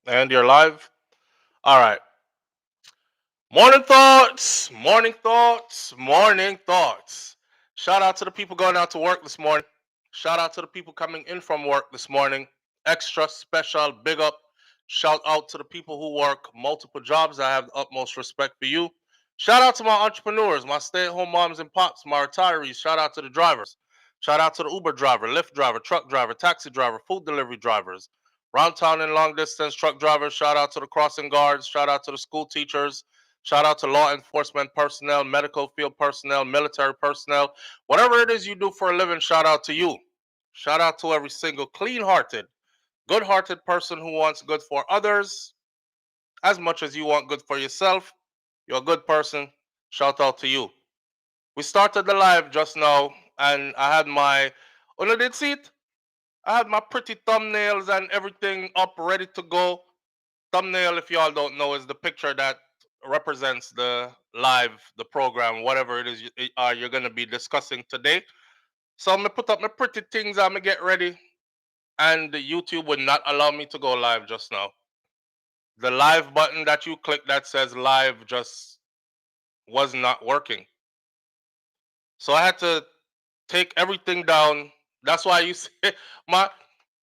And you're live. All right. Morning thoughts. Morning thoughts. Morning thoughts. Shout out to the people going out to work this morning. Shout out to the people coming in from work this morning. Extra special big up. Shout out to the people who work multiple jobs. I have the utmost respect for you. Shout out to my entrepreneurs, my stay at home moms and pops, my retirees. Shout out to the drivers. Shout out to the Uber driver, Lyft driver, truck driver, taxi driver, food delivery drivers, round town and long distance truck drivers. Shout out to the crossing guards. Shout out to the school teachers. Shout out to law enforcement personnel, medical field personnel, military personnel. Whatever it is you do for a living, shout out to you. Shout out to every single clean hearted, good hearted person who wants good for others as much as you want good for yourself. You're a good person. Shout out to you. We started the live just now, and I had my. Oh, no, did see it? I had my pretty thumbnails and everything up ready to go. Thumbnail, if y'all don't know, is the picture that represents the live, the program, whatever it is you're going to be discussing today. So I'm going to put up my pretty things. I'm going to get ready. And YouTube would not allow me to go live just now. The live button that you click that says live just was not working. So I had to take everything down. That's why you see my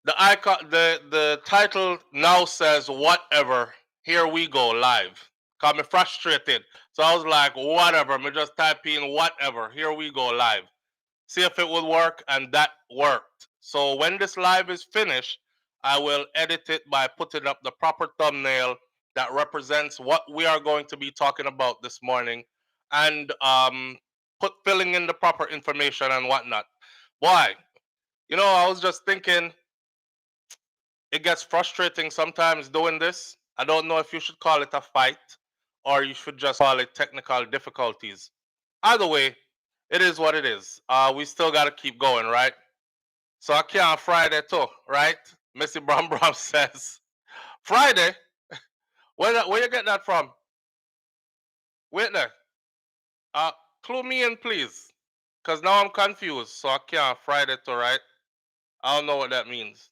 the icon, the title now says whatever. Here we go live. Got me frustrated. So I was like, whatever. Me just type in whatever. Here we go live. See if it would work, and that worked. So when this live is finished, I will edit it by putting up the proper thumbnail that represents what we are going to be talking about this morning, and filling in the proper information and whatnot. Why? I was just thinking it gets frustrating sometimes doing this. I don't know if you should call it a fight or you should just call it technical difficulties. Either way, it is what it is. We still got to keep going, right? So I can't Friday too, right? Missy Brown Brown says Friday. Where you get that from? Wait there. Uh, Clue me in, please, cause now I'm confused. So I can't Friday too, right? I don't know what that means.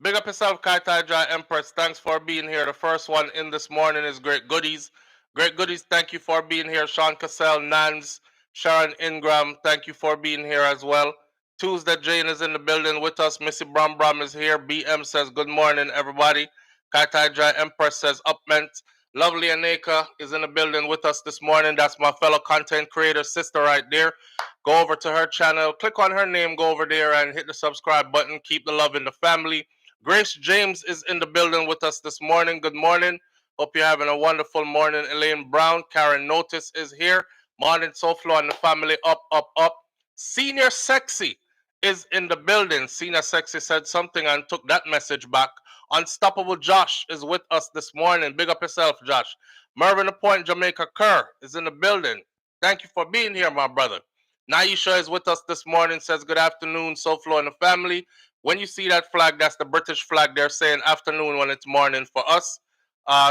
Big up yourself, Kai Tai Jai Empress. Thanks for being here. The first one in this morning is Great Goodies. Great Goodies, thank you for being here. Sean Cassell, Nans, Sharon Ingram, thank you for being here as well. Tuesday Jane is in the building with us. Missy Bram Bram is here. BM says good morning, everybody. Kai Tai Jai Empress says upment. Lovely Aneka is in the building with us this morning. That's my fellow content creator sister right there. Go over to her channel, click on her name, go over there and hit the subscribe button. Keep the love in the family. Grace James is in the building with us this morning. Good morning. Hope you're having a wonderful morning. Elaine Brown, Karen Notice is here. Morning, SouFLo and the family. Up, up, up. Senior Sexy is in the building. Senior Sexy said something and took that message back. Unstoppable Josh is with us this morning. Big up yourself, Josh. Mervyn the Point, Jamaica Kerr is in the building. Thank you for being here, my brother. Naisha is with us this morning. Says good afternoon, SouFLo and the family. When you see that flag, that's the British flag. They're saying afternoon when it's morning for us.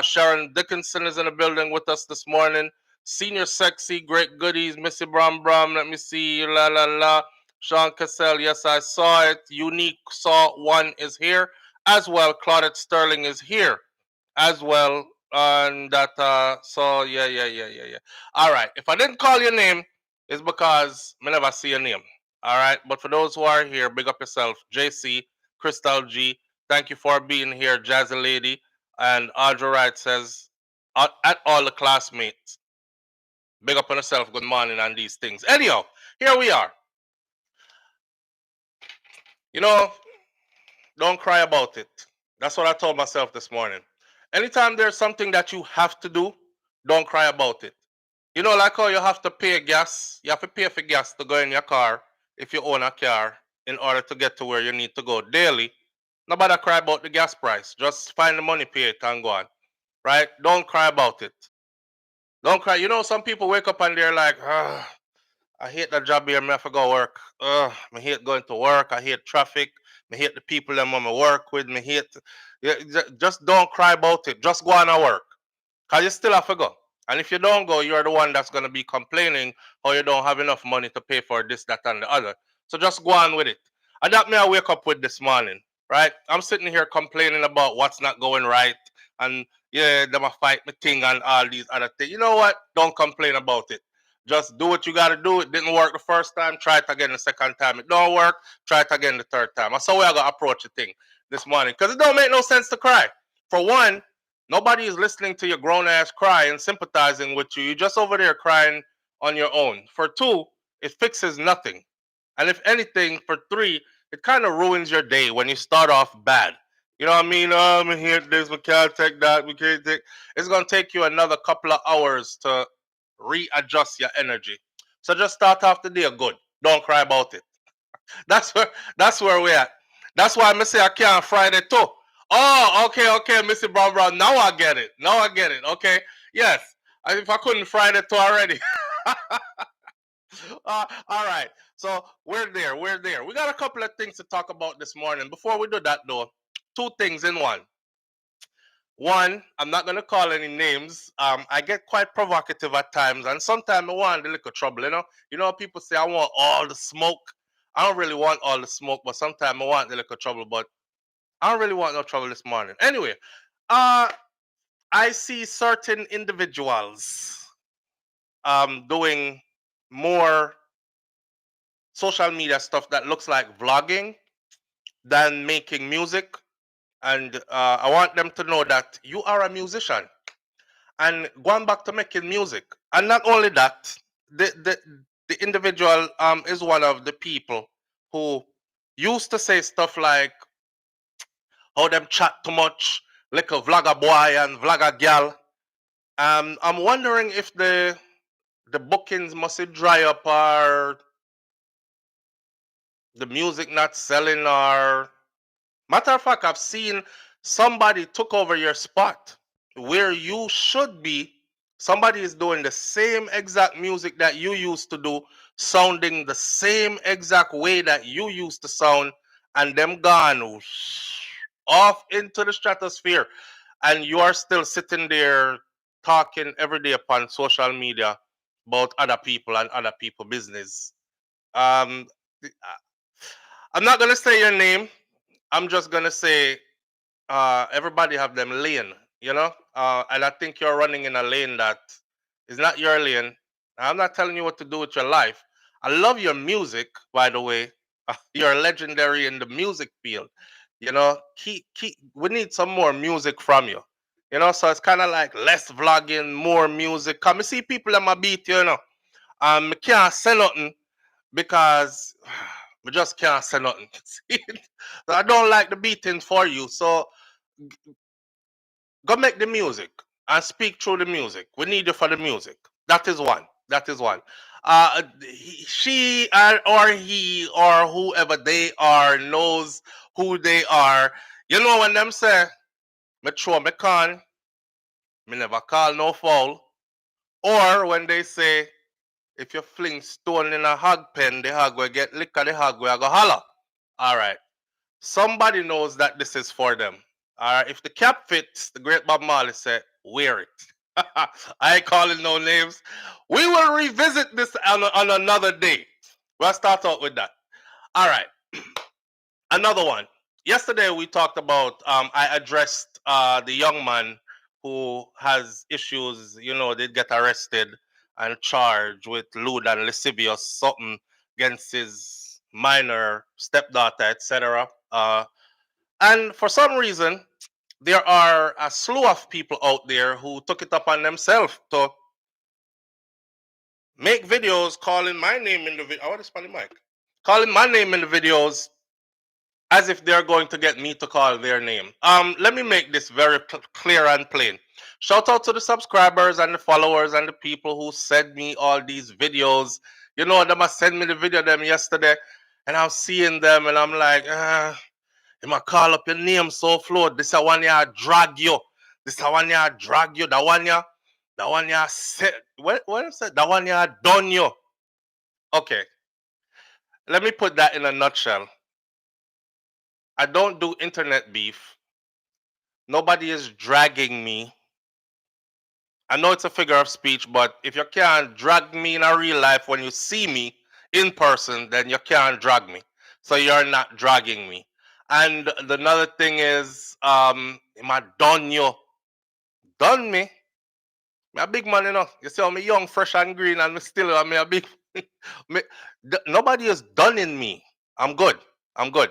Sharon Dickinson is in the building with us this morning. Senior Sexy, Great Goodies, Missy Bram Bram, let me see, la la la. Sean Cassell, yes, I saw it. Unique Saw One is here as well. Claudette Sterling is here as well. And that, so yeah. All right. If I didn't call your name, it's because I never see your name. All right. But for those who are here, big up yourself. JC, Crystal G, thank you for being here. Jazzy Lady. And Audrey Wright says, at all the classmates, big up on yourself. Good morning on these things. Anyhow, here we are. You know, don't cry about it. That's what I told myself this morning. Anytime there's something that you have to do, don't cry about it. Like how you have to pay gas, you have to pay for gas to go in your car if you own a car in order to get to where you need to go daily. Nobody cry about the gas price. Just find the money, pay it, and go on. Right? Don't cry about it. Don't cry. Some people wake up and they're like, I hate that job here, I have to go work. I hate going to work. I hate traffic. I hate the people that I work with. I hate. Yeah, just don't cry about it. Just go on and work. Because you still have to go. And if you don't go, you're the one that's going to be complaining how you don't have enough money to pay for this, that, and the other. So just go on with it. And that may I wake up with this morning. right? I'm sitting here complaining about what's not going right, and yeah, them a fight me thing and all these other things. You know what? Don't complain about it. Just do what you got to do. It didn't work the first time. Try it again the second time. It don't work. Try it again the third time. That's how we are gonna approach the thing this morning, because it don't make no sense to cry. For one, nobody is listening to your grown ass cry and sympathizing with you. You're just over there crying on your own. For two, it fixes nothing. And if anything, for three, it kind of ruins your day when you start off bad. You know what I mean? I'm here this, we can't take that, we can't take. It's gonna take you another couple of hours to readjust your energy. So just start off the day good. Don't cry about it. That's where that's where we're at. That's why I say I can't Friday too. Oh, okay, Missy Brown Brown. Now I get it. Now I get it. Okay. Yes. If I couldn't Friday too already. All right. So we're there. We're there. We got a couple of things to talk about this morning. Before we do that, though, two things in one. One, I'm not gonna call any names. I get quite provocative at times, and sometimes I want a little trouble. You know, people say I want all the smoke. I don't really want all the smoke, but sometimes I want a little trouble. But I don't really want no trouble this morning. Anyway, uh, I see certain individuals doing more social media stuff that looks like vlogging than making music. And I want them to know that you are a musician and going back to making music. And not only that, the individual is one of the people who used to say stuff like, how them chat too much, like a vlogger boy and vlogger gal. I'm wondering if the bookings must dry up, or the music not selling, or matter of fact, I've seen somebody took over your spot where you should be. Somebody is doing the same exact music that you used to do, sounding the same exact way that you used to sound, and them gone off into the stratosphere. And you are still sitting there talking every day upon social media about other people and other people business. Um, I'm not gonna say your name. I'm just gonna say everybody have them lane, and I think you're running in a lane that is not your lane. I'm not telling you what to do with your life. I love your music, by the way. You're legendary in the music field. We need some more music from you. So it's kind of like less vlogging, more music. Come see people in my beat, I can't say nothing because we just can't say nothing. So I don't like the beating for you. So go make the music and speak through the music. We need you for the music. That is one. That is one. She or he or whoever they are knows who they are. You know when them say, me throw me con, me never call no foul. Or when they say, if you fling stone in a hog pen, the hog will get lick of the hog will go holler. All right. Somebody knows that this is for them. If the cap fits, the great Bob Marley said, wear it. I ain't calling no names. We will revisit this on another day. We'll start out with that. All right. Another one. Yesterday we talked about, I addressed the young man who has issues, they get arrested and charged with lewd and lascivious something against his minor stepdaughter, etc. And for some reason, there are a slew of people out there who took it upon themselves to make videos calling my name in the video. I want to spell the mic. Calling my name in the videos as if they're going to get me to call their name. Let me make this very clear and plain. Shout out to the subscribers and the followers and the people who send me all these videos. They must send me the video them yesterday, and I'm seeing them, and I'm like, you might call up your name SouFLo. This is one ya drag you. This is one ya drag you. That one ya said. What I said? That one ya done you. Okay. Let me put that in a nutshell. I don't do internet beef. Nobody is dragging me. I know it's a figure of speech, but if you can't drag me in a real life when you see me in person, then you can't drag me. So you're not dragging me. And another thing is, am I done you? Done me? Me a big man, you know. You see how me young, fresh and green, and me still, me a big. me, nobody is done in me. I'm good. I'm good.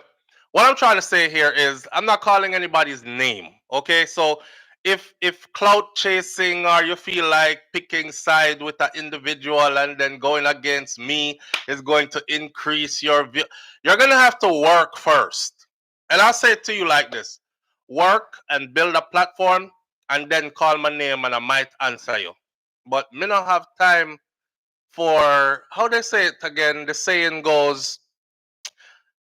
What I'm trying to say here is, I'm not calling anybody's name. Okay, so if clout chasing or you feel like picking side with an individual and then going against me is going to increase your view, you're gonna have to work first. And I'll say it to you like this: work and build a platform, and then call my name and I might answer you. But me not have time for, how they say it again. The saying goes,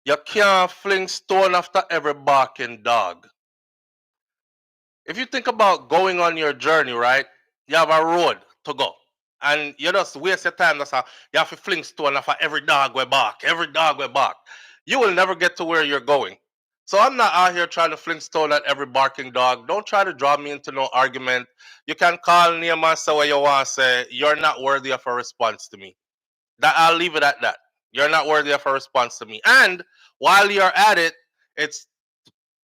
you can't fling stone after every barking dog. If you think about going on your journey, right? You have a road to go. And you just waste your time. That's how you have to fling stone after every dog will bark, every dog will bark. You will never get to where you're going. So I'm not out here trying to fling stone at every barking dog. Don't try to draw me into no argument. You can call name and say what you want to say. You're not worthy of a response to me. That I'll leave it at that. You're not worthy of a response to me. And while you're at it, it's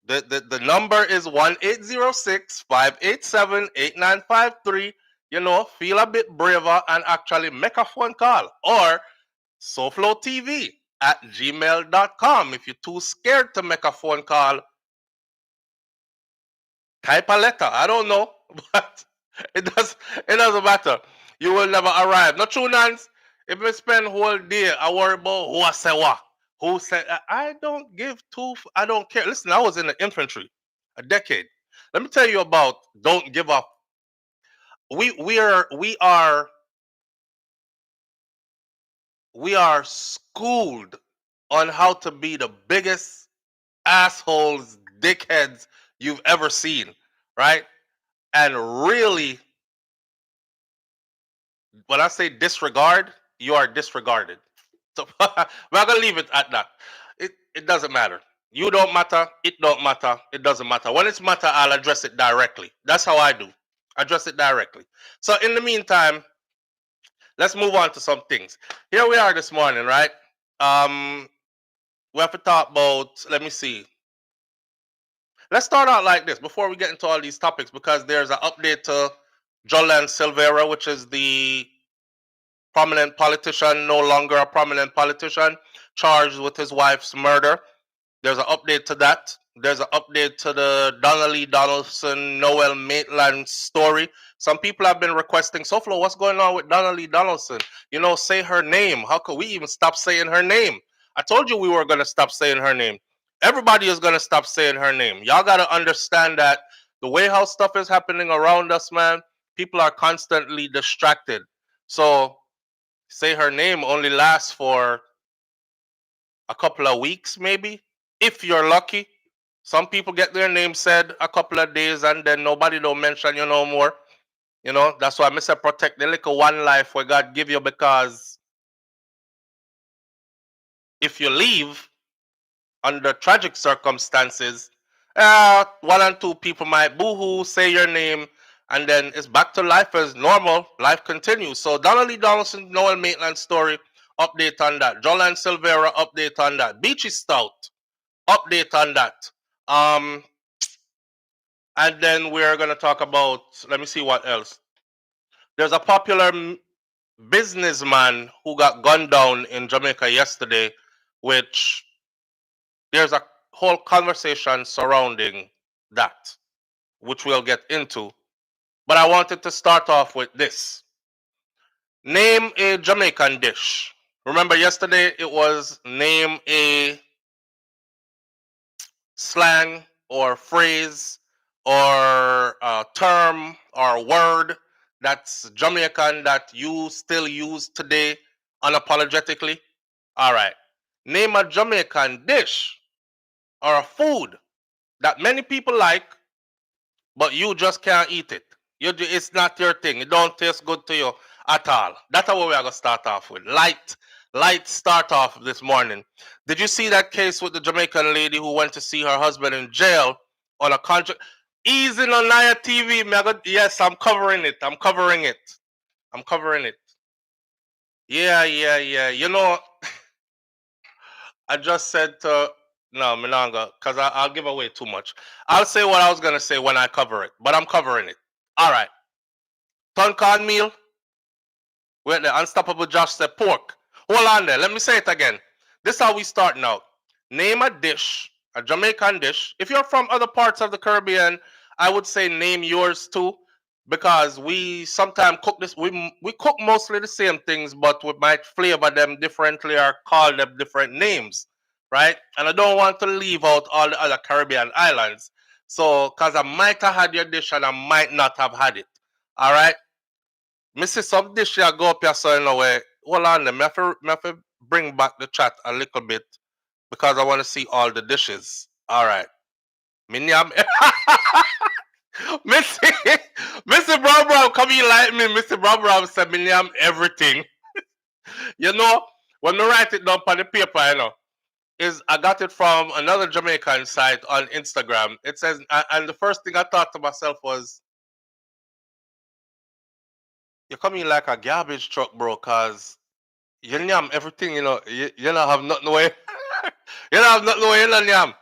the number is 1-806-587-8953. You know, feel a bit braver and actually make a phone call. Or SouFLoTV at gmail.com. If you're too scared to make a phone call, type a letter. I don't know, but it doesn't matter. You will never arrive. Not true, Nance. If we spend whole day, I worry about who I say what. Who said I don't give two. I don't care. Listen, I was in the infantry a decade. Let me tell you about don't give up. We are schooled on how to be the biggest assholes, dickheads you've ever seen, right? And really, when I say disregard, you are disregarded. So we're gonna leave it at that. It doesn't matter. You don't matter. It don't matter. It doesn't matter. When it's matter, I'll address it directly. That's how I do. Address it directly. So in the meantime, let's move on to some things. Here we are this morning, right? Um, we have to talk about. Let me see. Let's start out like this before we get into all these topics, because there's an update to Jolan Silvera, which is the prominent politician, no longer a prominent politician, charged with his wife's murder. There's an update to that. There's an update to the Donnelly Donaldson, Noel Maitland story. Some people have been requesting, SouFLo, what's going on with Donnelly Donaldson? You know, say her name. How could we even stop saying her name? I told you we were going to stop saying her name. Everybody is going to stop saying her name. Y'all got to understand that the way how stuff is happening around us, man, people are constantly distracted. So say her name only lasts for a couple of weeks, maybe, if you're lucky. Some people get their name said a couple of days and then nobody don't mention you no more. You know, that's why I say protect the little one life where God give you, because if you leave under tragic circumstances, one and two people might boo-hoo, say your name, and then it's back to life as normal. Life continues. So Donnelly Donaldson, Noel Maitland story, update on that. Jolan Silvera, update on that. Beachy Stout, update on that. And then we're going to talk about, let me see what else. There's a popular businessman who got gunned down in Jamaica yesterday, which there's a whole conversation surrounding that, which we'll get into. But I wanted to start off with this. Name a Jamaican dish. Remember yesterday it was name a slang or phrase or a term or word that's Jamaican that you still use today unapologetically. All right. Name a Jamaican dish or a food that many people like, but you just can't eat it. It's not your thing. It don't taste good to you at all. That's how we're gonna start off with. Light start off this morning. Did you see that case with the Jamaican lady who went to see her husband in jail on a contract? Easy on Naya TV. Yes, I'm covering it. I'm covering it. I'm covering it. Yeah. You know, I just said to No, me not go, because I'll give away too much. I'll say what I was gonna say when I cover it, but I'm covering it. All right. Ton cornmeal. Wait, the unstoppable Josh said pork. Hold on there. Let me say it again. This is how we start now. Name a dish, a Jamaican dish. If you're from other parts of the Caribbean, I would say name yours too, because we sometimes cook this. We cook mostly the same things, but we might flavor them differently or call them different names, right? And I don't want to leave out all the other Caribbean islands. So, because I might have had your dish and I might not have had it. All right. Me see some dish here go up here so in a way. Hold on them. Me have to bring back the chat a little bit because I want to see all the dishes. All right. Minyam. Missy, Missy Brown Brown, come here like me. Missy Brown Brown said Minyam everything. You know, when I write it down on the paper, is I got it from another Jamaican site on Instagram. It says, and the first thing I thought to myself was, you come in like a garbage truck, bro, cause you yam everything, you don't have nothing away. You don't have nothing away, you don't yam.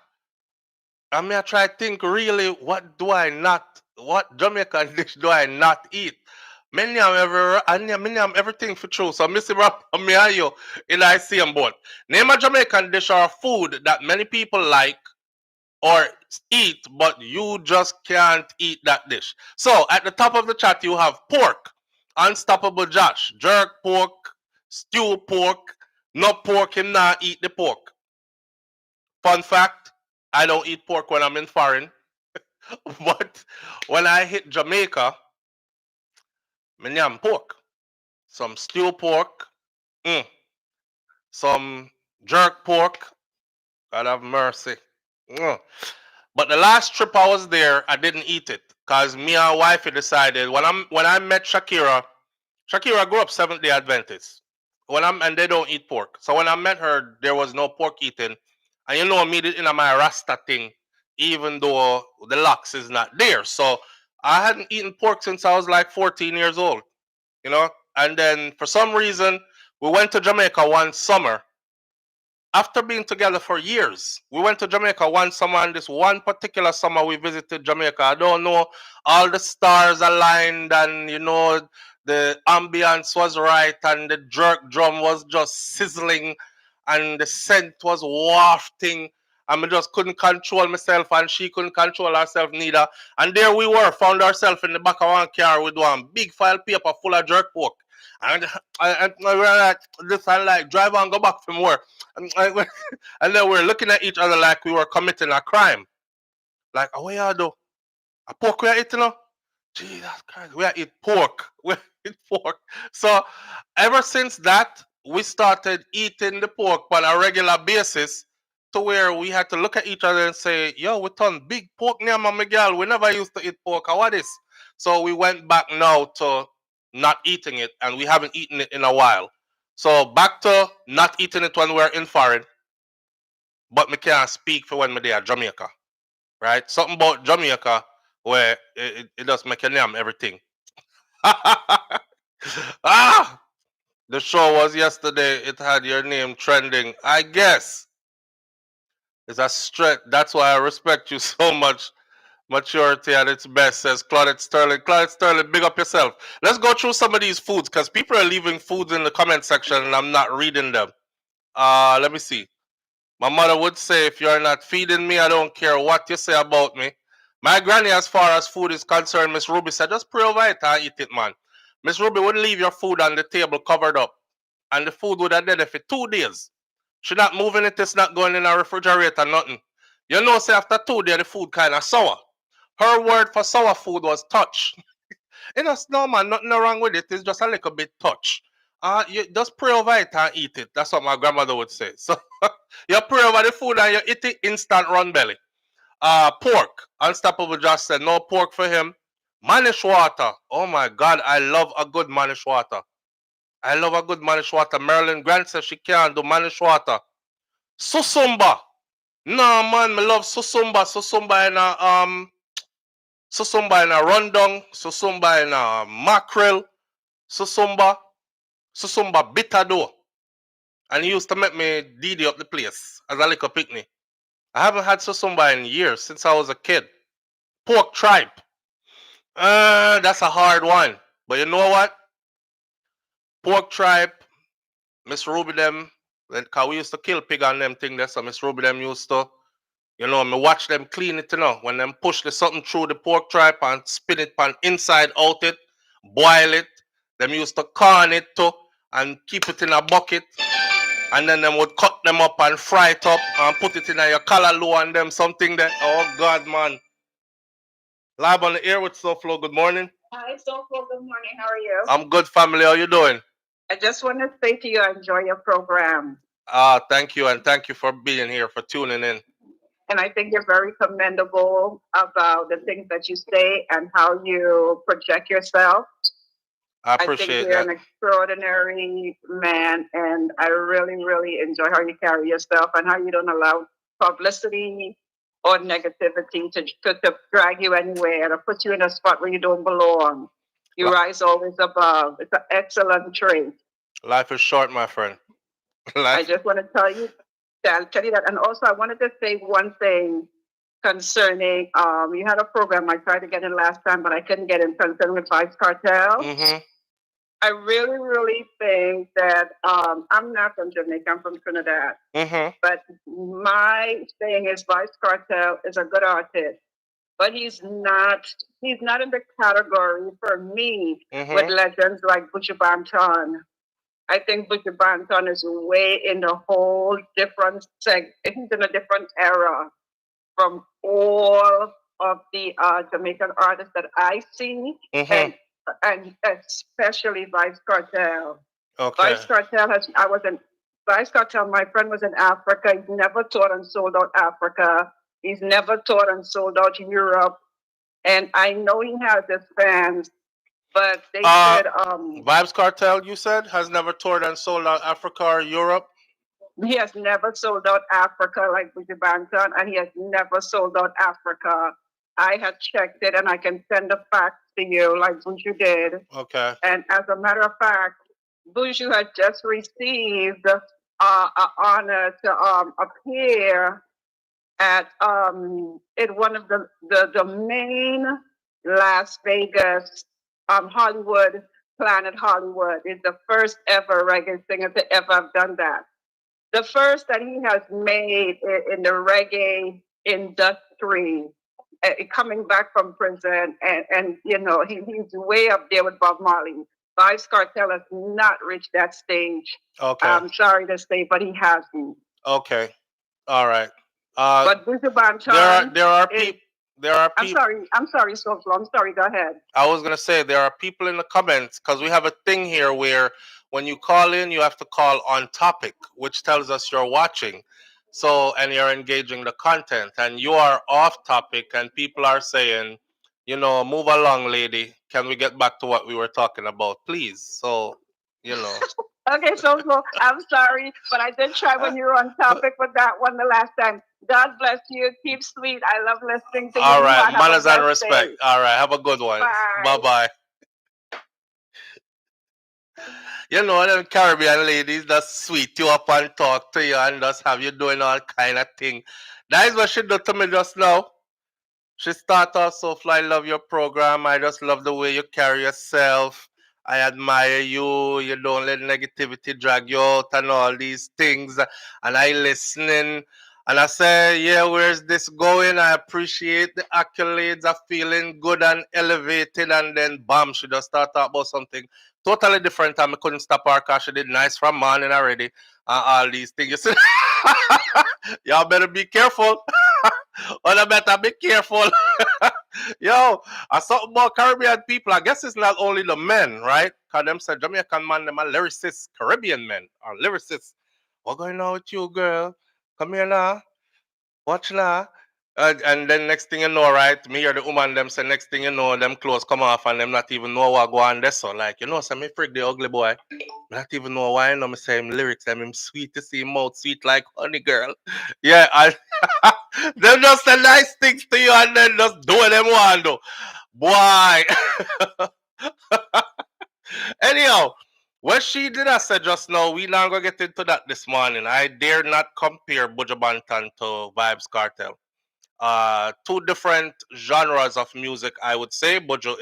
I mean, I try to think really, what Jamaican dish do I not eat? Me yam everything for true. So, Missy Rap, me and you, in I see them both. Name a Jamaican dish or food that many people like or eat, but you just can't eat that dish. So, at the top of the chat, you have pork, Unstoppable Josh, jerk pork, stew pork, no pork, him not eat the pork. Fun fact, I don't eat pork when I'm in foreign, but when I hit Jamaica, me yam pork. Some stew pork, some jerk pork, God have mercy. But the last trip I was there, I didn't eat it because me and wifey decided when I met Shakira grew up Seventh Day Adventist. And they don't eat pork. So when I met her, there was no pork eating, and me did in my Rasta thing, even though the locks is not there. So I hadn't eaten pork since I was like 14 years old, And then for some reason, we went to Jamaica one summer after being together for years. We went to Jamaica one summer, and this one particular summer we visited Jamaica. I don't know, all the stars aligned, and the ambience was right, and the jerk drum was just sizzling, and the scent was wafting. And I just couldn't control myself, and she couldn't control herself neither. And there we were, found ourselves in the back of one car with one big file paper full of jerk pork. And we were like, this and like, drive on, go back from work. And then we're looking at each other like we were committing a crime. Like, oh, what y'all do? A pork we are eating now? Jesus Christ, we are eat pork. We eat pork. So ever since that, we started eating the pork on a regular basis to where we had to look at each other and say, yo, we turn big pork near my girl. We never used to eat pork. What is? So we went back now to not eating it, and we haven't eaten it in a while. So back to not eating it when we're in foreign, but me can't speak for when me there at Jamaica, right? Something about Jamaica where it does make you name everything. Ah, the show was yesterday. It had your name trending. I guess it's a stretch. That's why I respect you so much. Maturity at its best, says Claudette Sterling. Claudette Sterling, big up yourself. Let's go through some of these foods because people are leaving foods in the comment section and I'm not reading them. Let me see. My mother would say, if you're not feeding me, I don't care what you say about me. My granny, as far as food is concerned, Miss Ruby said, just pray over it and eat it, man. Miss Ruby wouldn't leave your food on the table covered up, and the food would have dead for 2 days. She not moving it, it's not going in a refrigerator, nothing. Say after 2 days, the food kind of sour. Her word for sour food was touch. No, man, nothing wrong with it. It's just a little bit touch. You just pray over it and eat it. That's what my grandmother would say. So you pray over the food and you eat it, instant run belly. Pork. Unstoppable just said no pork for him. Manish water. Oh my God, I love a good manish water. I love a good manish water. Marilyn Grant says she can't do manish water. Susumba. No man, me love susumba. Susumba in a rundown. Susumba in a mackerel. Susumba bitter though. And he used to make me DD up the place as a little picnic. I haven't had susumba in years, since I was a kid. Pork tripe. That's a hard one. But you know what? Pork tripe, Miss Ruby them, because we used to kill pig on them thing there, so Miss Ruby them used to, me watch them clean it, when them push the something through the pork tripe and spin it pan inside out it, boil it. Them used to corn it too and keep it in a bucket. And then them would cut them up and fry it up and put it in your callaloo and them something that, oh God, man. Live on the air with SouFLo. Good morning. Hi, SouFLo. Good morning. How are you? I'm good, family. How you doing? I just want to say to you, I enjoy your program. Thank you, and thank you for being here, for tuning in. And I think you're very commendable about the things that you say and how you project yourself. I appreciate I think you're an extraordinary man, and I really, really enjoy how you carry yourself and how you don't allow publicity or negativity to drag you anywhere or put you in a spot where you don't belong. You rise always above. It's an excellent trait. Life is short, my friend. I just want to tell you that. And also, I wanted to say one thing concerning you had a program I tried to get in last time, but I couldn't get in concerning with Vice Cartel. Mm-hmm. I really, really think that I'm not from Jamaica, I'm from Trinidad. Mm-hmm. But my thing is Vice Cartel is a good artist, but he's not in the category for me with legends like Buju Banton. I think Buju Banton is way in a whole different he's in a different era from all of the Jamaican artists that I see, and especially Vice Cartel. Okay. Vice Cartel, my friend was in Africa. He's never toured and sold out Africa. He's never toured and sold out Europe. And I know he has his fans, but they said Vibes Cartel, you said, has never toured and sold out Africa or Europe? He has never sold out Africa like Buju Banton, and he has never sold out Africa. I had checked it, and I can send the facts to you like Buju did. Okay. And as a matter of fact, Buju had just received an honor to appear at in one of the main Las Vegas Hollywood, Planet Hollywood. Is the first ever reggae singer to ever have done that. The first that he has made in the reggae industry, coming back from prison, and he's way up there with Bob Marley. Vybz Kartel has not reached that stage. Okay. I'm sorry to say, but he hasn't. Okay. All right. But Buju Banton, there are people. I'm sorry, SouFLo. I'm sorry. Go ahead. I was gonna say there are people in the comments because we have a thing here where when you call in, you have to call on topic, which tells us you're watching. So, and you're engaging the content, and you are off topic, and people are saying, move along, lady. Can we get back to what we were talking about, please? So, Okay, so I'm sorry, but I did try when you were on topic with that one the last time. God bless you. Keep sweet. I love listening to you. All right, manners and respect. Day. All right, have a good one. Bye bye. Them Caribbean ladies just sweet you up and talk to you and just have you doing all kind of thing. That is what she did to me just now. She started off, SouFLo, I love your program. I just love the way you carry yourself. I admire you. You don't let negativity drag you out and all these things. And I listening. And I say, yeah, where's this going? I appreciate the accolades of feeling good and elevated. And then, bam, she just started talking about something totally different. And I couldn't stop her because she did nice from morning already. And all these things. You see? Y'all better be careful. Well, I better be careful. Yo, I saw about Caribbean people. I guess it's not only the men, right? Because them said Jamaican man, them are lyricists. Caribbean men are lyricists. What going on with you, girl? Come here now. Watch now. And then next thing you know, right? Me or the woman, them say next thing you know, them clothes come off and them not even know what go on there. So, like, say me freak the ugly boy. Not even know why I know me say him lyrics. I'm him sweet to see him mouth sweet like honey, girl. Yeah, I them just say nice things to you and then just do what them want to. Boy. Anyhow, What she did I say just now, we not gonna get into that this morning. I dare not compare Buju Banton to Vibes Cartel. Two different genres of music, I would say. Buju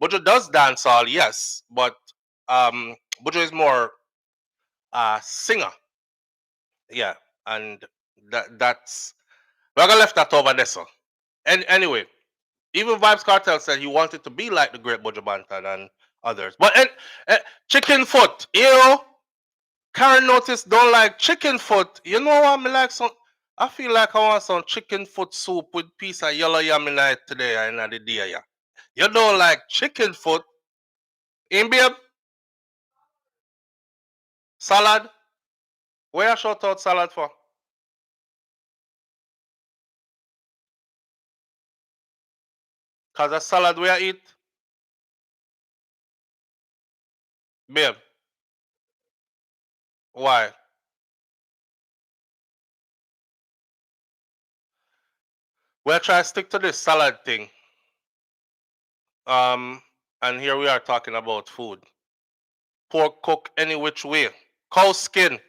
does dancehall, yes, but Buju is more singer, yeah, and that's we're gonna left that over there, so. And anyway, even Vibes Cartel said he wanted to be like the great Buju Banton and others. But chicken foot, you know, Karen Notice don't like chicken foot. You know what? Me like some. I feel like I want some chicken foot soup with piece of yellow yam in it today and the day. Yeah. You don't like chicken foot, in babe? Salad? Where I shout out salad for? Cause a salad where I eat, babe. Why? We'll try to stick to this salad thing. Um, and here we are talking about food. Pork cook any which way. Cow skin.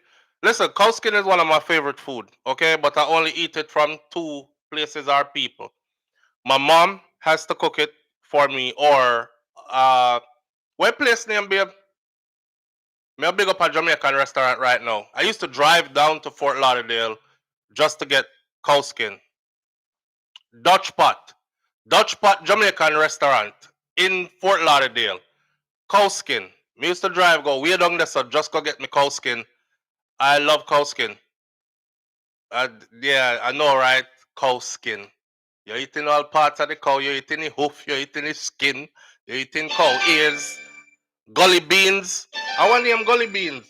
Listen, cow skin is one of my favorite food, okay? But I only eat it from two places or people. My mom has to cook it for me, or what place name, babe? Me a big up a Jamaican restaurant right now. I used to drive down to Fort Lauderdale just to get cow skin. Dutch pot. Dutch pot Jamaican restaurant in Fort Lauderdale. Cow skin. Me used to drive, go way down there, so just go get me cow skin. I love cow skin. Yeah, I know, right? Cow skin. You're eating all parts of the cow. You're eating the hoof. You're eating the skin. You're eating cow ears. Gully beans. I want them gully beans.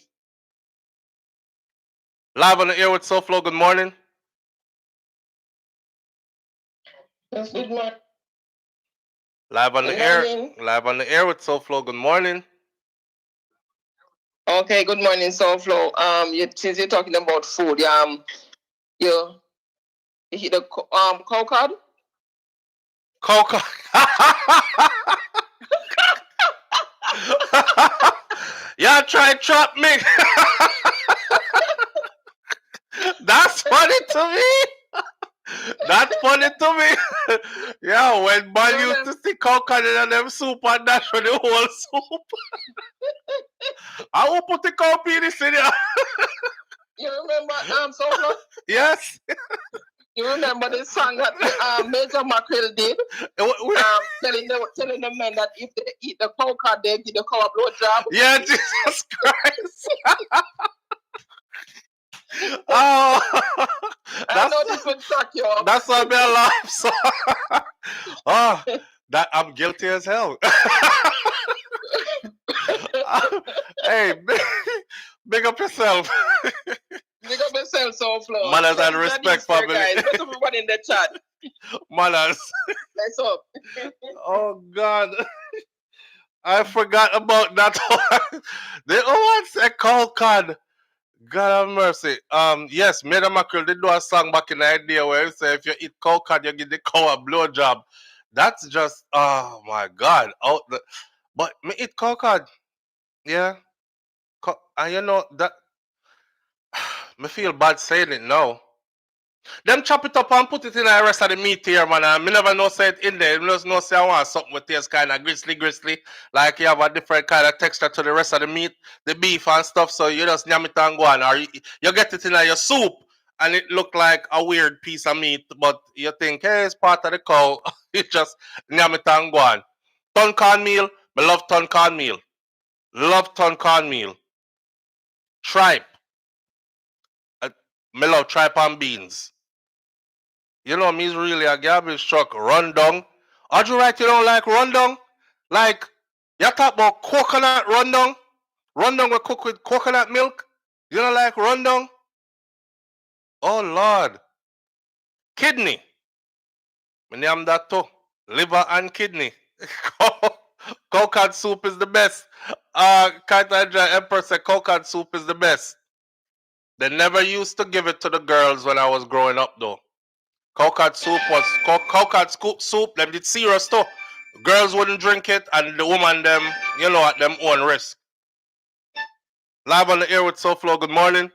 Live on the air with SouFLo. Good morning. Yes, good morning. Live on the Good air. morning. Live on the air with SouFLo. Good morning. Okay, good morning, SouFLo. Since you're talking about food, you hit the cow cod? Coca. Y'all try to trap me. That's funny to me. That's funny to me. Yeah, when man used to see coconut in them soup and dash for the whole soup. I will put the cow penis in there. You remember SouFLo? Yes. You remember the song that Major Mackerel did? Telling the men that if they eat the cow cod, they give the cow a blowjob. Yeah, Jesus Christ. Oh, I know this would shock you up. That's why I laugh. So, oh, that I'm guilty as hell. Hey, big up yourself. Big up yourself, SouFLo. Manners and respect, family. Guys. Put everybody in the chat. Manners. Let's up. Oh God, I forgot about that one. The one said cold cod. God have mercy. Yes, Major Mackerel did do a song back in the idea where he said if you eat cow cod, you give the cow a blowjob. That's just oh my God. But me eat cow cod. Yeah. And you know that me feel bad saying it now. Them chop it up and put it in the rest of the meat here, man. And me never know say it in there. Me just know say I want something with taste kind of gristly. Like you have a different kind of texture to the rest of the meat, the beef and stuff. So you just yam it and go on. Or you get it in your soup and it look like a weird piece of meat, but you think, hey, it's part of the cow. You just yam it and go on. Ton cornmeal. Me love ton cornmeal. Love ton cornmeal. Tripe. Me love tripe and beans. You know, me's really a garbage truck. Rundown. How'd you write you don't like rundown? Like, you talk about coconut rundown? Rundown we cook with coconut milk? You don't like rundown? Oh, Lord. Kidney. Me name that too. Liver and kidney. Coconut soup is the best. Cartagena Emperor said coconut soup is the best. They never used to give it to the girls when I was growing up, though. Coconut soup was coconut soup. Them did serious too. Girls wouldn't drink it, and the woman them, you know, at them own risk. Live on the air with SouFLo. Good morning.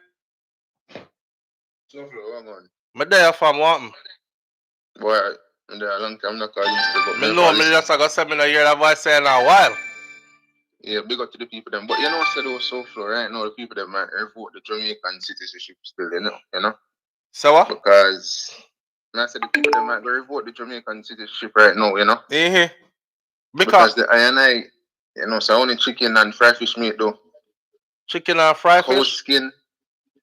SouFLo, what on? Me there from what? Boy, I'm there a long time not calling still, but Me know, me just got say me no hear that voice saying a while. Yeah, big up to the people them. But you know, said was SouFLo right now, the people that might revoke the Jamaican citizenship still, you know? So what? Because I said the people that might revoke the Jamaican citizenship right now, you know? Mm-hmm. Because the I, you know, so only chicken and fried fish meat though. Chicken and fried fish?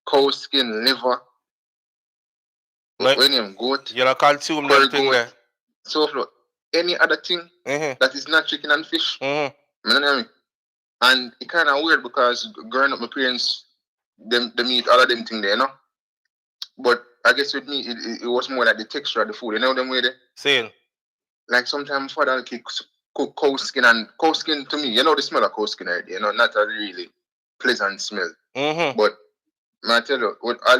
Cow skin, liver. Like, when you goat. You don't consume them thing there. SouFLo, any other thing that is not chicken and fish, you know what I mean? And it kind of weird because growing up, my parents, them eat all of them things there, you know? But I guess with me, it was more like the texture of the food, you know them way there? Same. Like sometimes father will cook cow skin, and cow skin to me, you know the smell of cow skin already, you know, not a really pleasant smell. But I tell you,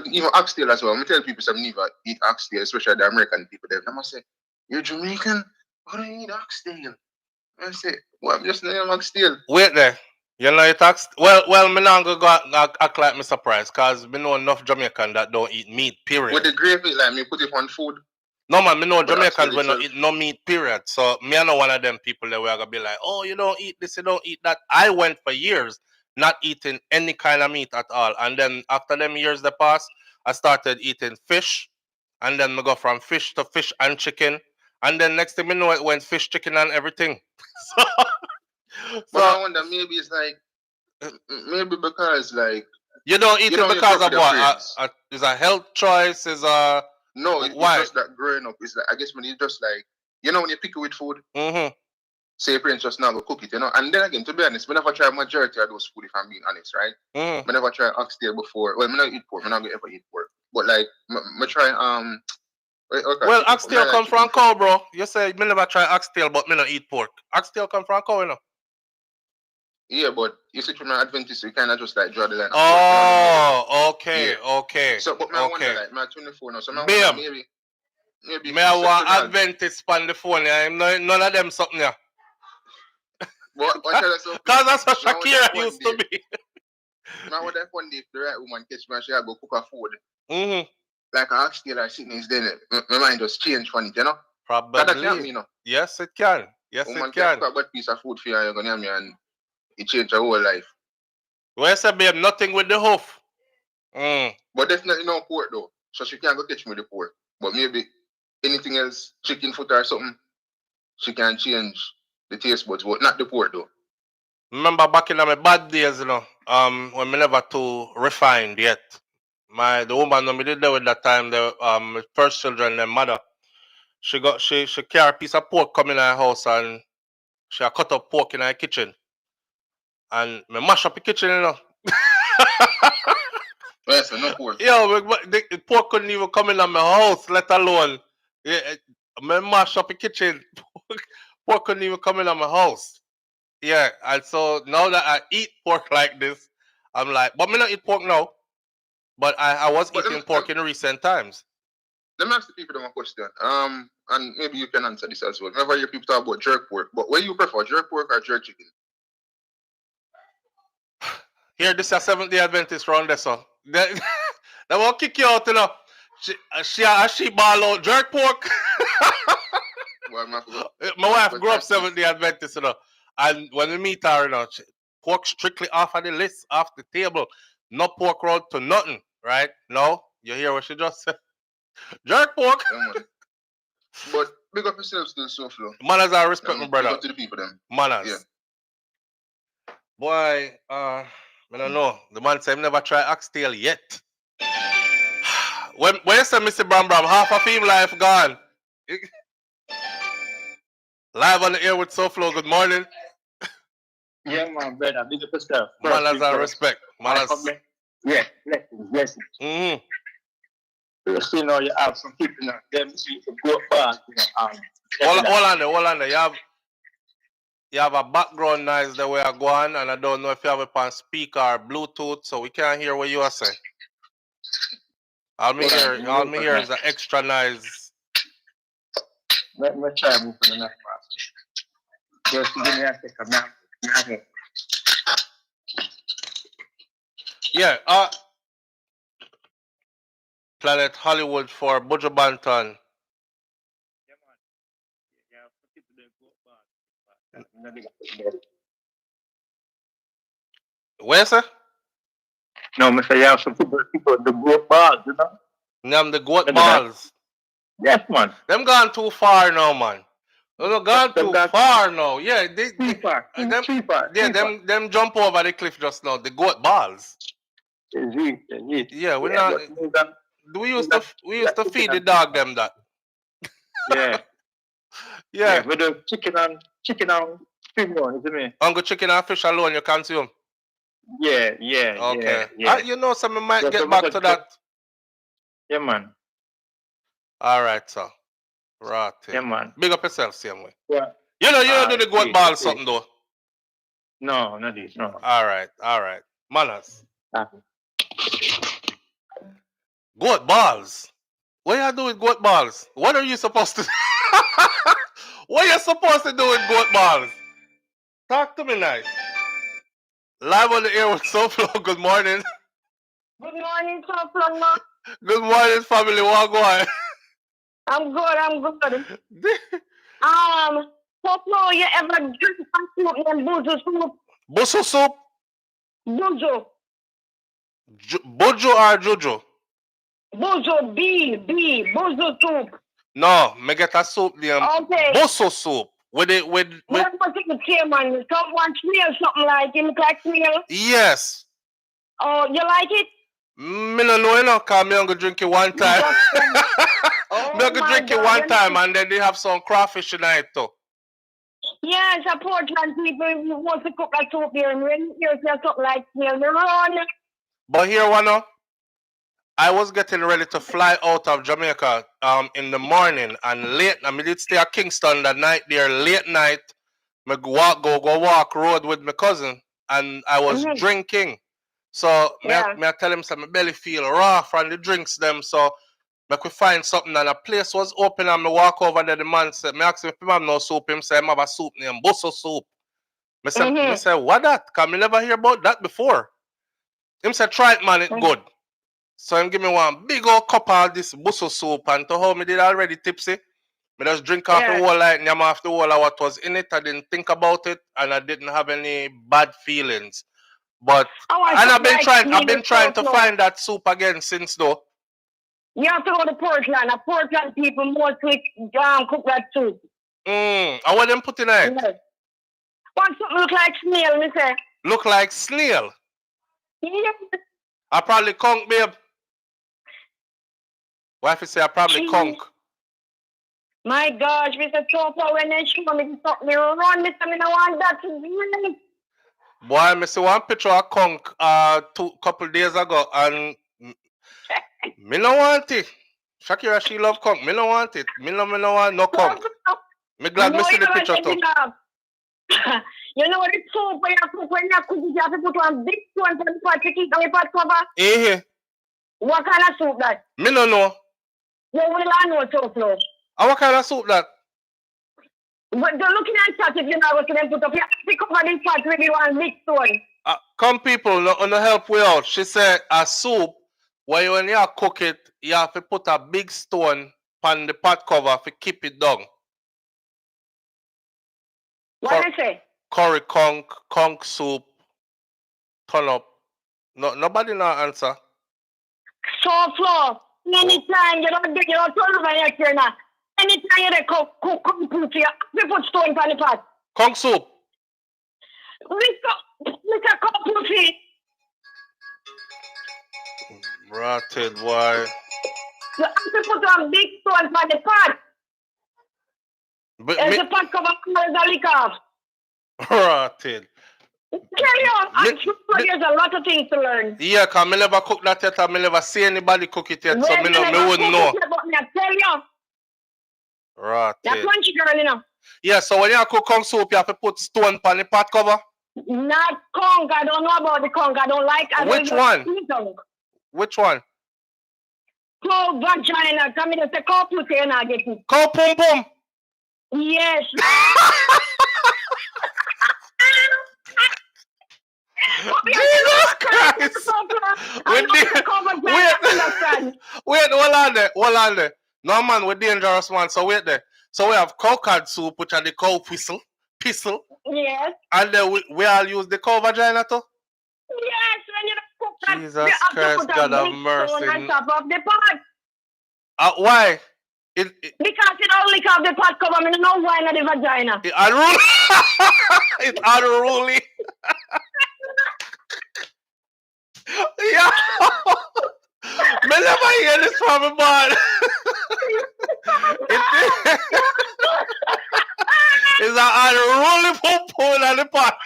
even oxtail as well. I tell people some never eat oxtail, especially the American people. They must say, "You're Jamaican? How do you eat oxtail?" I say, "Well, I'm just not oxtail." Wait there. You know it ox. Well, me not go act like me surprised, cause me know enough Jamaican that don't eat meat. Period. With the gravy, like me put it on food. No man, me know Jamaicans will not eat no meat. Period. So me I know one of them people that we are gonna be like, oh, you don't eat this, you don't eat that. I went for years not eating any kind of meat at all, and then after them years that passed, I started eating fish, and then we go from fish to fish and chicken, and then next thing we know it went fish, chicken, and everything. But I wonder maybe it's like maybe because like you don't eat it because of what? Is a health choice? Is a no? It's just that growing up is like I guess when you just like you know when you pick it with food. Say your parents just now go cook it, you know. And then again, to be honest, I never try majority of those food if I'm being honest, right? I never try oxtail before. Well, I never eat pork. I never ever eat pork. But like, I try well, oxtail come from cow, bro. You say me never try oxtail, but me not eat pork. Oxtail come from cow, you know. Yeah, but you see, from an Adventist, you kind of just like draw the line. Oh, okay, okay. So, but I wonder, like, my 24 now, so I wonder maybe. Me I want Adventist on the phone. None of them something yeah. What? Cause that's what Shakira used to be. Now what that one day, if the right woman catch me, she go cook her food. Like I asked you, like sitting is there, my mind just change from it, you know. Probably. That can, you know. Yes, it can. Yes, woman it can. Cook a bad piece of food for you, you're gonna me, and it change your whole life. Well, say, babe, nothing with the hoof. But definitely no pork though, so she can't go catch me with the pork. But maybe anything else, chicken foot or something, she can change the taste buds, but not the pork though. Remember back in my bad days, you know, when me never too refined yet. The woman when me did there with that time, the my first children, their mother, she carry a piece of pork come in her house and she cut up pork in her kitchen. And me mash up the kitchen, you know. Yes, no pork. Yo, the pork couldn't even come in my house, let alone me mash up the kitchen. Pork couldn't even come in my house. Yeah, and so now that I eat pork like this, I'm like, but me not eat pork now. But I was eating pork in recent times. Let me ask the people one question. And maybe you can answer this as well. Whenever you people talk about jerk pork, but what do you prefer, jerk pork or jerk chicken? Here, this is a Seventh-day Adventist round there, so they won't kick you out, you know. She ball out jerk pork. Well, my wife grew up Seventh-day Adventist, you know. And when we meet her, you know, pork strictly off of the list, off the table. No pork road to nothing, right? No? You hear what she just said? Jerk pork. But big up yourself still, SouFLo. Manners I respect my brother. Big up to the people then. Manners. Yeah. Boy, I don't know. The man said never try oxtail yet. when you say Mr. Bram, half of him life gone. Live on the air with SouFLo. Good morning. Yeah, my brother. Big up yourself. Manners I respect. Manners. Yeah, blessings. You see now you have some people now, them people go back, you know. Hold on there. You have a background noise the way I go on, and I don't know if you have it on speaker or Bluetooth, so we can't hear what you are saying. All me hear is an extra noise. Let me try moving the next part. Just give me a second now. Yeah, Planet Hollywood for Buju Banton. Where, sir? No, Mr. You have some people the goat balls, you know? Them the goat balls. Yes, man. Them gone too far now, man. Them gone too far now. Yeah, too far. Yeah, them jump over the cliff just now. The goat balls. Yeah, we're not. We used to feed the dog them that. Yeah. Yeah. With the chicken and fish alone, isn't it? Uncle chicken and fish alone you consume. Yeah. Okay. Yeah. You know, some might get back to that. Yeah, man. All right, sir. Right. Yeah, man. Big up yourself, same way. Yeah. You don't do the goat ball something though. No, not this. No. All right. Manners. Goat balls. What you do with goat balls? What are you supposed to? What are you supposed to do with goat balls? Talk to me nice. Live on the air with SouFLo. Good morning. Good morning, SouFLo. Good morning, family. What going? I'm good. SouFLo, you ever drink a soup named Buju soup? Buju soup? Buju. Buju or Juju? Buju, Buju soup. No, me get a soup named Buju soup. With What you say, man? Someone snail, something like him, like snail? Yes. Oh, you like it? Me no know, you know, because me only drink it one time. Me only drink it one time and then they have some crawfish in it too. Yes, a Portland people want to cook like soup here and when you say something like snail, they run. But here, one I was getting ready to fly out of Jamaica in the morning and late. I mean, did stay at Kingston that night there, late night. I go walk road with my cousin and I was drinking. So I tell him my belly feel raw from the drinks them. So I could find something and a place was open and I walk over there. The man said, I asked him if he have no soup. Him say, I have a soup named Buju soup. I say, what that? Because I never hear about that before. Him say, try it, man, it's good. So him give me one big old cup of this Buju soup and to how me did already tipsy. I just drink off the whole like nyam off the whole of what was in it. I didn't think about it and I didn't have any bad feelings. But I've been trying to find that soup again since though. You have to go to Portland. Portland people mostly cook that soup. And what them put in it? Yes. What something look like snail, me say? Look like snail? Yes. I probably conk, babe. What if you say I probably conk? My gosh, Mr. SouFLo, when they show me something, me run, Mr. Me no want that to really. Boy, I see one picture of conk couple days ago and me no want it. Shakira, she love conk. Me no want it. Me no want no conk. Me glad me see the picture too. You know what it's soup when you cook, you have to put one big stone for the pot to keep on the pot cover? What kind of soup that? Me no know. You will know SouFLo. What kind of soup that? But they're looking at that if you know what to put up. You have to cover this pot with one big stone. Come people, no help we out. She said a soup where when you cook it, you have to put a big stone on the pot cover to keep it down. What do you say? Curry conk soup, turn up. No, nobody now answer. SouFLo, anytime you don't turn over here now. Anytime you cook put you put stone on the pot. Conk soup. Mr. Computer. Rotted, boy. You have to put a big stone on the pot. As the pot cover the liquor off. Rotted. Carry on. I'm sure there's a lot of things to learn. Yeah, because I never cook that yet. I never see anybody cook it yet. So I wouldn't know. I tell you. Rotted. That's one girl, you know. Yeah, so when you cook conk soup, you have to put stone on the pot cover? Not conk. I don't know about the conk. I don't like it. Which one? Which one? Cow vagina. Come in and say cow pussy and I get it. Cow PUMPUM? Yes. Jesus Christ! Hold on there. No man, we're dangerous man. So wait there. So we have cow cod soup, which are the cow pistol. Yes. And then we all use the cow vagina too. Yes, when you cook that, Jesus you have Christ, to put God a have big mercy. stone on top of the pot. Why? Because it don't lick off the pot cover, I mean, no wine in the vagina. It's unruly. It's unruly. Yeah. Me never hear this from a man. It's an unruly pum-pum on the pot.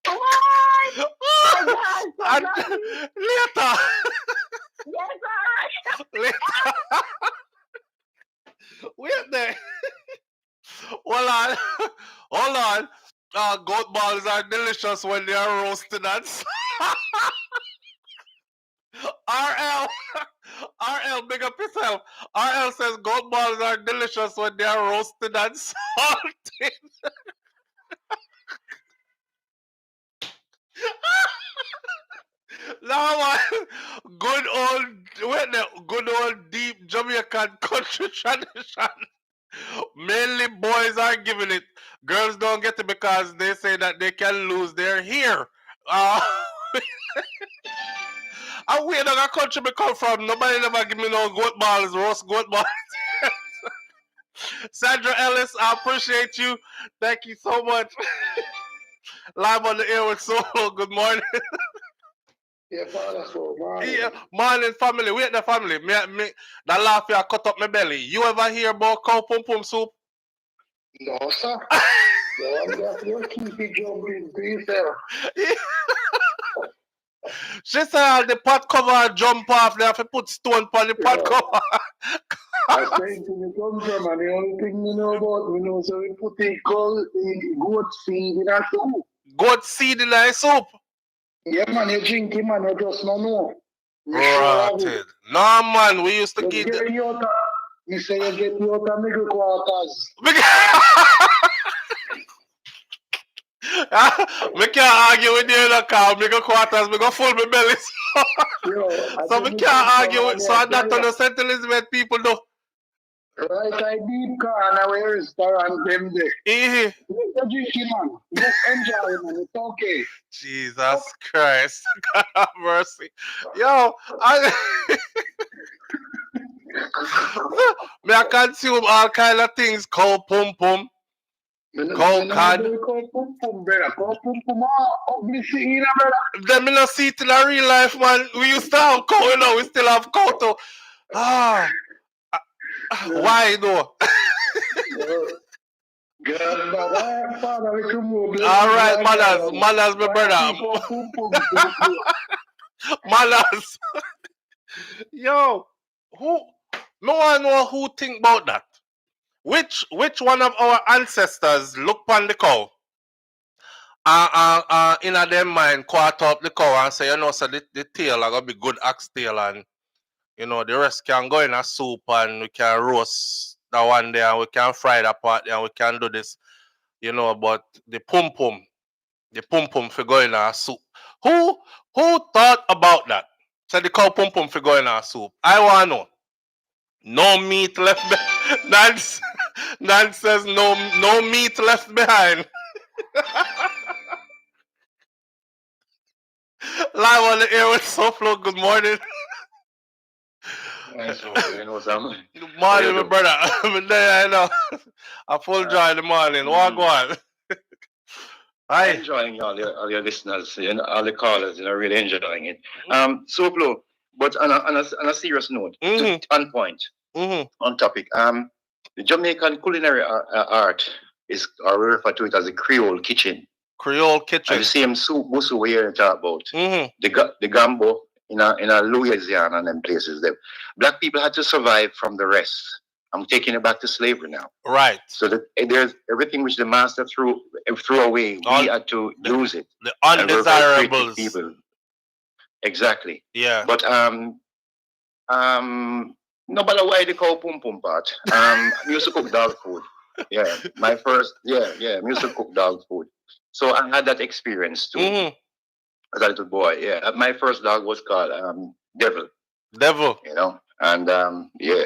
What? And later. Yes, alright. Later. Wait there. Hold on. Goat balls are delicious when they are roasted and RL, big up yourself. RL says goat balls are delicious when they are roasted and salted. Now, good old deep Jamaican country tradition. Mainly boys are giving it. Girls don't get it because they say that they can lose their hair. And where the country me come from? Nobody never give me no goat balls, roast goat balls. Sandra Ellis, I appreciate you. Thank you so much. Live on the air with Solo. Good morning. Yeah, father, so morning. Yeah, morning family. Wait the family. Me that laugh here cut up my belly. You ever hear about cow pum-pum soup? No, sir. You keep it jumping to yourself. She said the pot cover jump off. They have to put stone on the pot cover. I saying to me come from, and the only thing you know about me know, so we put the goat seed in our soup. Goat seed in the soup? Yeah, man, you drink it, man, you just don't know. Rotted. No, man, we used to you get you say you get you out of middle quarters. I can't argue with you in the car. Middle quarters, I go full my belly. So I can't argue with, so I'm not on the St. Elizabeth people though. Right, I deep car and a restaurant them there. You drink it, man. Just enjoy it, man. It's okay. Jesus Christ. God have mercy. Yo, I consume all kind of things. Cow pum-pum. Cow cod. Them me not see it in a real life, man. We used to have cow, you know. We still have cow too. Why though? Alright, manners, my brother. Manners. Yo, no one know who think about that. Which one of our ancestors look on the cow in a them mind quarter up the cow and say, you know, so the tail are gonna be good ox tail, and you know the rest can go in a soup and we can roast that one there and we can fry that part there and we can do this, you know, but the pum-pum for go in a soup. Who thought about that? So the cow pum-pum for go in a soup. I wanna know. No meat left behind. Nan says no meat left behind. Live on the air with SouFLo. Good morning. You know something. Good morning, my brother. I'm there, I know. A full joy in the morning. What go on? I'm enjoying all your listeners and all the callers, you know, really enjoying it. SouFLo, but on a serious note, on point, on topic. The Jamaican culinary art is referred to it as a Creole kitchen. Creole kitchen. And the same soup musu we hear talk about. The gumbo in a Louisiana and them places. There, black people had to survive from the rest. I'm taking it back to slavery now. Right. So that there's everything which the master threw away. We had to use it. The undesirables. People. Exactly. Yeah. But no matter why they call pum-pum part. I used to cook dog food. Yeah. My first, I used to cook dog food. So I had that experience too. as a little boy. Yeah, my first dog was called Devil. Devil. You know, and yeah,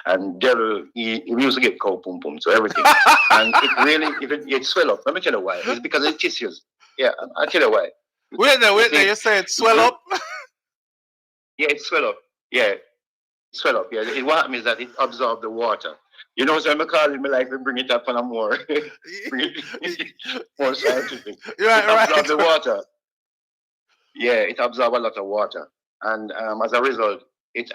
and Devil, he used to get cold PUMPUM, so everything, and it really, it swell up. Let me tell you why. It's because of the tissues. Yeah, I'll tell you why. Wait there. You say it swell up? Yeah, it swell up. Yeah, swell up. Yeah, what happens is that it absorbs the water. You know, so I'm calling me like to bring it up on a more, more scientific. It absorbs the water. Yeah, it absorbs a lot of water, and as a result, it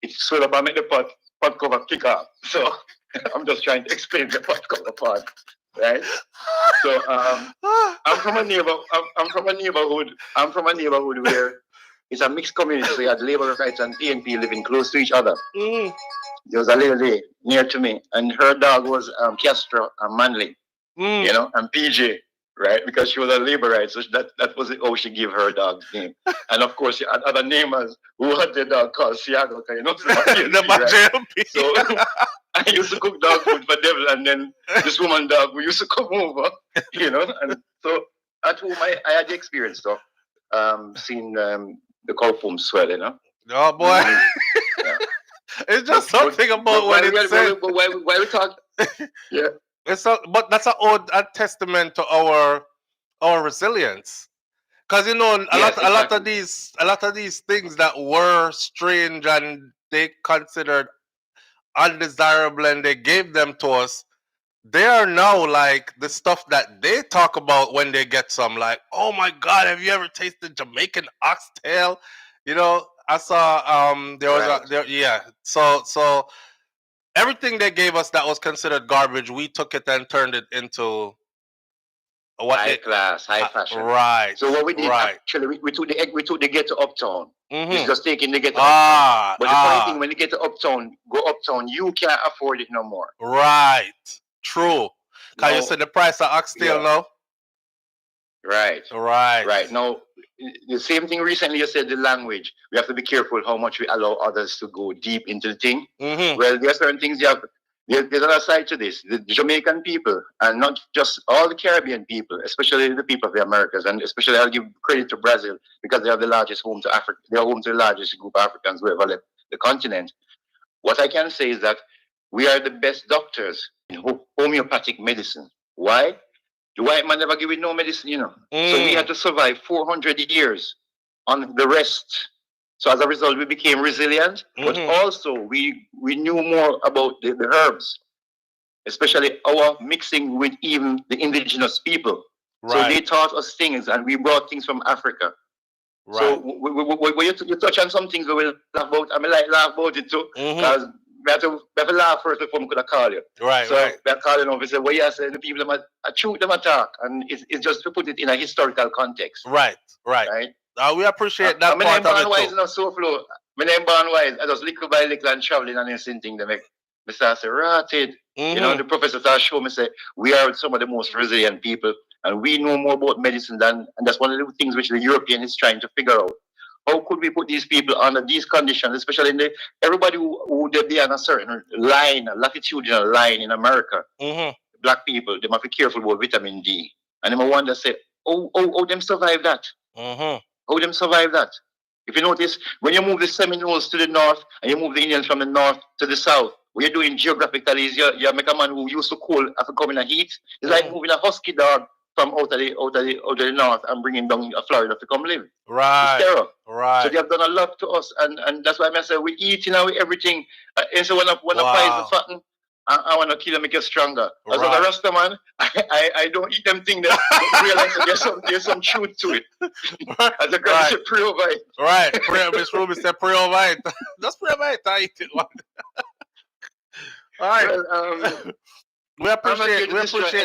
swell up and make the pot cover kick off. So I'm just trying to explain the pot cover part, right? So I'm from a neighborhood. I'm from a neighborhood where it's a mixed community. So you had labor rights and PNP living close to each other. There was a lady near to me, and her dog was Castro and Manley, you know, and PJ, right? Because she was a labor right, so that was how she gave her dog's name. And of course, she had other neighbors who had their dog called Siago, you know, right? So I used to cook dog food for Devil, and then this woman dog who used to come over, you know, and so at home I had the experience of seeing the cow pump swell, you know. Oh boy. Yeah. It's just something about what it said. Why we talk? Yeah. But that's a testament to our resilience. Because you know a lot of these things that were strange and they considered undesirable and they gave them to us, they are now like the stuff that they talk about when they get some, like, oh my God, have you ever tasted Jamaican oxtail? You know, I saw there was so everything they gave us that was considered garbage, we took it and turned it into high class, high fashion. Right. So what we did actually, we took the ghetto uptown. It's just taking the ghetto uptown. But the funny thing, when you get to uptown, go uptown, you can't afford it no more. Right. True. Can you say the price of oxtail now? Right. Now, the same thing recently you said, the language. We have to be careful how much we allow others to go deep into the thing. Well, there are certain things you have. There's another side to this. The Jamaican people, and not just all the Caribbean people, especially the people of the Americas, and especially I'll give credit to Brazil because they have the largest home to Africa. They are home to the largest group of Africans who ever left the continent. What I can say is that we are the best doctors in homeopathic medicine. Why? The white man never give it no medicine, you know. So we had to survive 400 years on the rest. So as a result, we became resilient, but also we knew more about the herbs, especially our mixing with even the indigenous people. So they taught us things, and we brought things from Africa. So when you touch on some things, we will laugh about. I mean, like laugh about it too, because we have to laugh first before we could call you. So they're calling over. Say, well, yes, the people them shoot them attack, and it's just to put it in a historical context. Right. We appreciate that part of it too. No SouFLo. My name born wise. I just little by little and traveling and insane thing. They make me start say, rotted. You know, the professor start show me say we are some of the most resilient people, and we know more about medicine and that's one of the things which the European is trying to figure out. How could we put these people under these conditions, especially in everybody who they be on a certain line, a latitudinal line in America? Black people, they must be careful about vitamin D. And I wonder, say, how them survive that? How them survive that? If you notice, when you move the Seminoles to the north and you move the Indians from the north to the south, what you're doing geographically is you make a man who used to cold after coming a heat. It's like moving a husky dog from out of the north and bringing down Florida to come live. It's terror. So they have done a lot to us, and that's why I say we eat, you know, everything. And so when a pie is fatten, I want to kill them, make you stronger. As a Rasta man, I don't eat them things that realize that there's some truth to it. As a girl, say pray over it. Right. Miss Ruby said pray over it. Just pray over it. I eat it one. All right. Well, we appreciate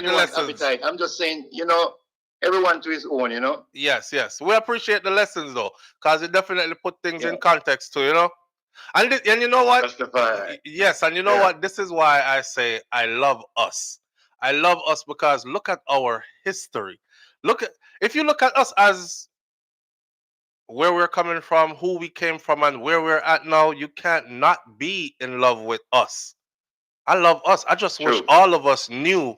the lessons. Appetite. I'm just saying, you know, everyone to his own, you know. Yes. We appreciate the lessons though, because it definitely put things in context too, you know. And you know what? Yes, and you know what? This is why I say I love us. I love us because look at our history. If you look at us as where we're coming from, who we came from, and where we're at now, you can't not be in love with us. I love us. I just wish all of us knew,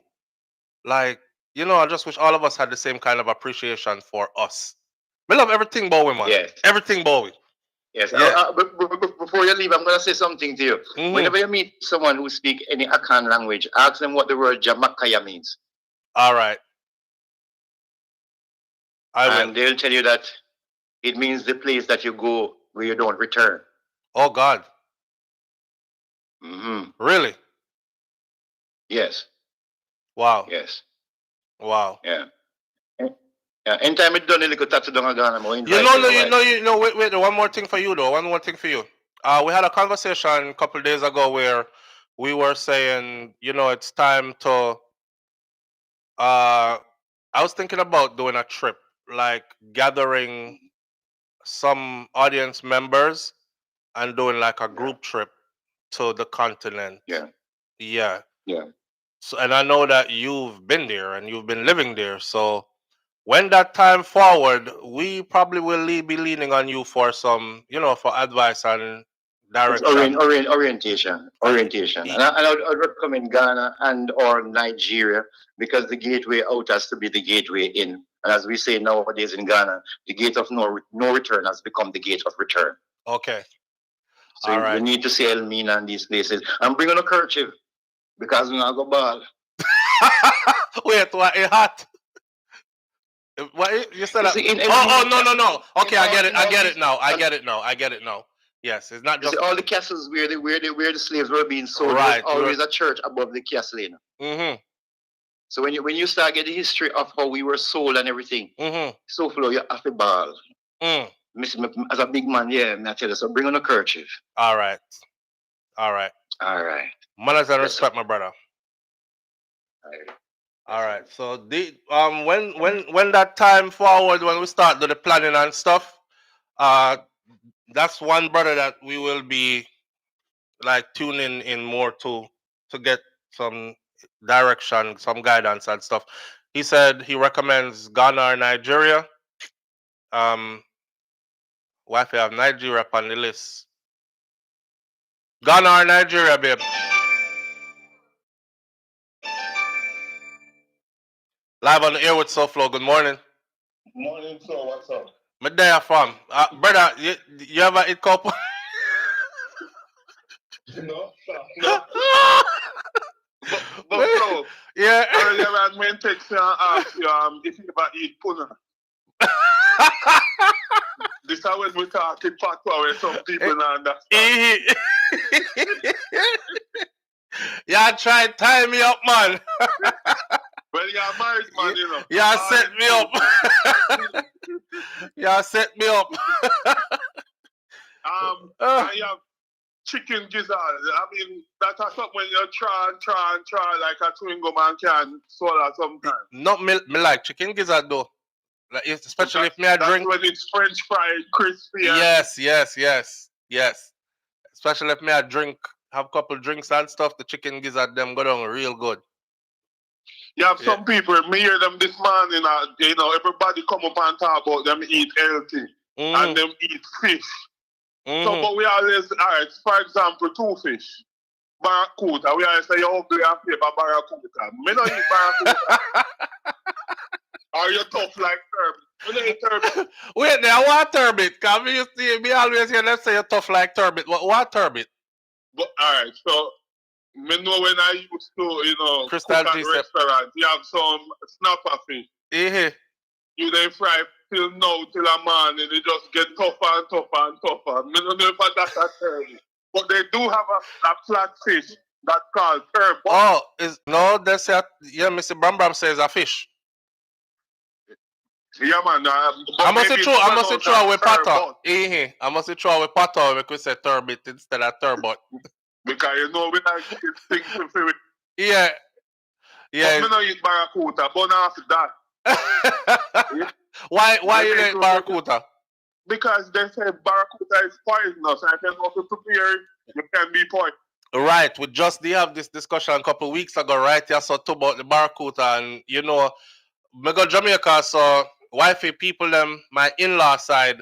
like, you know, I just wish all of us had the same kind of appreciation for us. We love everything Bowie, man. Yes. Everything Bowie. Yes. Yeah. Before you leave, I'm going to say something to you. Whenever you meet someone who speaks any Akan language, ask them what the word Jamakaya means. All right. And they'll tell you that it means the place that you go where you don't return. Oh, God. Really? Yes. Wow. Yes. Wow. Yeah. Anytime it's done, you look at wait, one more thing for you, though. One more thing for you. We had a conversation a couple of days ago where we were saying, you know, it's time to, I was thinking about doing a trip, like gathering some audience members and doing like a group trip to the continent. Yeah. Yeah. Yeah. So, and I know that you've been there and you've been living there. So when that time forward, we probably will be leaning on you for some, you know, for advice and direction. Orientation. And I would recommend Ghana and or Nigeria because the gateway out has to be the gateway in. And as we say nowadays in Ghana, the gate of no return has become the gate of return. Okay. So you need to see Elmina and these places. And bring on a kerchief because we're not go ball. Wait, what? It hot? What you said? No. Okay, I get it now. Yes, it's not just all the castles where the slaves were being sold. Right, there's always a church above the castle. You know? So when you start getting the history of how we were sold and everything, SouFLo, you have to ball. As a big man, yeah, I tell you, so bring on a kerchief. All right. Manners and respect, my brother. All right. So the when that time forward, when we start do the planning and stuff, that's one brother that we will be like tuning in more to get some direction, some guidance and stuff. He said he recommends Ghana or Nigeria. Why if you have Nigeria on the list? Ghana or Nigeria, babe? Live on the air with SouFLo. Good morning. Morning, sir. What's up? My day from brother. You ever eat couple? No. But bro, yeah. Earlier I went text you and ask you if you ever eat puna. This is when we talk in patois where some people don't understand. Yeah, try to tie me up, man. Well, you're a married man, you know. Yeah, set me up. Yeah, set me up. I have chicken gizzard. I mean, that's something when you try like a chewing gum and can swallow sometimes. Not me like chicken gizzard though. Like, especially if me I drink. That's when it's French fried, crispy. Yes. Especially if me I drink, have a couple drinks and stuff, the chicken gizzard them go down real good. You have some people, me hear them this morning, you know, everybody come up and talk about them eat healthy and them eat fish. So, but we always, alright, for example, two fish. Barracuda, we always say, you're ugly and flavor barracuda. Me don't eat barracuda. Are you tough like turbot? You eat turbot? Wait, there, what turbot? Because me always hear them say you're tough like turbot. What turbot? But, alright, so, me know when I used to, you know, Crystal cook at restaurants, you have some snapper fish. You then fry till now, till a man, and they just get tougher and tougher and tougher. I don't know if that's a turbot. But they do have a flat fish that's called turbot. Oh, they say, yeah, Mr. Bram says a fish. Yeah, man. I must say throw with pato. I must say throw with pato because we say turbot instead of turbot. Because you know we like things to feel. Yeah. But me not eat barracuda, but after that. Why you eat barracuda? Because they say barracuda is poisonous, and if you know to prepare it, you can be poisoned. Right. We just have this discussion a couple of weeks ago, right? Yeah, so talk about the barracuda, and you know, me go Jamaica, so wifey people them, my in-law side,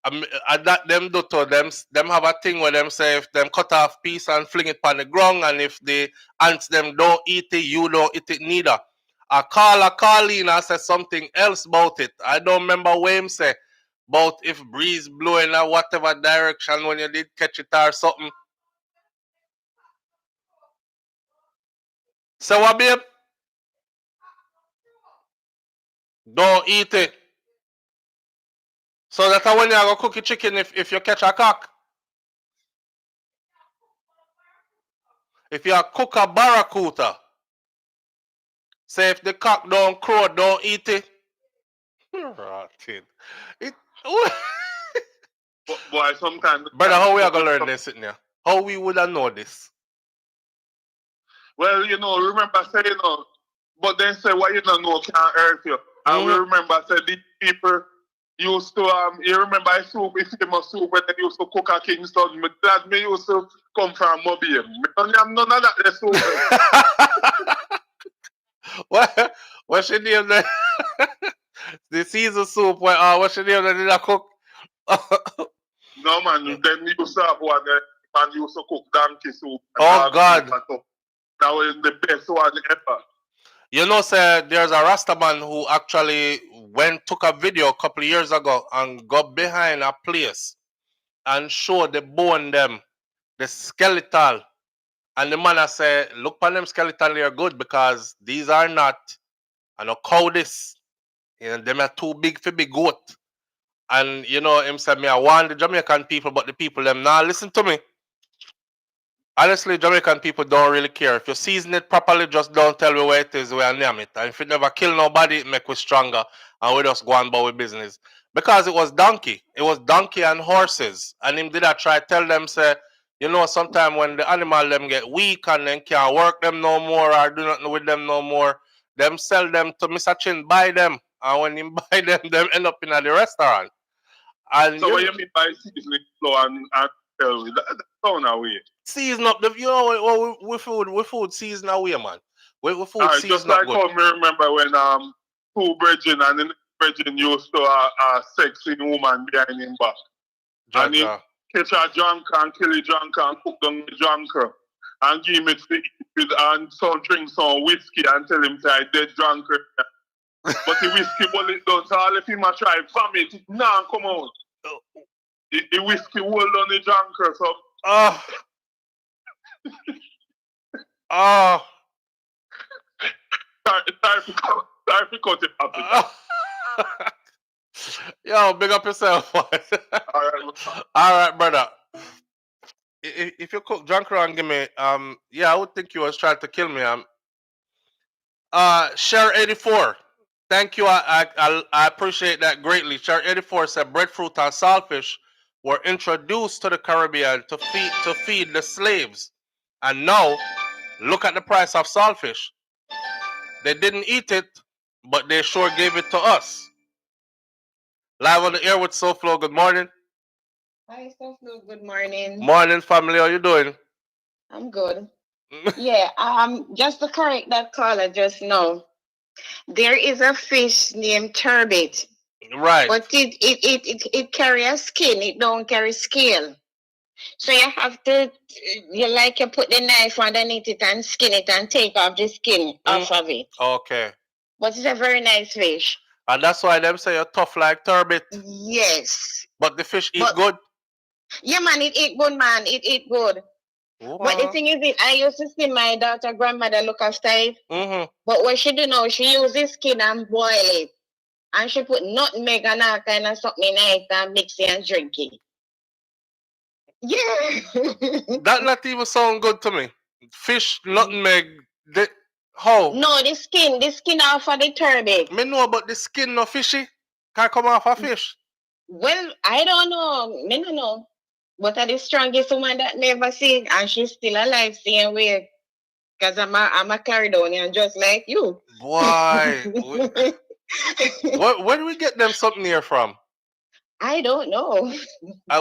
that them do to them have a thing where them say if them cut off piece and fling it on the ground, and if the ants them don't eat it, you don't eat it neither. I call in and say something else about it. I don't remember what him say about if breeze blowing or whatever direction when you did catch it or something. So what, babe? Don't eat it. So that's when you go cook your chicken if you catch a cock. If you cook a barracuda, say if the cock don't crow, don't eat it. Rotten. It. Boy, sometimes. Brother, how we are gonna learn this sitting here? How we would have know this? Well, remember saying but then say what you don't know can't hurt you. And we remember say these people used to you remember a soup, it's famous soup when they used to cook at Kingston. That me used to come from Mobile. I don't have none of that soup. What's your name then? The Caesar soup, what's your name that did I cook? No man, then you used to have one man used to cook donkey soup. Oh God. That was the best one ever. You know, sir, there's a Rastaman who actually took a video a couple of years ago and got behind a place and showed the bone them, the skeletal. And the man I say, look on them skeletal, they're good because these are not, I know cow this. Them are too big for big goat. And him said me I want the Jamaican people, but the people them now listen to me. Honestly, Jamaican people don't really care. If you season it properly, just don't tell me where it is, where I name it. And if it never kill nobody, it make we stronger. And we just go on about business. Because it was donkey. It was donkey and horses. And him did I try tell them, say, sometime when the animal them get weak and then can't work them no more or do nothing with them no more, them sell them to Mr. Chin, buy them. And when him buy them end up in the restaurant. And so what you mean by seasoning flour and tell me? That's sound away. Season up we food season away, man. We food right, season just up like how me remember when two brethren and the brethren used to sexy woman behind him back. And he catch a drunk and kill a drunk and cook down the drunker and give him it to eat with and some drink some whiskey and tell him say dead drunker. But the whiskey bullet down, so all if him a try vomit, it nah come out. The whiskey hold on the drunker, so Sorry for cut it up. Yo, big up yourself. All right, brother. If you cook drunker and give me, I would think you was trying to kill me. Share 84. Thank you. I appreciate that greatly. Share 84 said breadfruit and saltfish were introduced to the Caribbean to feed the slaves. And now, look at the price of saltfish. They didn't eat it, but they sure gave it to us. Live on the air with SouFLo. Good morning. Hi, SouFLo. Good morning. Morning, family. How you doing? I'm good. Yeah. Just to correct that caller just now. There is a fish named turbot. Right. But it carry a skin. It don't carry scale. So you have to, you put the knife underneath it and skin it and take off the skin off of it. Okay. But it's a very nice fish. And that's why them say you're tough like turbot. Yes. But the fish eat good? Yeah, man, it eat good, man. It eat good. Wow. But the thing is, I used to see my daughter grandmother look after it. But what she do now, she use the skin and boil it. And she put nutmeg and all kind of something in it and mix it and drink it. Yeah. That not even sound good to me. Fish, nutmeg, how? No, the skin off of the turbot. Me know about the skin no fishy. Can't come off a fish. Well, I don't know. Me don't know. But I'm the strongest woman that never seen, and she's still alive same way. Because I'm a Caledonian just like you. Boy. Where do we get them something here from? I don't know.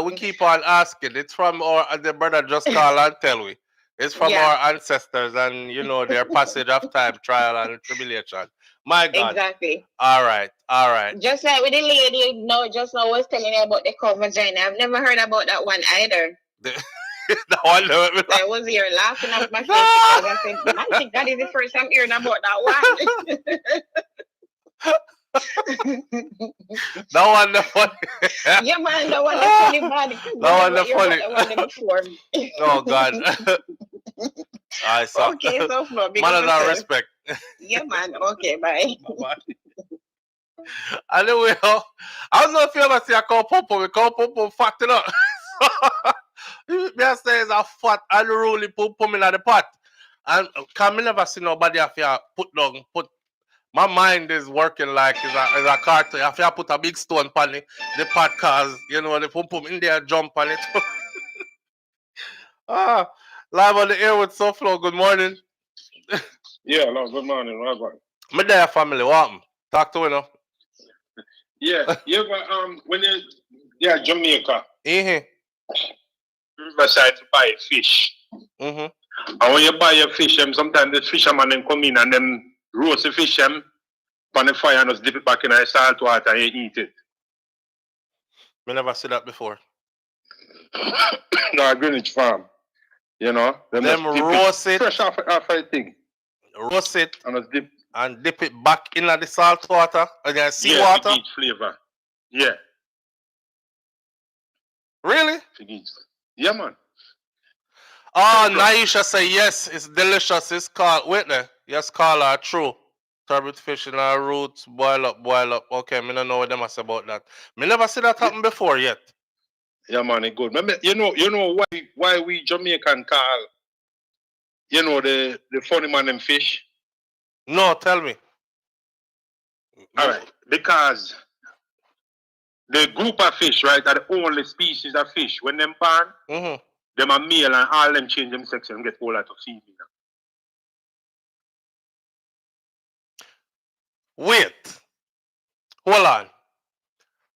We keep on asking. It's from the brother just call and tell we. It's from our ancestors and, their passage of time, trial and tribulation. My God. Exactly. All right. Just like with the lady, just now was telling you about the cover vagina. I've never heard about that one either. That one know me. I was here laughing at my face because I said, man, I think that is the first time hearing about that one. That one the funny. Yeah, man, that one the funny bad. That one the funny. That one before. Oh God. Alright, so. Okay, so Flo, manners and respect. Yeah, man. Okay, bye. Bye. Anyway, I don't know if you ever see a cow PUMPUM. The cow PUMPUM fat it up. Me say is a fat unruly PUMPUM in the pot. And can me never see nobody have to put my mind is working like is a cartoon. I have to put a big stone on the pot cause you know the PUMPUM in there jump on it. Live on the air with SouFLo. Good morning. Yeah, no, good morning, Robert. Me there family, what? Talk to you now. Yeah, but when you're Jamaica, Riverside to buy fish. Mm-hmm. And when you buy your fish, sometimes the fishermen then come in and them roast the fish on the fire and just dip it back in the salt water and you eat it. Me never see that before. No, Greenwich Farm. You know? Them roast it. Fresh off a thing. Roast it. And dip it back in the salt water and then sea water. water. Each flavor. Yeah. Really? Yeah, man. Oh, Naisha say yes, it's delicious. It's called, wait there. Yes, call her true. Turbot fish in our roots, boil up. Okay, me don't know what them say about that. Me never see that happen before yet. Yeah, man, it's good. You know why we Jamaican call, the funny man and fish? No, tell me. All right, because the group of fish, right, are the only species of fish. When them born, them are male and all them change them sex and get all out of female. Wait. Hold on.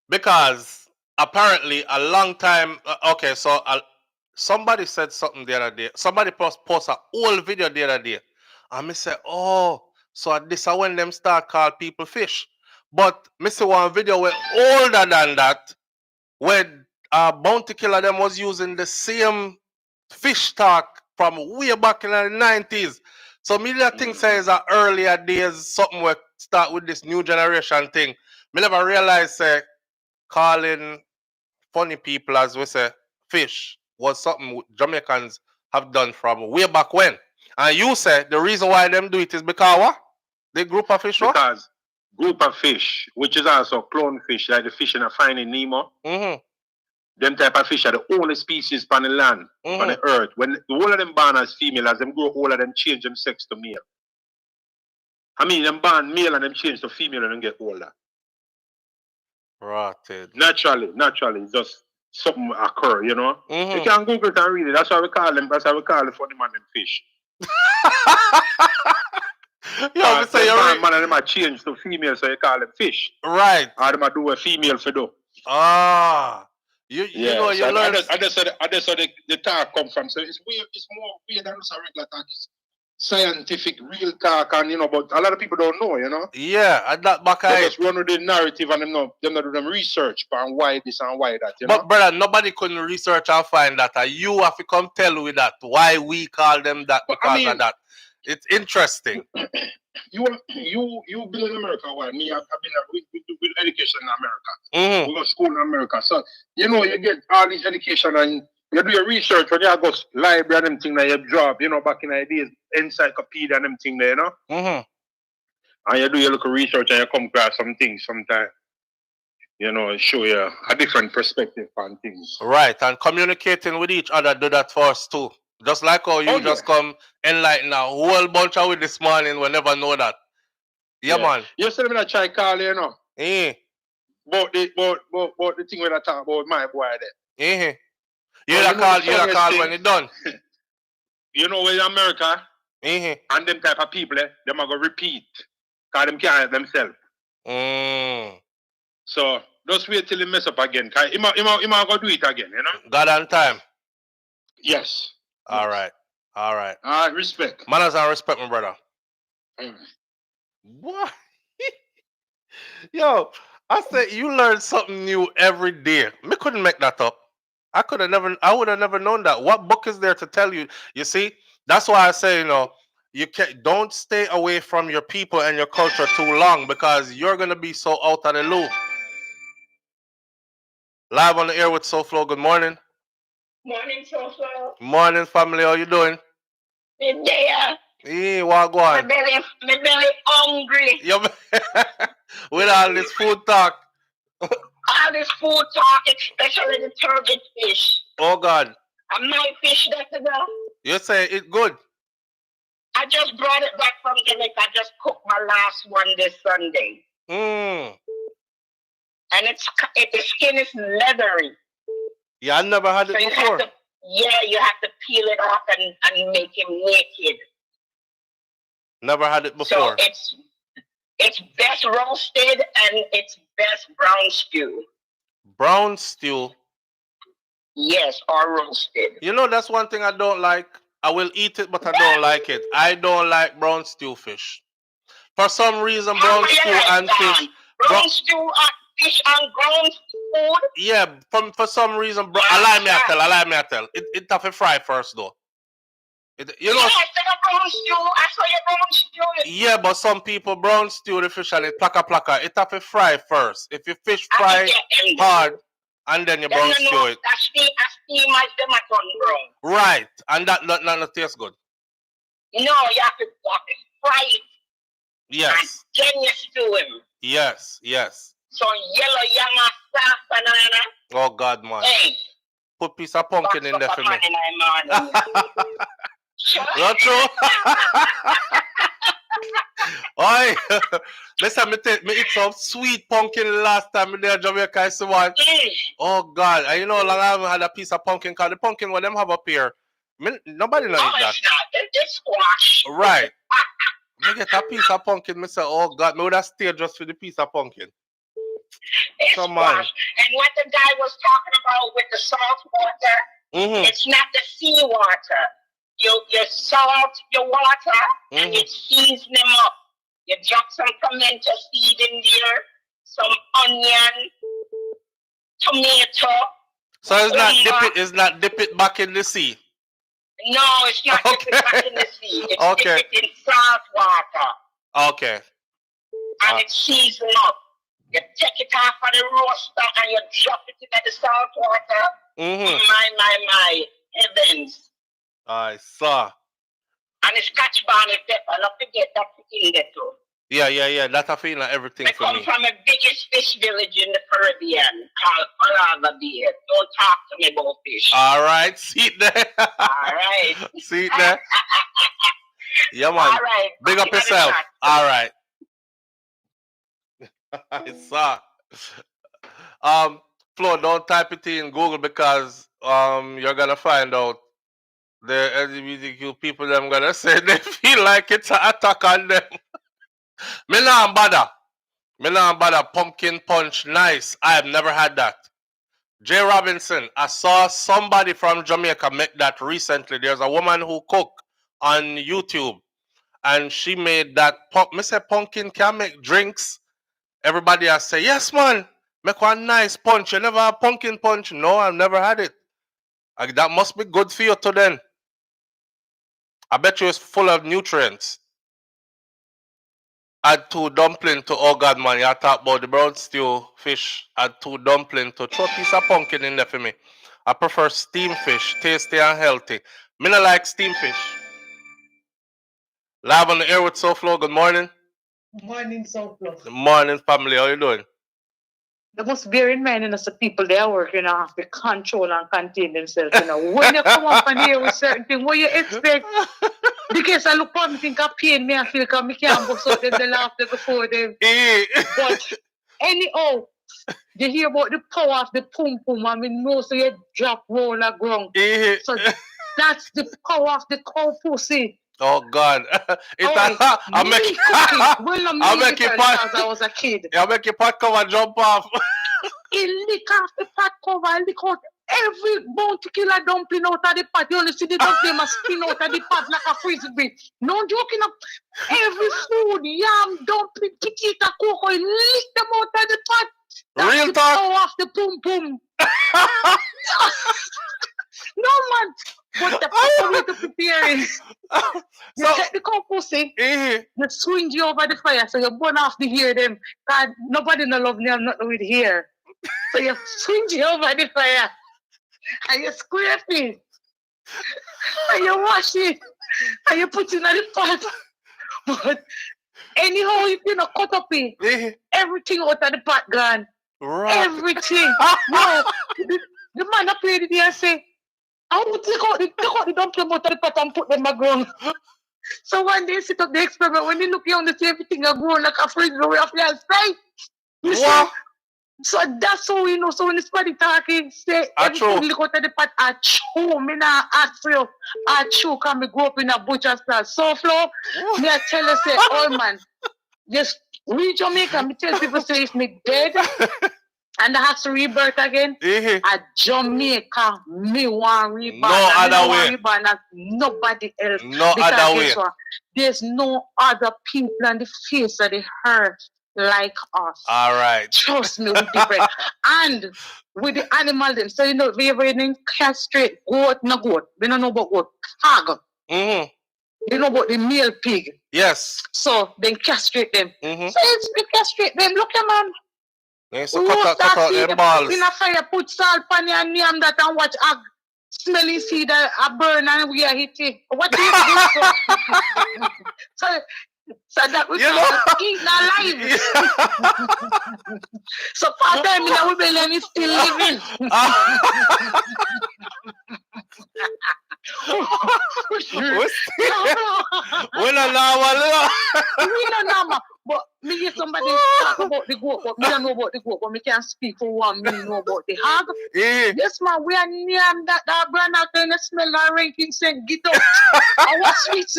Because apparently a long time, okay, so somebody said something the other day. Somebody post a whole video the other day. And me say, oh, so this is when them start call people fish. But me see one video way older than that, where Bounty Killer them was using the same fish talk from way back in the 90s. So me that thing says that earlier days, something will start with this new generation thing. Me never realized calling funny people, as we say, fish was something Jamaicans have done from way back when. And you said the reason why them do it is because what? The group of fish, what? Because group of fish, which is also clone fish, like the fish in a Finding Nemo. Them type of fish are the only species on the land, on the earth. When the whole of them born as female, as them grow older, them change them sex to male. I mean, them born male and them change to female and them get older. Rotted. Naturally, just something occur, you know. You can Google it and read it. That's why we call them. That's why we call the funny man and fish. Yo, say you're man and them are changed to female, so you call them fish. Right. Or them are do a female for do. Ah. You know, you learn. I just saw the talk come from. So it's weird. It's more weird than just a regular talk. It's scientific, real talk, and but a lot of people don't know, Yeah, and that back they just run with the narrative and them not do them research on why this and why that, But brother, nobody couldn't research and find that. And you have to come tell with that why we call them that because of that. It's interesting. You been in America, why? Me, I've been with education in America. We go to school in America. So, you get all this education and you do your research when you go to library and them thing that you drop, back in the days, encyclopedia and them thing there, And you do your local research and you come across some things sometimes. Show you a different perspective on things. Right, and communicating with each other do that for us too. Just like how you just come enlighten a whole bunch of it this morning, we never know that. Yeah, man. You said me try call you, But the thing when I talk about my boy there. You call when it's done. When in America, and them type of people, them are going to repeat. Because them can't help themselves. So, just wait till he mess up again. Because he might go do it again, God on time. Yes. All right. Respect. Manners and respect, my brother. What? Yo, I said you learn something new every day. Me couldn't make that up. I would have never known that. What book is there to tell you? You see, that's why I say, don't stay away from your people and your culture too long, because you're gonna be so out of the loop. Live on the air with SouFLo. Good morning. Morning, SouFLo. Morning, family. How you doing? Good day. What go on? My belly hungry. With all this food talk. All this food talk, especially the turbot fish. Oh God. And my fish that ago. You say it good? I just brought it back from Jamaica. I just cooked my last one this Sunday. And the skin is leathery. Yeah, I never had it before. You have to peel it off and make him naked. Never had it before. So it's best roasted and it's best brown stew. Brown stew? Yes, or roasted. That's one thing I don't like. I will eat it, but I don't like it. I don't like brown stew fish. For some reason, brown stew and fish. Brown stew and fish and ground food? Yeah, for some reason, allow me to tell. It have to fry first, though. Brown stew. I saw your brown stew. Yeah, but some people brown stew the fish and it plaka. It have to fry first. If you fish fry hard, and then you brown stew it. I steam my tomato brown. Right, and that not tastes good. No, you have to fry it. Yes. And then you stew him. Yes. So yellow yama soft banana. Oh God, man. Hey. Put piece of pumpkin in there for me. Not true. Oi, listen, me eat some sweet pumpkin last time in there Jamaica. I see one. Oh God, and long I haven't had a piece of pumpkin, because the pumpkin what them have up here, nobody know eat that. It's not. It's squash. Right. Me get a piece of pumpkin, me say, oh God, me would have stayed just for the piece of pumpkin. It's Come on. And what the guy was talking about with the salt water, it's not the sea water. You salt your water and you season them up. You drop some pimento seed in there, some onion, tomato. So it's not dip it back in the sea. No, it's not dip it back in the sea. It's dip it in salt water. Okay. And it's seasoned up. You take it off of the roaster and you drop it into the salt water. My heavens. I saw. And it's Scotch bonnet pepper. Not forget that in there too. Yeah. That's a feeling everything for me. I come from the biggest fish village in the Caribbean called Alava Bay. Don't talk to me about fish. All right. See it there. All right. See it there. Yeah, man. All right. Big up yourself. All right. I saw. Flo, don't type it in Google, because you're gonna find out the LGBTQ people. Them gonna say they feel like it's an attack on them. Me nah bother. Pumpkin punch, nice. I have never had that. Jay Robinson, I saw somebody from Jamaica make that recently. There's a woman who cooked on YouTube, and she made that. Me say pumpkin can make drinks. Everybody I say, yes, man, make one nice punch. You never have pumpkin punch? No, I've never had it. That must be good for you too then. I bet you it's full of nutrients. Add 2 dumpling to, oh God, man, you talk about the brown stew fish. Add 2 dumpling to, throw a piece of pumpkin in there for me. I prefer steamed fish, tasty and healthy. Me not like steamed fish. Live on the air with SouFLo, good morning. Morning, SouFLo. Good morning, family. How you doing? They must bear in mind, the people they are working have to control and contain themselves. When you come up and hear with certain things, what you expect? Because I look at me, think I pain me, I feel like I can't go so they laugh before them. But anyhow, you hear about the power of the PUMPUM. I mean, no, so you drop roll on the ground. So that's the power of the cow pussy. Oh God! I'll make it pot. I was a kid. I'll make your pot cover jump off. He lick off the pot cover, lick out every bounty killer dumpling out of the pot. You only see the dumpling spin out of the pot like a frisbee. No joking up. Every food, yam, dumpling, chiquita, cocoa, he lick them out of the pot. That's Real the talk. power of the PUMPUM. No, man. But the proper way to prepare is you take the cow pussy, you swing you over the fire, so you burn off the hair them. God, nobody no love me, I'm not with hair. So you swing you over the fire, and you scrape it, and you wash it, and you put it in the pot. But anyhow, if you not cut up it, everything out of the pot gone. Right. Everything. No, the man up here and say, I will take out the dumpling out of the pot and put them in the ground. So one day sit up the experiment, when they look you on the see everything are going like a fridge the way of your sight. You see? So that's how we know. So when the somebody talking, say everything look out of the pot, I chew. Me not ask for you. I chew because me grow up in a butcher style. SouFLo, me I tell you say, oh man, just read Jamaica, me tell people say if me dead and I have to rebirth again, at Jamaica, me want reborn. No other way. Reborn as nobody else. No because other way. There's no other people on the face of the earth like us. All right. Trust me, we different. And with the animal them, so you know, we ever castrate goat, no goat. We don't know about goat. Hog. You know about the male pig. Yes. So they castrate them. So it's we castrate them. Look at man. Yes, so cut out them balls. In a fire, put salt on your name that and watch a smelly seed a burn and we are hitting. What do you do? So that we can eat alive. So part time in our rebellion is still living. We don't know. We don't know. But me hear somebody talk about the goat, but me don't know about the goat, but me can speak for one, me know about the hog. Yes, man, we are near that brand out there and smell that ranking saying, get up. I was sweet.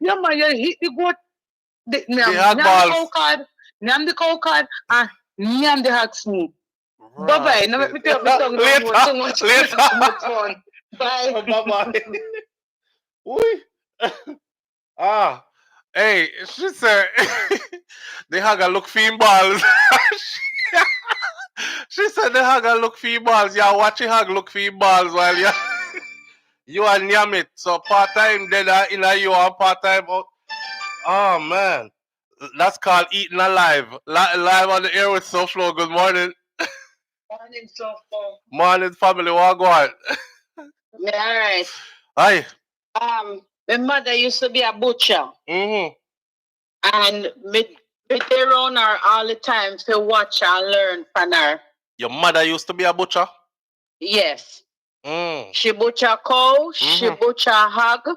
Yeah, man, you hit the goat. The cow card, and name the hog sneak. Bye-bye. Now let me tell you something about too much. Later. Bye. Bye-bye. Hey, she said, the hogger look females. She said the hogger look females. Yeah, watch the hog look females while you are nyam it. So part-time dead in a you and part-time out. Oh, man. That's called eating alive. Live on the air with SouFLo. Good morning. Morning, SouFLo. Morning, family. What go on? All right. Hi. My mother used to be a butcher. And me around her all the time to watch and learn from her. Your mother used to be a butcher? Yes. She butcher cow, she butcher hog,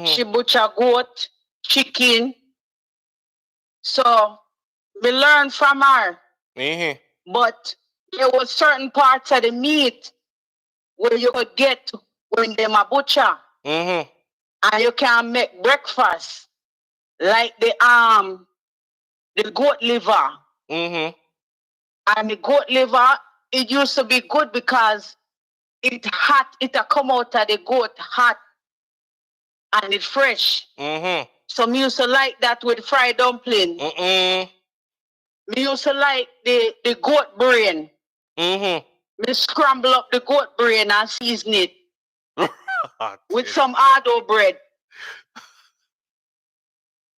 she butcher goat, chicken. So we learn from her. But there was certain parts of the meat where you could get when them a butcher. And you can make breakfast. Like the goat liver. And the goat liver, it used to be good because it hot, it come out of the goat hot and it fresh. So me used to like that with fried dumpling. Me used to like the goat brain. Me scramble up the goat brain and season it with some hardo bread.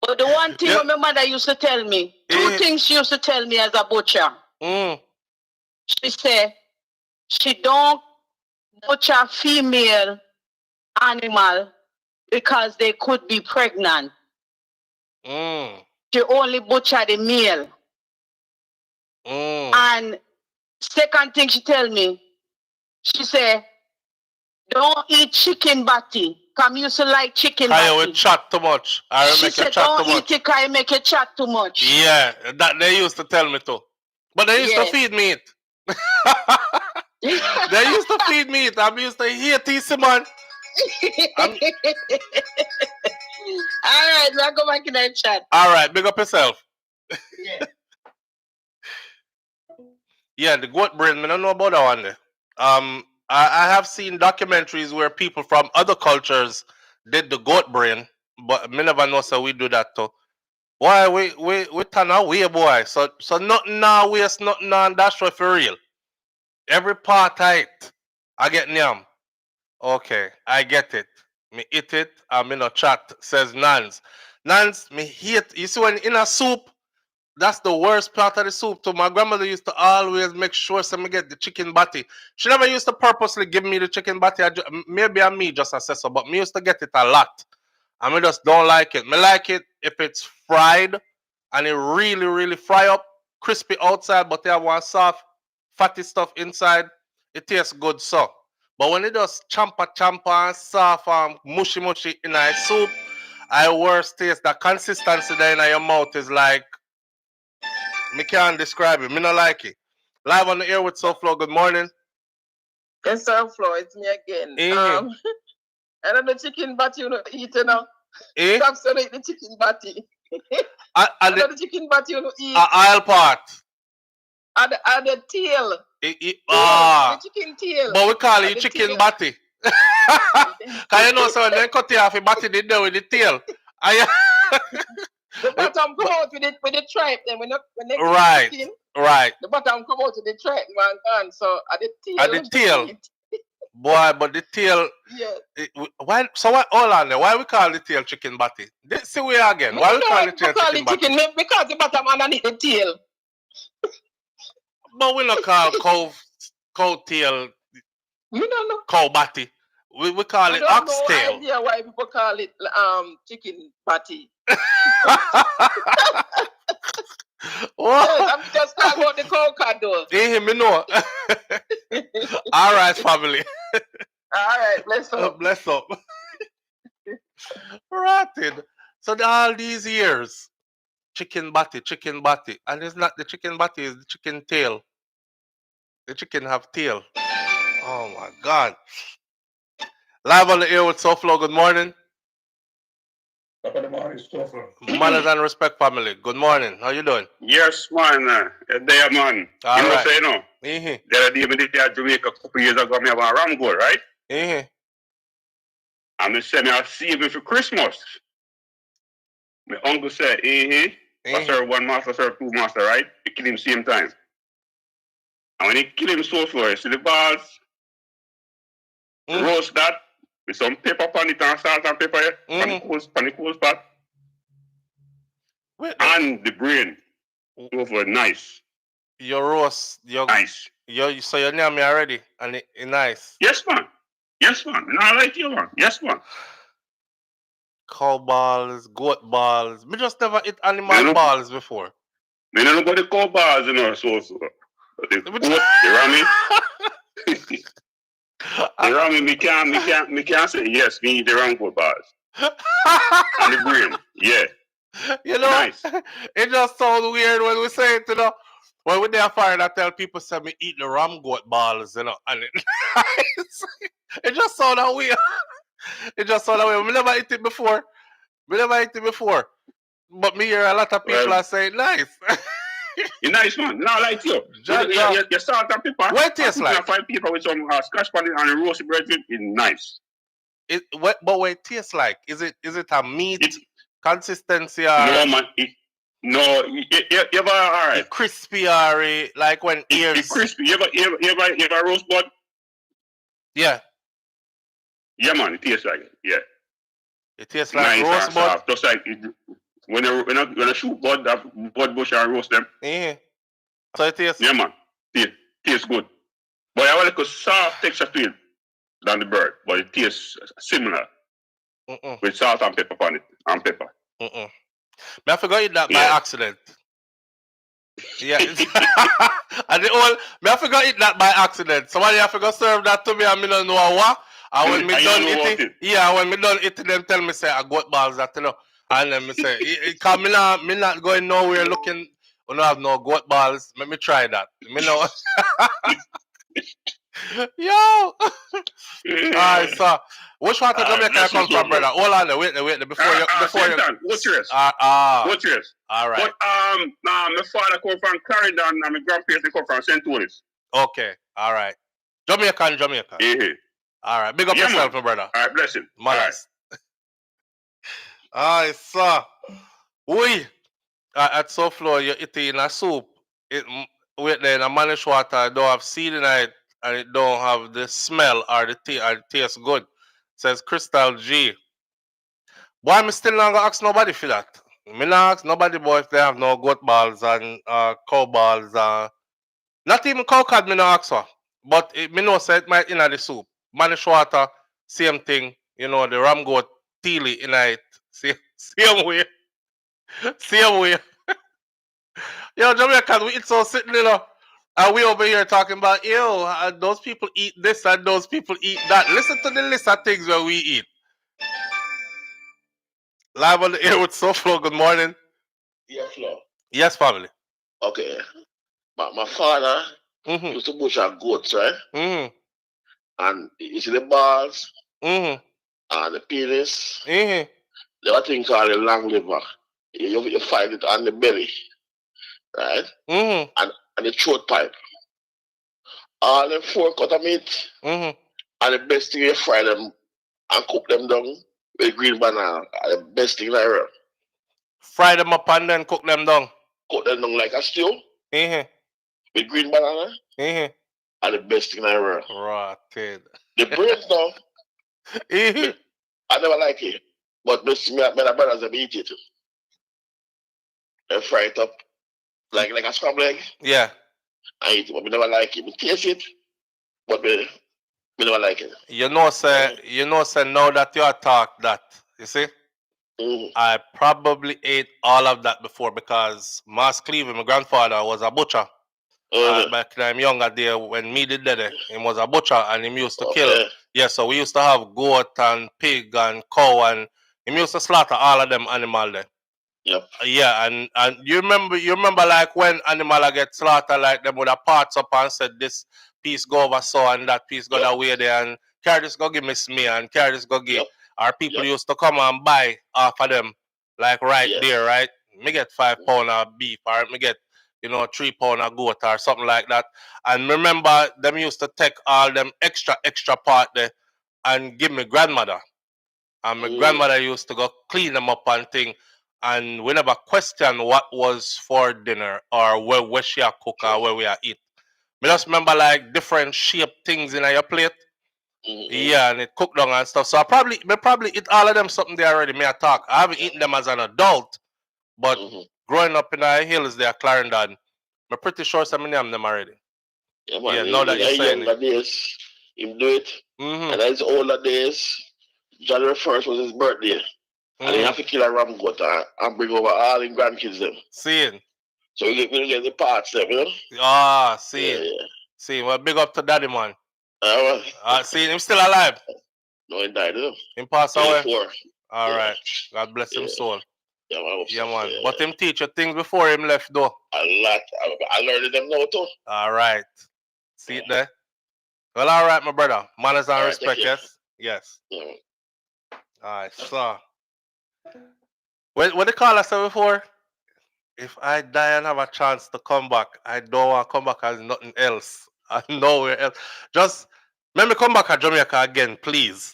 But the one thing my mother used to tell me, two things she used to tell me as a butcher. She said she don't butcher female animal because they could be pregnant. She only butcher the male. And second thing she tell me, she said, don't eat chicken body. Come used to like chicken body. I will chat too much. She said, don't eat it because make you chat too much. Yeah, that they used to tell me too. But they used to feed me it. They used to feed me it. I'm used to hear TC man. Alright, now go back in that chat. Alright, big up yourself. Yeah, the goat brain, I don't know about that one there. I have seen documentaries where people from other cultures did the goat brain, but me never know so we do that too. Why we turn away, boy. So nothing now waste, nothing now dash for real. Every part tight. I get nyam. Okay, I get it. Me eat it, I'm in a chat, says Nans. Nans, me hate, you see when in a soup, that's the worst part of the soup too. My grandmother used to always make sure so me get the chicken body. She never used to purposely give me the chicken body. Maybe I'm me just assess so, but me used to get it a lot. And me just don't like it. Me like it if it's fried and it really, really fry up, crispy outside, but they have one soft, fatty stuff inside. It tastes good so. But when it does champa and soft and mushy in a soup, I worst taste. The consistency there in your mouth is like, me can't describe it. Me not like it. Live on the air with SouFLo. Good morning. Yes, SouFLo, it's me again. And then the chicken batty you know eat, you know. Stop saying the chicken batty. And the chicken batty you know eat. Aisle part. And the tail. The chicken tail. But we call it chicken batty. Because you know, so then cut it off, the batty did there with the tail. The bottom come out with the tripe, then when they right, chicken, right. the bottom come out with the tripe, man. So at the tail. At the tail. Boy, but the tail. Yeah. Why? So what? Hold on there. Why we call the tail chicken batty? See we again. Why we call the tail chicken batty? Because the bottom underneath the tail. But we not call cow tail. We don't know. Cow batty. We call it oxtail. I don't know idea why people call it chicken batty. What? Yes, I'm just talking about the cow cardle. Yeah, me know. All right, family. All right, bless up. Bless up. Rotted. So all these years, chicken batty, and it's not the chicken batty, it's the chicken tail. The chicken have tail. Oh my God. Live on the air with SouFLo. Good morning. Good morning, SouFLo. Manners and respect, family. Good morning. How you doing? Yes, man. There, man. All you know right. say no. The other day, I did at Jamaica a couple years ago. I have a ram goal, right? And I said, I see me for Christmas. My uncle said, I serve one master, serve two master, right? He kill him same time. And when he kill him SouFLo, you see the balls, roast that with some pepper on it and salt and pepper on the coals pot. And the brain. SouFLo, nice. Your roast, nice. So you know me already, and it nice. Yes, man. Yes, man. And I like you, man. Yes, man. Cow balls, goat balls. Me just never eat animal balls before. Me don't know about the cow balls, you know, SouFLo. The goat, the rammy. The rammy, me can't say yes, me eat the ram goat balls. And the brain, yeah. You know, nice. It just sounds weird when we say it, you know. When we're there fire, I tell people, say me eat the ram goat balls, you know, and it just sounds weird. It just sounds weird. We never eat it before. But me hear a lot of people are saying nice. You're nice, man. Now, like you. You salt and pepper. What it tastes like? 5 people with some scotch pan and roasted bread is nice. But what it tastes like? Is it a meat consistency or no, man? No, you ever all right? Crispy or like when ears. It's crispy. You ever roast bud? Yeah. Yeah, man. It tastes like it. Yeah. It tastes like nice roast bud. Just like when you shoot bud bush and roast them. Yeah. So it tastes. Yeah, man. Tastes good. But I have a little soft texture to it than the bird, but it tastes similar with salt and pepper on it and pepper. I forgot it that by accident. Yeah. And I forgot it that by accident. Somebody I forgot serve that to me and me don't know what. And when me done eating, when me done eating, them tell me say I got balls that you know. And then me say, cause me not going nowhere looking. I don't have no goat balls. Let me try that. Me know. Yo. Alright, so which part of Jamaica come from, brother? Hold on there, wait before you what's yours? What's yours? Alright. But my father come from Clarendon and my grandparents come from St. Louis. Okay, alright. Jamaican. Alright, big up yourself, my brother. Alright, bless him. Alright, so At SouFlo, you eat it in a soup. Wait there in a managed water, it don't have seed in it, and it don't have the smell or the taste good. Says Crystal G. Boy, me still not gonna ask nobody for that. Me not ask nobody, boy, if they have no goat balls and cow balls. Not even cow cod, me not ask for. But me know say it might in the soup. Managed water, same thing. You know, the ram goat teely in it. Same way. Same way. Yo, Jamaican, we eat so sitting, you know. And we over here talking about, those people eat this and those people eat that. Listen to the list of things where we eat. Live on the air with SouFlo. Good morning. Yeah, Flo. Yes, family. Okay. My father used to butcher goats, right? And you see the balls and the penis. The other thing called the long liver. You find it on the belly, right? And the throat pipe. All the 4 cut of meat. And the best thing you fry them and cook them down with green banana. The best thing I ever. Fry them up and then cook them down. Cook them down like a stew. With green banana. And the best thing I ever. Rotted. The brains though. I never like it. But my brothers have eat it. They fry it up like a scrambled egg. Yeah. I eat it, but we never like it. We taste it, but we never like it. You know, say now that you talk that, you see? I probably ate all of that before because Mas Cleveland, my grandfather, was a butcher. Back in younger day when me did that, he was a butcher and he used to kill. Yeah, so we used to have goat and pig and cow and he used to slaughter all of them animals there. Yep. Yeah, and you remember like when animal get slaughtered, like them with the parts up and said this piece go over so and that piece go that way there and carry this go give me smear and carry this go give. Our people used to come and buy off of them like there, right? Me get 5 pounds of beef or me get 3 pounds of goat or something like that. And remember them used to take all them extra part there and give me grandmother. And my grandmother used to go clean them up and thing. And we never question what was for dinner or where she a cook or where we are eat. Me just remember like different shaped things in your plate. Yeah, and it cooked down and stuff. So I probably eat all of them something there already. Me I talk. I haven't eaten them as an adult, but growing up in the hills there, Clarendon, I'm pretty sure some of them already. Yeah, man. Yeah, now that you're saying it. Days, him do it. And in his older days, January 1st was his birthday. And he have to kill a ram goat and bring over all his grandkids them. Seeing. So we get the parts them, you know? Ah, seeing. Yeah. See, well, big up to daddy, man. See, him still alive? No, he died, you know? Him passed away? 24. All right. God bless him soul. Yeah, man. Yeah, man. But him teach you things before him left, though. A lot. I learned them now, too. All right. See it there? Well, all right, my brother. Manners and respect, yes? Yes. Yeah. All right, so. What they call us before? If I die and have a chance to come back, I don't want to come back as nothing else. Nowhere else. Just let me come back to Jamaica again, please.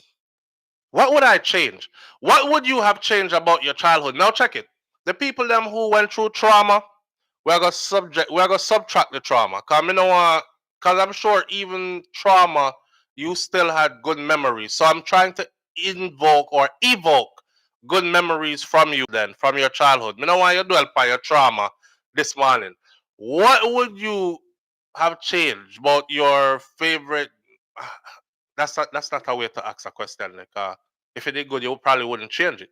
What would I change? What would you have changed about your childhood? Now check it. The people them who went through trauma, we're gonna subtract the trauma. Cause I'm sure even trauma, you still had good memories. So I'm trying to evoke good memories from you then, from your childhood. I don't want you to dwell upon your trauma this morning. What would you have changed about your favorite? That's not a way to ask a question. Like, if it did good, you probably wouldn't change it.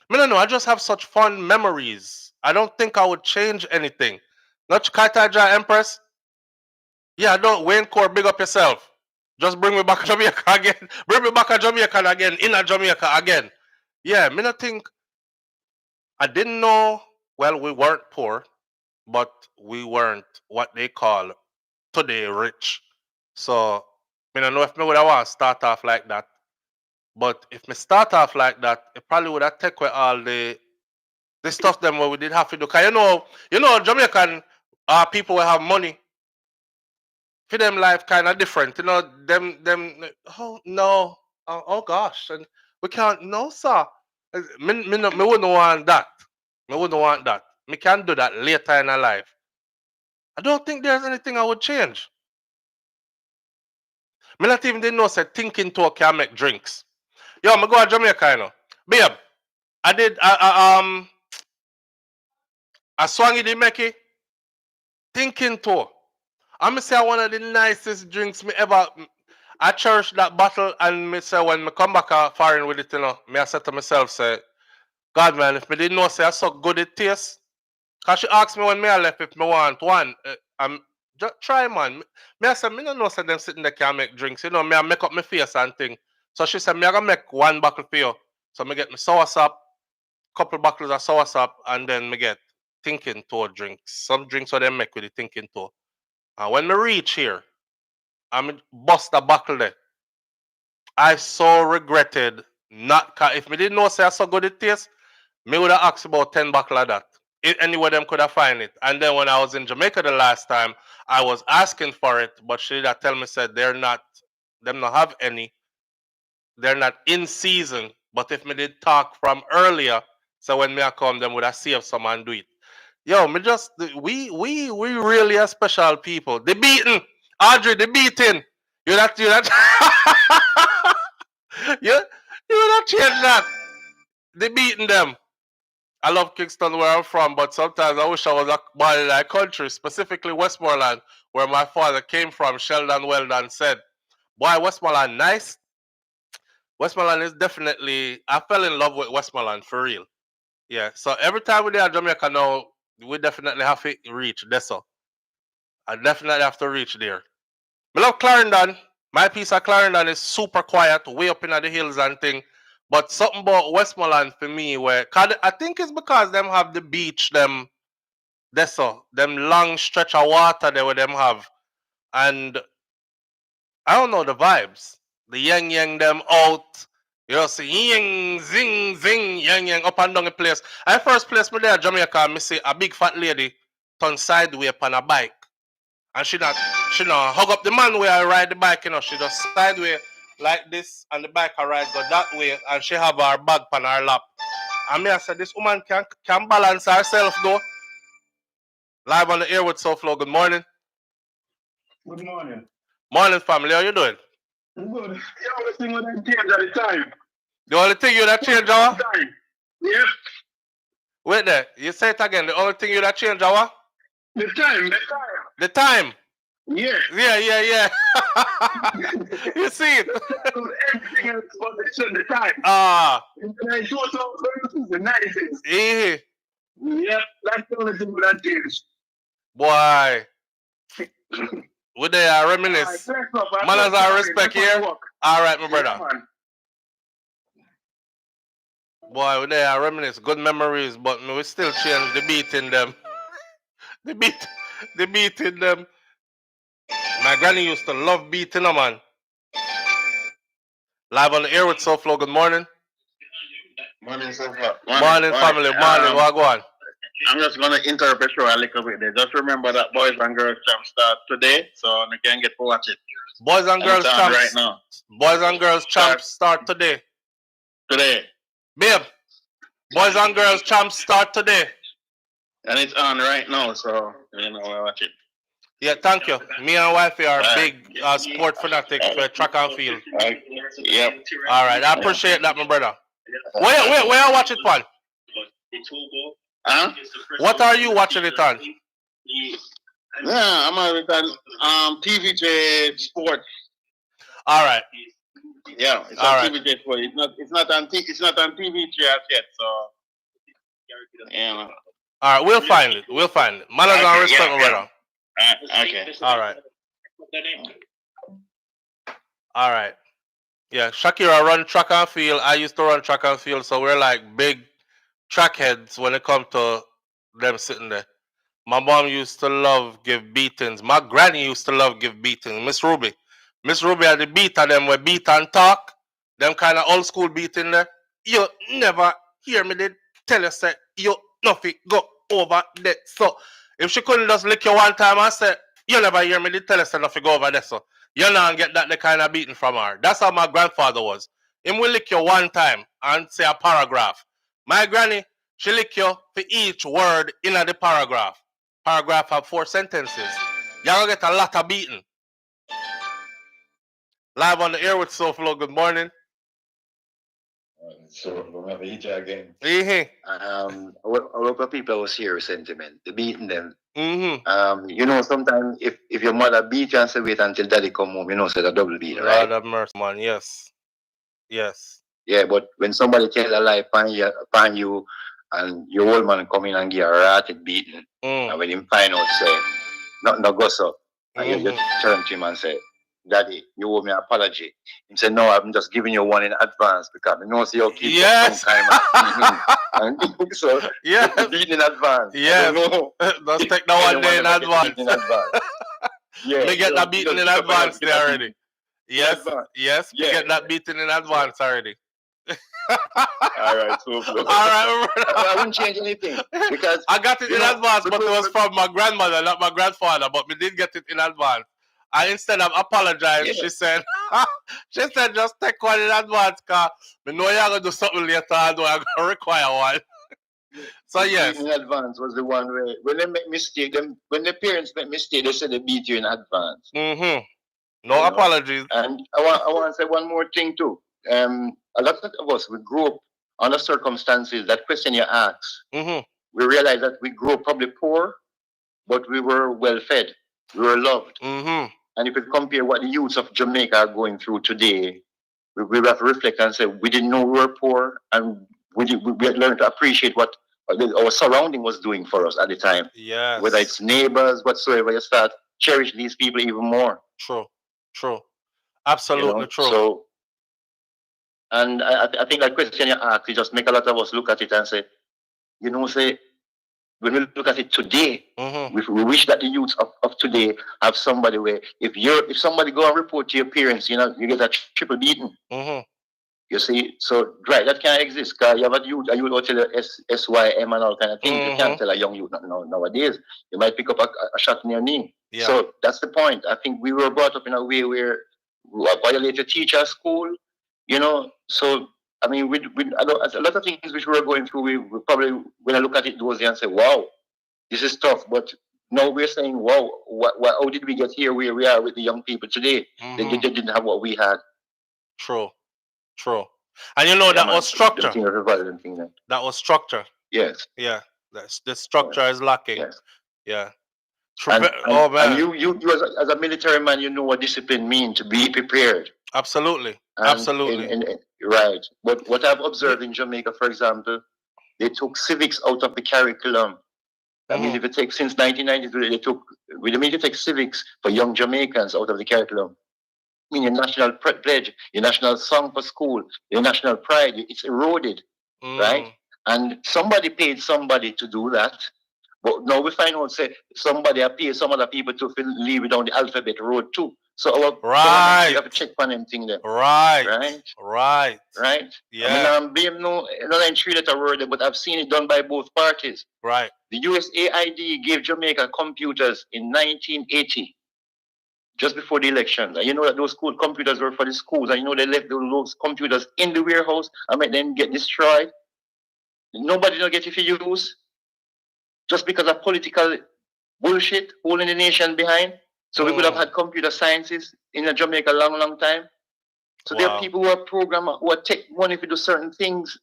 No. I just have such fun memories. I don't think I would change anything. Not Kataja Empress. Yeah, don't Wayne Core, big up yourself. Just bring me back to Jamaica again. Bring me back to Jamaica again. In a Jamaica again. Yeah, I think I didn't know. Well, we weren't poor, but we weren't what they call today rich. So I don't know if me would have want to start off like that. But if me start off like that, it probably would have taken away all the stuff them where we did have to do. Cause you know, Jamaican people will have money. For them life kind of different. You know, them oh no. Oh gosh. And we can't no sir. Me wouldn't want that. I wouldn't want that. Me can do that later in our life. I don't think there's anything I would change. Me not even didn't know say thinking to can make drinks. Yo, me go to Jamaica, you know. Babe, I swangy the make it. Thinking to. I'm say one of the nicest drinks me ever. I cherish that bottle, and me say when me come back foreign with it, you know, me I said to myself, say, God man, if me didn't know say so good it tastes. Cause she asked me when me I left if me want one. Just try man. Me I said me no know say them sitting there can make drinks. You know, me I make up my face and thing. So she said me I gonna make one bottle for you. So me get my sour sap, couple bottles of sour sap, and then me get thinking toe drinks. Some drinks what they make with the thinking toe. And when me reach here, I me bust a bottle there. I so regretted not if me didn't know say so good it tastes, me would have asked about 10 bottles of that. Anywhere them could have find it. And then when I was in Jamaica the last time, I was asking for it, but she did tell me said them not have any. They're not in season. But if me did talk from earlier, so when me I come, them would have saved some and do it. Yo, me just we really are special people. The beating, Audrey, the beating. You not you not change that. The beating them. I love Kingston where I'm from, but sometimes I wish I was born in that country, specifically Westmoreland, where my father came from. Sheldon Weldon said, boy, Westmoreland nice. Westmoreland is definitely, I fell in love with Westmoreland for real. Yeah, so every time we're there in Jamaica now, we definitely have to reach Deso. I definitely have to reach there. I love Clarendon. My piece of Clarendon is super quiet, way up in the hills and thing. But something about Westmoreland for me, I think it's because them have the beach, them long stretch of water there where them have, and I don't know the vibes. The yang them out, you know, see yang zing zing yang up and down the place. I first place me there, Jamaica, me see a big fat lady turn sideways on a bike. And she not hug up the man where I ride the bike, you know. She just sideways like this, and the bike I ride go that way, and she have her bag on her lap. And me I said, this woman can balance herself though. Live on the air with SouFLo. Good morning. Good morning. Morning, family. How you doing? I'm good. The only thing that change at the time. The only thing you that change, our? Time. Yeah. Wait there. You say it again. The only thing you that change, our? The time. The time. Yeah. Yeah. You see it. Everything else but the time. In the 2000s, the 90s. Yeah. Yep, that's the only thing that changed. Boy. Would they reminisce? Manners and respect here. All right, my brother. Boy, would they reminisce? Good memories, but we still change the beat in them. the beat in them. My granny used to love beating them, man. Live on the air with SouFLo. Good morning. Morning, SouFLo. Morning, family. Morning. What go on? I'm just going to interrupt the show a little bit there. Just remember that Boys and Girls Champ start today, so you can get to watch it. Boys and Girls Champ right now. Boys and Girls Champ start today. Today. Babe, Boys and Girls Champ start today. And it's on right now, so you know I watch it. Yeah, thank you. Me and wifey are big sport fanatics for track and field. Yep. All right, I appreciate that, my brother. Where I watch it on? Huh? What are you watching it on? Yeah, I'm on it on TVJ Sports. All right. Yeah, it's on TVJ Sports. It's not on TVJ yet, so yeah. All right, we'll find it. Manners and respect, my brother. Okay. All right. All right. Yeah, Shakira run track and field. I used to run track and field, so we're like big track heads when it comes to them sitting there. My mom used to love give beatings. My granny used to love give beatings. Miss Ruby had the beat of them where beat and talk. Them kind of old school beating there. You never hear me did tell you say you nothing go over there. So if she couldn't just lick you one time and say, you never hear me did tell you say nothing go over there. So you not get that the kind of beating from her. That's how my grandfather was. Him will lick you one time and say a paragraph. My granny, She lick you for each word in the paragraph. Paragraph have 4 sentences. You're gonna get a lot of beating. Live on the air with SouFLo. Good morning. So remember each again. Mm-hmm. A lot of people was here sentiment. They beating them. Mm-hmm. You know, sometimes if your mother beat you and say wait until daddy come home, you know, it's a double beat, right? Lord have mercy, man. Yes. Yes. Yeah, but when somebody tell a lie upon you and your old man come in and give a ratted beating, and when him find out say nothing no goes up, and you turn to him and say, Daddy, you owe me an apology. He said, no, I'm just giving you one in advance because I know see your kids yes. some time and so beating in advance. Yes. Let's take that one day in advance. Yeah, we get that beating in advance there already. Yes, yes, we get that beating in advance already. All right, so all right. I wouldn't change anything because I got it in advance, but it was from my grandmother, not my grandfather. But we did get it in advance. And instead of apologize, she said, just take one in advance, cause we know you're gonna do something later. I know I'm gonna require one. So yes, in advance was the one where when they make mistake, when the parents make mistake, they say they beat you in advance. Mm-hmm. No apologies. And I want to say one more thing too. A lot of us we grew up under circumstances that question you ask. Mm-hmm. We realize that we grew up probably poor, but we were well fed. We were loved. Mm-hmm. And if you compare what the youths of Jamaica are going through today, we have to reflect and say we didn't know we were poor, and we learned to appreciate what our surrounding was doing for us at the time. Yes. Whether it's neighbors, whatsoever, you start cherish these people even more. True. True. Absolutely true. So, and I think that question you asked, it just make a lot of us look at it and say, say, when we look at it today, we wish that the youths of today have somebody where if somebody go and report to your parents, you get a triple beating. You see, so right, that can't exist because you have a youth will tell you SYM and all kind of things. You can't tell a young youth nowadays. You might pick up a shot in your knee. Yeah. So that's the point. I think we were brought up in a way where we violate a teacher at school, So I mean, a lot of things which we were going through, we probably when I look at it those days and say, "Wow, this is tough." But now we're saying, "Wow, how did we get here where we are with the young people today? They didn't have what we had." True. True. And that was structure. That was structure. Yes. Yeah. The structure is lacking. Yes. Yeah. Man. And you as a military man, you know what discipline means, to be prepared. Absolutely. And absolutely. Right. But what I've observed in Jamaica, for example, they took civics out of the curriculum. I mean, if you take since 1992, they take civics for young Jamaicans out of the curriculum. I mean, your national pledge, your national song for school, your national pride, it's eroded, right? And somebody paid somebody to do that. But now we find out, say, somebody paid some other people to leave it down the alphabet road too. So our we have to check on them thing there. Right. Yeah. I mean, blame no in 3-letter word, but I've seen it done by both parties. Right. The USAID gave Jamaica computers in 1980. Just before the elections. And you know that those school computers were for the schools, and they left those computers in the warehouse and made them get destroyed. Nobody don't get it for use. Just because of political bullshit holding the nation behind. So we could have had computer sciences in Jamaica a long, long time. So there are people who are programmers who take money to do certain things.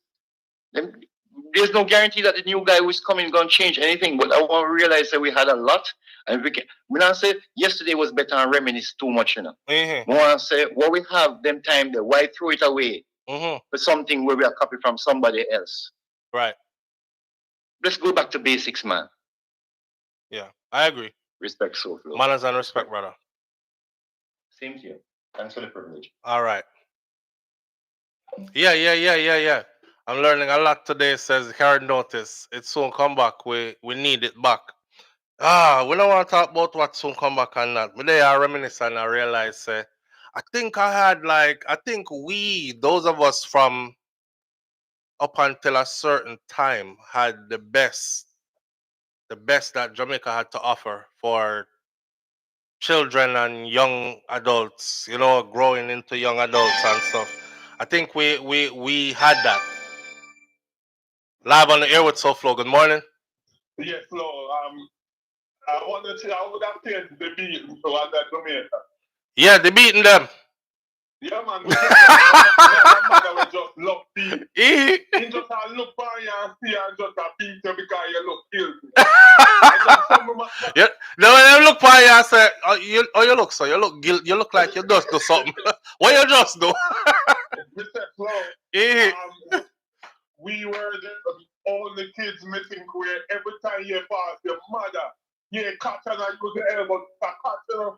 There's no guarantee that the new guy who's coming is going to change anything, but I want to realize that we had a lot. And we not say yesterday was better and reminisce too much, I want to say what we have them time there, why throw it away for something where we are copied from somebody else? Right. Let's go back to basics, man. Yeah, I agree. Respect, SouFLo. Manners and respect, brother. Same to you. Thanks for the privilege. All right. Yeah. I'm learning a lot today, says Karen Notice. It soon come back. We need it back. We don't want to talk about what soon come back and not. But they are reminiscing and I realize I think we, those of us from up until a certain time, had the best that Jamaica had to offer for children and young adults, growing into young adults and stuff. I think we had that. Live on the air with SouFLo. Good morning. Yes, Flo. I want to say I would have paid the beat so I got Jamaica. Yeah, they beating them. Yeah, man. My mother was just love beat. He just look by you and see and just beat you because you look guilty. Yeah, no, when I look by you and say, you look so, you look guilty, you look like you just do something. What you just do? Mr. Flo, we were the only kids missing where every time you pass your mother, you catch and I go to elbow to catch her.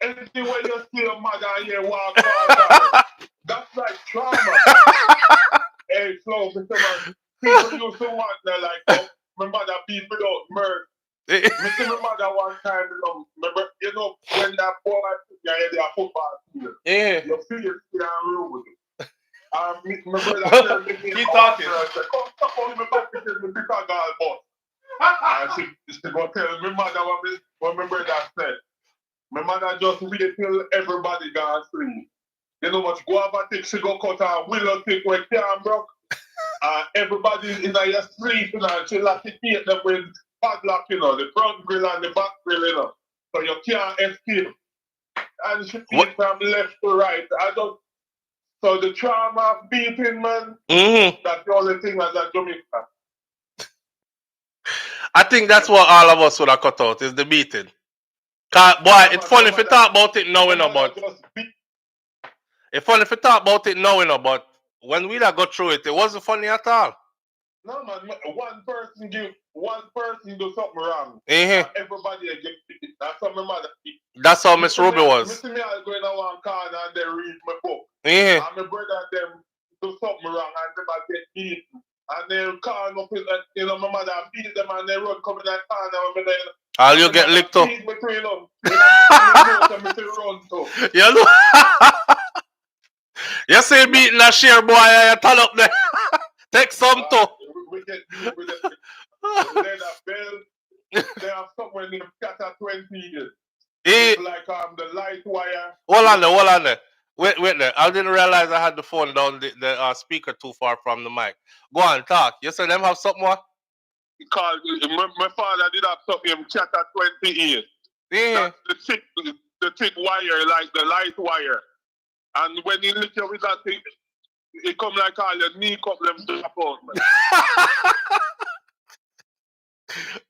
Anywhere you see your mother and you walk past, that's like trauma. Hey, Flo, Mr. Man, people used to wonder like, oh, my mother beat without mirth. Mr. My mother one time, remember, when that boy you had their football field, your face can't rude. My brother tell me, keep talking. I said, come stop on me back because me pick a girl bus. And she go tell my mother what my brother said. My mother just wait till everybody gone sleep. You know what, go have a tick, she go cut her willow tick where can't broke. Everybody in your sleep, she like to keep them with padlock, the front grill and the back grill, so you can't escape. And she beat from left to right. So the trauma of beating, man, that's the only thing as a Jamaican. I think that's what all of us would have cut out, is the beating. Boy, it's funny if you talk about it now, but it's funny if you talk about it now, but when we got through it, it wasn't funny at all. No, man, one person do something wrong. Everybody get beat. That's how my mother beat. That's how Miss Ruby was. Me I go in one corner and they read my book. And my brother them do something wrong and them I get beat. And they call up in my mother beat them and they run come in that corner. All you get licked up. You know? You see beating that share boy, you turn up there. Take some too. We get beat with it. They have somewhere named Scatter 20 years. It's like the light wire. Hold on there. Wait there. I didn't realize I had the phone down the speaker too far from the mic. Go on, talk. You said them have something what? Because my father did have something Scatter 20 years. That's the thick wire, like the light wire. And when you lick you with that thing, it come like all your knee cup them drop out, man.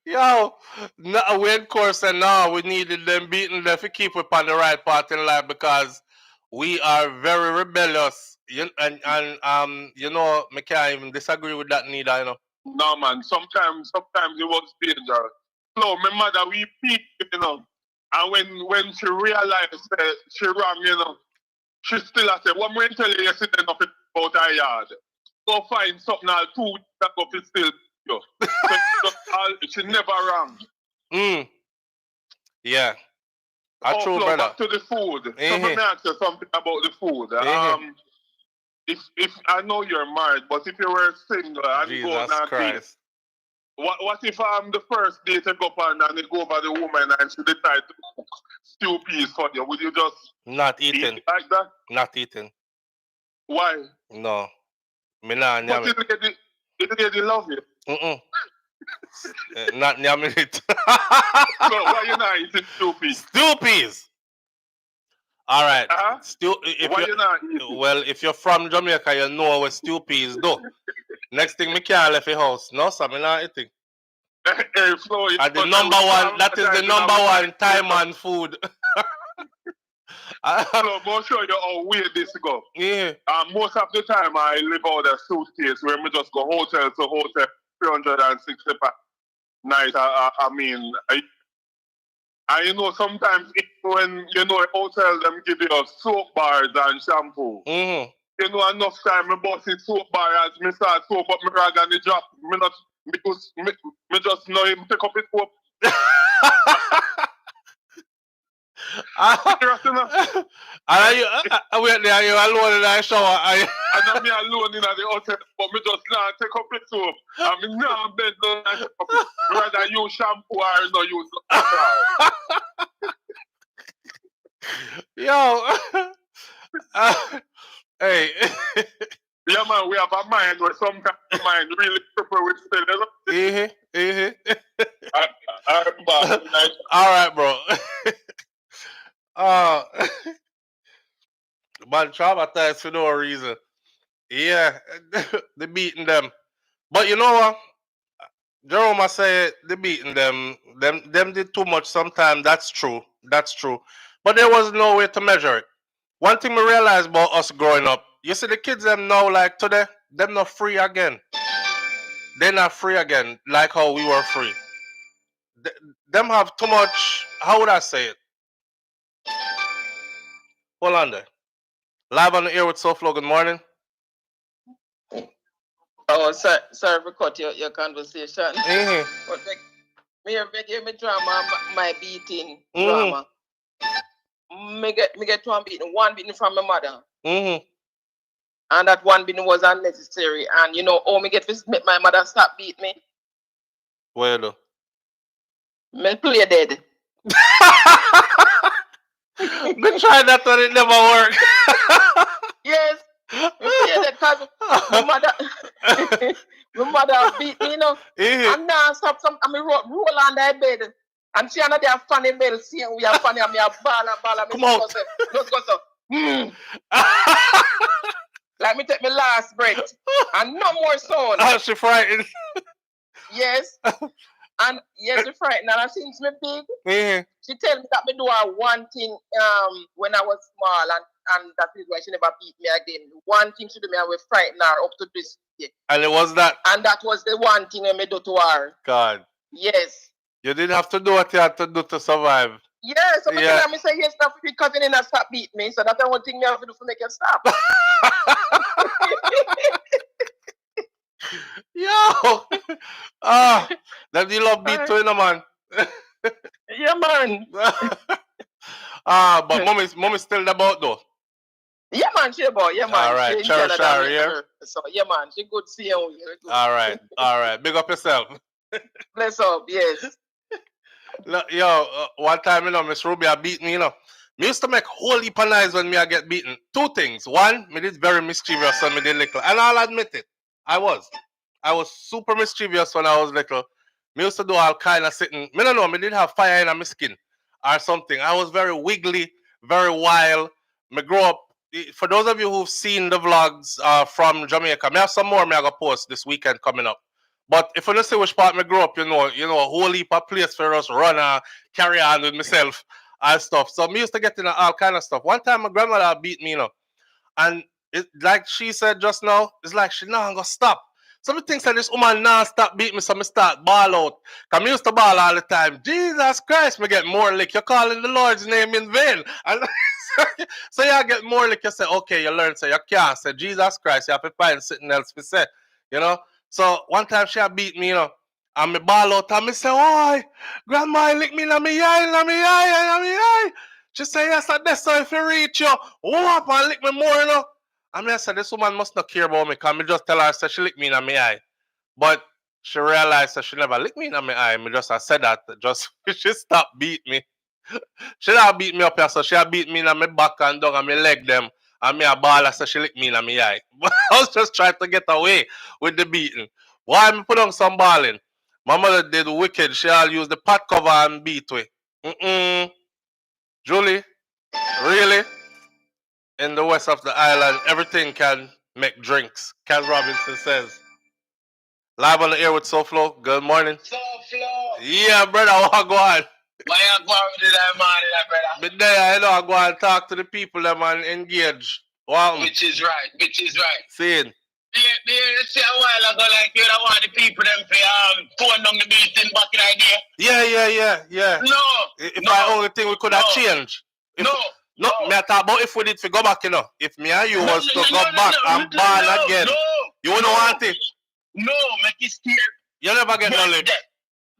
Yo, we in course and now we needed them beating them to keep up on the right path in life because we are very rebellious. And me can't even disagree with that neither, No, man. Sometimes it was dangerous. So my mother, we peaked, and when she realized that she wrong, she still has said, what I'm going to tell you yesterday enough about her yard. Go find something all 2 weeks ago to still you. She never wrong. Yeah. True, brother. Back to the food. So let me ask you something about the food. If I know you're married, but if you were single and Jesus go on Christ. What if the first day to go up and it go over the woman and she decide to cook stew peas for you? Would you just not eating eat like that? Not eating. Why? No. Me not but it lady love you. Not yamming it. So why you not eating stew peas? Stew peas. All right. Why you not eating? Well, if you're from Jamaica, you know what stew peas do. Next thing, me can't leave the house. No, sir, me not eating. Hey, Flo, the number one, that is the number one time and food. So, I'll show you how weird this go. Yeah. Most of the time, I live out a suitcase where me just go hotel to hotel, 360 per night. And sometimes when hotel them give you soap bars and shampoo. Enough time me bust it soap bar as me start soap up me rag and the drop. Me just know him take up his soap. Are you alone in the shower? I'm alone in the hotel, but me just not take up his soap. I mean, no bed no take up it. Rather use shampoo or no use. Yo. Hey. Yeah, man, we have a mind where sometimes the mind really prefer with still, you know? All right, bro. Man, traumatized for no reason. Yeah, they beating them. But you know what? Jerome, I say they beating them. Them did too much sometimes. That's true. That's true. But there was no way to measure it. One thing we realized about us growing up, you see the kids them now like today, them not free again. They're not free again like how we were free. Them have too much, how would I say it? Hold on there. Live on the air with SouFLo, good morning. Oh, sorry for cut your conversation. But me hear me drama, my beating drama. Me get one beating from my mother. And that one beating was unnecessary. And you know, me get to make my mother stop beat me. Where though? Me play dead. Me try that and it never work. Yes. Me play dead because my mother beat me, you know. And now stop and me roll on that bed. And she another funny bell seeing we are funny and me a ball. Come on. Just go so. Like me take my last breath. And no more sound. Oh, she frightened. Yes. And yes, she frightened. And since me big, she tell me that me do one thing when I was small and that is why she never beat me again. One thing she do me and we frighten her up to this day. And it was that? And that was the one thing I do to her. God. Yes. You didn't have to do what you had to do to survive. Yes, so yeah. I say yes, stop because you didn't stop beat me. So that's the one thing me have to do to make you stop. Yo! That you love beat too, you know, man. Yeah, man. But mommy's still about though. Yeah, man, she about, yeah, man. All right, cherish her, yeah. So, yeah, man, she good seeing you. All right. Big up yourself. Bless up, yes. Yo, one time, you know, Miss Ruby beat me, you know. Me used to make whole heap of noise when I get beaten. Two things. One, me did very mischievous when me did little. And I'll admit it. I was super mischievous when I was little. Me used to do all kind of sitting. Me don't know, me didn't have fire in my skin or something. I was very wiggly, very wild. Me grow up. For those of you who've seen the vlogs from Jamaica, me have some more me I go post this weekend coming up. But if you don't see which part me grow up, you know, a whole heap of place for us run and carry on with myself and stuff. So me used to get in all kind of stuff. One time my grandmother beat me, you know, and it, like she said just now, it's like she not gonna stop. So me think that this woman now stop beat me, so me start ball out. Cause me used to ball all the time. Jesus Christ, me get more lick. You're calling the Lord's name in vain. And so you get more lick. You say, okay, you learn. So you can't say Jesus Christ. You have to find something else to say. You know. So one time she beat me, you know, and me ball out and me say, "Why, grandma lick me in my eye. She say, yes, that's so if you reach you, whoop and lick me more, you know. And me I said, this woman must not care about me, because me just tell her, she lick me in my eye. But she realized that she never lick me in my eye. Me just I said that, just she stopped beat me. She not beat me up here, so she beat me in my back and down and my leg them. And me a ball, I said she lick me in my eye. But I was just trying to get away with the beating. Why me put on some balling? My mother did wicked. She all used the pot cover and beat me. Julie, really? In the west of the island, everything can make drinks. Cal Robinson says. Live on the air with SouFLo. Good morning. SouFLo. Yeah, brother. What go on? Why you go on with that man, brother? But there, I know I go and talk to the people them and engage. Wow. Which is right. Seeing. You say a while ago, like you don't want the people them to tone down the beating back in idea. Yeah. No. If I only thing we could have changed. No, me I talk about if we did to go back, you know. If me and you was to go back and ball again. You wouldn't want it. No, make it scared. You never get no lick.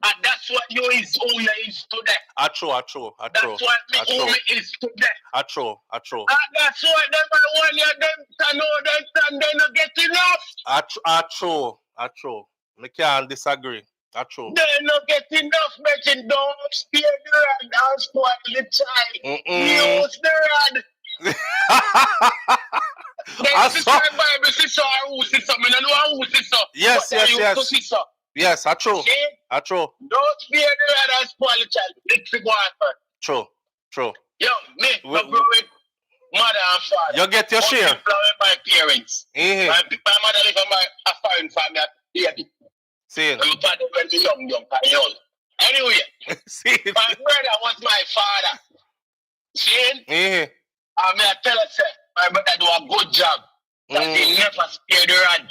And that's what you is who you is today. True. That's what me who me is today. True. And that's why them I want you them to know them they not get enough. True. Me can't disagree. True. They not get enough, making don't steer the rod and spoil the child. Use the rod. Yes. Yes, I true. I true. Don't fear the rod and spoil the child. Let's go on. True. Yo, me, with mother and father. You get your share. My parents. My mother live in a foreign family. See. My father went young. Anyway, my brother was my father. See? I may tell us, my brother do a good job. That they never spare the rod.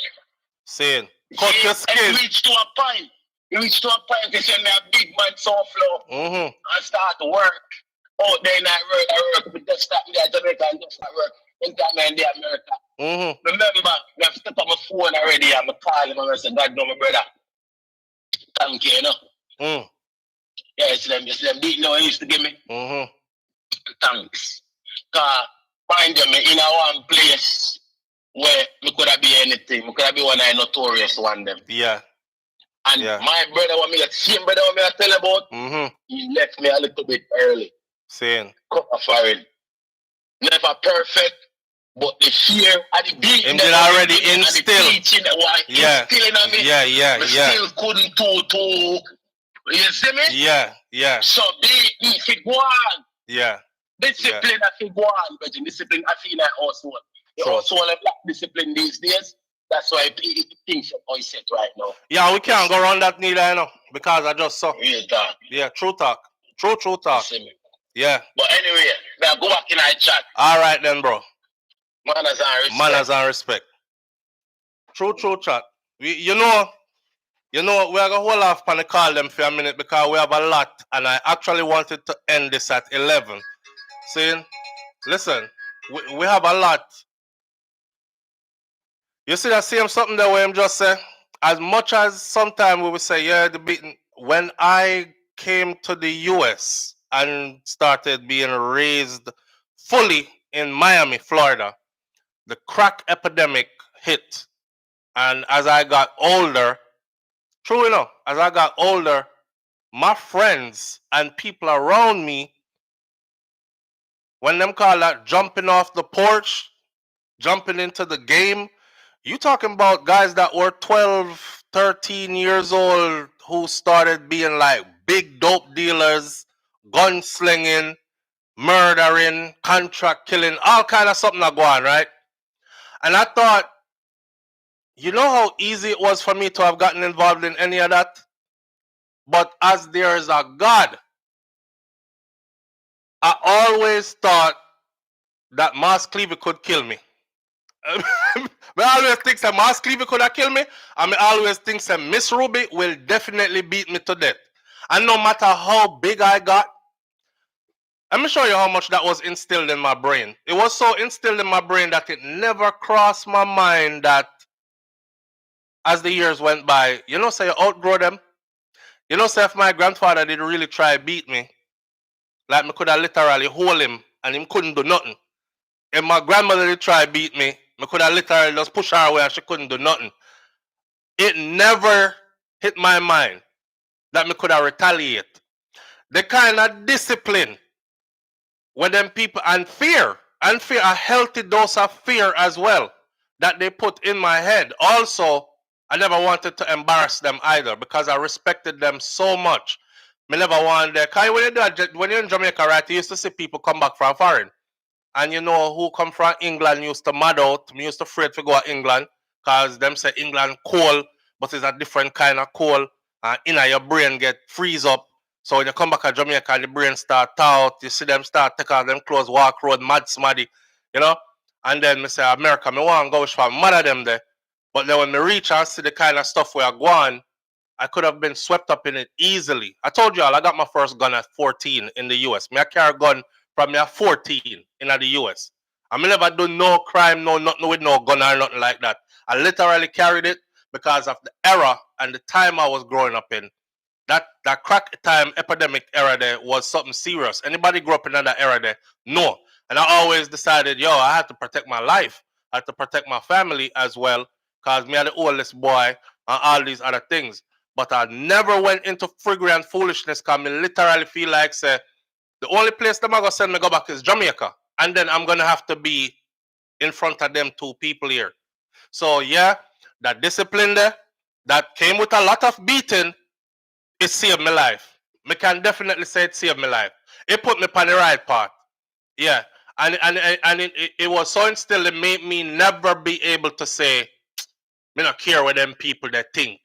See? Cut your skin. And he reached to a point. He said, me a big man SouFLo. And start to work. Out there in I work with just start there Jamaica and just start work in time in America. Remember, I step on my phone already and I call him and I said, God no, my brother. Thank you, you know. Yeah, it's them beating how he used to give me. Thanks. Because mind you, me in a one place where me could have been anything. Me could have been one of the notorious one them. Yeah. And my brother, what me the same brother what me I tell about, he left me a little bit early. Saying. Come foreign. Never perfect, but the fear and the beat. Him did already instill. Yeah. Instilling on me. Yeah. Still couldn't to. You see me? Yeah. So be if it go on. Yeah. Discipline if it go on, but discipline I feel like also. The also black discipline these days. That's why things are all set right now. Yeah, we can't go around that neither, you know, because I just saw. Yeah, true talk. True talk. Yeah. But anyway, now go back in our chat. All right then, bro. Manners and respect. True chat. You know, we are gonna hold off on the call them for a minute because we have a lot, and I actually wanted to end this at 11. See, listen, we have a lot. You see that same something that way I'm just say. As much as sometimes we will say, yeah, the beating. When I came to the US and started being raised fully in Miami, Florida, the crack epidemic hit. And as I got older, true enough, as I got older, my friends and people around me, when them call that jumping off the porch, jumping into the game, you talking about guys that were 12, 13 years old who started being like big dope dealers, gunslinging, murdering, contract killing, all kind of something that go on, right? And I thought, you know how easy it was for me to have gotten involved in any of that? But as there is a God, I always thought that Mas Cleaver could kill me. I always think that Mas Cleaver could have killed me. And I always think that Miss Ruby will definitely beat me to death. And no matter how big I got, let me show you how much that was instilled in my brain. It was so instilled in my brain that it never crossed my mind that as the years went by, you know, say you outgrow them. You know, say if my grandfather did really try to beat me, like me could have literally hold him and him couldn't do nothing. If my grandmother did try to beat me, I could have literally just push her away and she couldn't do nothing. It never hit my mind that me could have retaliate. The kind of discipline when them people and fear, a healthy dose of fear as well that they put in my head. Also, I never wanted to embarrass them either because I respected them so much. Me never wanted that. Because when you're in Jamaica, right, you used to see people come back from foreign. And you know who come from England used to mad out. Me used to afraid to go to England because them say England cold, but it's a different kind of cold. And your brain get freeze up. So when you come back to Jamaica, the brain start out. You see them start take off them clothes, walk road, mad smaddy, you know. And then me say America, me want to go for mad of them there. But then when me reach and see the kind of stuff where I go on, I could have been swept up in it easily. I told you all, I got my first gun at 14 in the US. Me I carry a gun from me at 14 in the US. I never do no crime, no nothing with no gun or nothing like that. I literally carried it because of the era and the time I was growing up in. That crack time epidemic era there was something serious. Anybody grew up in that era there? No. And I always decided, I had to protect my life. I had to protect my family as well because me are the oldest boy and all these other things. But I never went into friggery and foolishness because I literally feel like, say, the only place them are going to send me go back is Jamaica. And then I'm going to have to be in front of them two people here. So yeah, that discipline there, that came with a lot of beating, it saved my life. I can definitely say it saved my life. It put me on the right path. Yeah. And it was so instilled, it made me never be able to say, me not care what them people they think.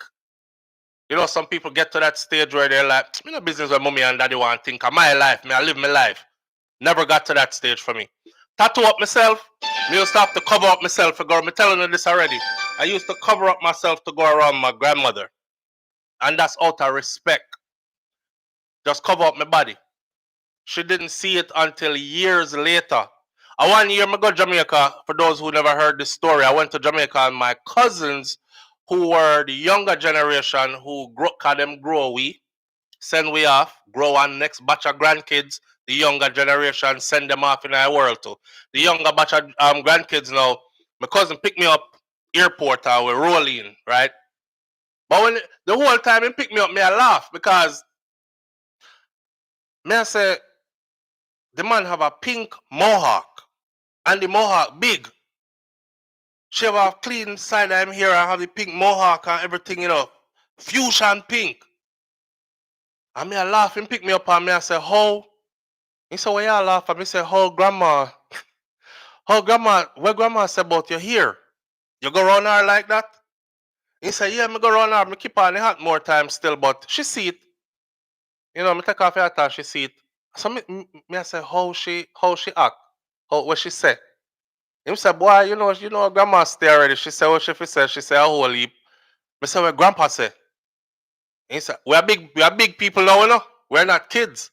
You know, some people get to that stage where they're like, me no business with mommy and daddy want to think of my life. Me I live my life. Never got to that stage for me. Tattoo up myself. Me used to have to cover up myself for girl. Me telling you this already. I used to cover up myself to go around my grandmother. And that's out of respect. Just cover up my body. She didn't see it until years later. One year I go to Jamaica. For those who never heard this story, I went to Jamaica and my cousins, who were the younger generation, who grow we, send we off, grow on next batch of grandkids. The younger generation send them off in our world too. The younger batch of grandkids now, my cousin picked me up airport and we roll in, right? But when the whole time he picked me up, me I laugh because me I say the man have a pink mohawk and the mohawk big. She have a clean side of him here and have the pink mohawk and everything, you know, fuchsia pink. And me I laugh, him pick me up and me I say, how? He said, why y'all laugh? And me say, how grandma, what grandma say about your hair? You go around her like that? He said, yeah, me go around her, me keep on the hat more time still, but she see it. You know, me take off her hat and she see it. So me I say, how she act? What she say? Him say, boy, you know, grandma stay already. She say, what she say? She say, a whole heap. Me say, what grandpa say? He said, we are big people now, you know? We're not kids.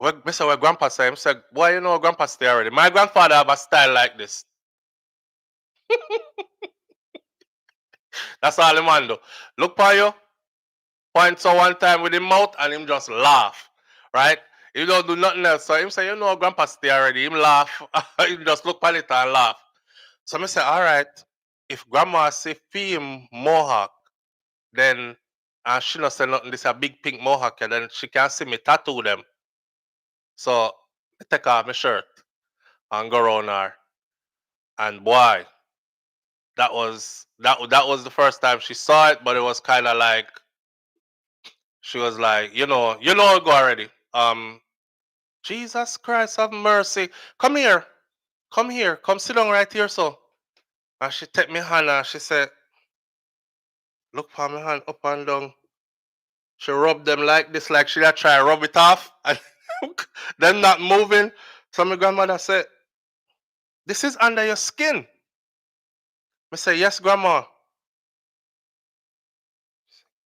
Me say, what grandpa say? Him say, boy, you know, grandpa stay already. My grandfather have a style like this. That's all the man do. Look for you, point so one time with him mouth and him just laugh. Right? He don't do nothing else. So him say, you know, grandpa stay already. Him laugh. He just look at it and laugh. So me say, all right, if grandma say him mohawk, then and she not say nothing, this a big pink mohawk, and then she can see me tattoo them. So I take off my shirt and go around her. And boy, that was the first time she saw it, but it was kind of like she was like, you know, go already. Jesus Christ have mercy. Come here, come sit down right here, so. And she take me hand and she said, look for my hand up and down. She rubbed them like this, like she had try to rub it off, and them not moving. So my grandmother said, this is under your skin. I say, yes, grandma.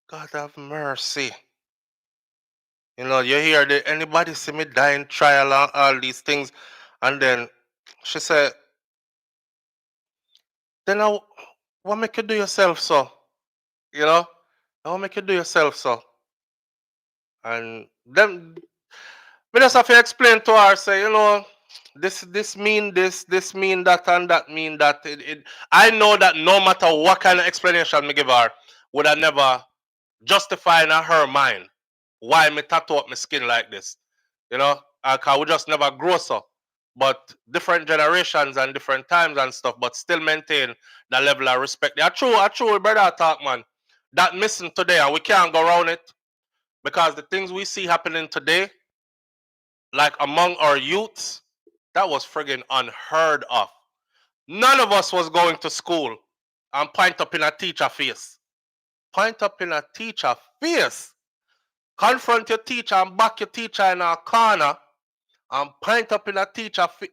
God have mercy. You know, you hear anybody see me dying, trial and all these things. And then she said, then what make you do yourself so? You know? What make you do yourself so? And then we just have to explain to her, say, you know, this mean this mean that, and that mean that. I know that no matter what kind of explanation me give her, would I never justify in her mind why me tattoo up my skin like this. You know, cause we just never grow so. But different generations and different times and stuff, but still maintain that level of respect. Yeah, true, brother talk, man. That missing today, and we can't go around it. Because the things we see happening today, like among our youths, that was friggin' unheard of. None of us was going to school and point up in a teacher face. Point up in a teacher face. Confront your teacher and back your teacher in a corner and point up in a teacher face.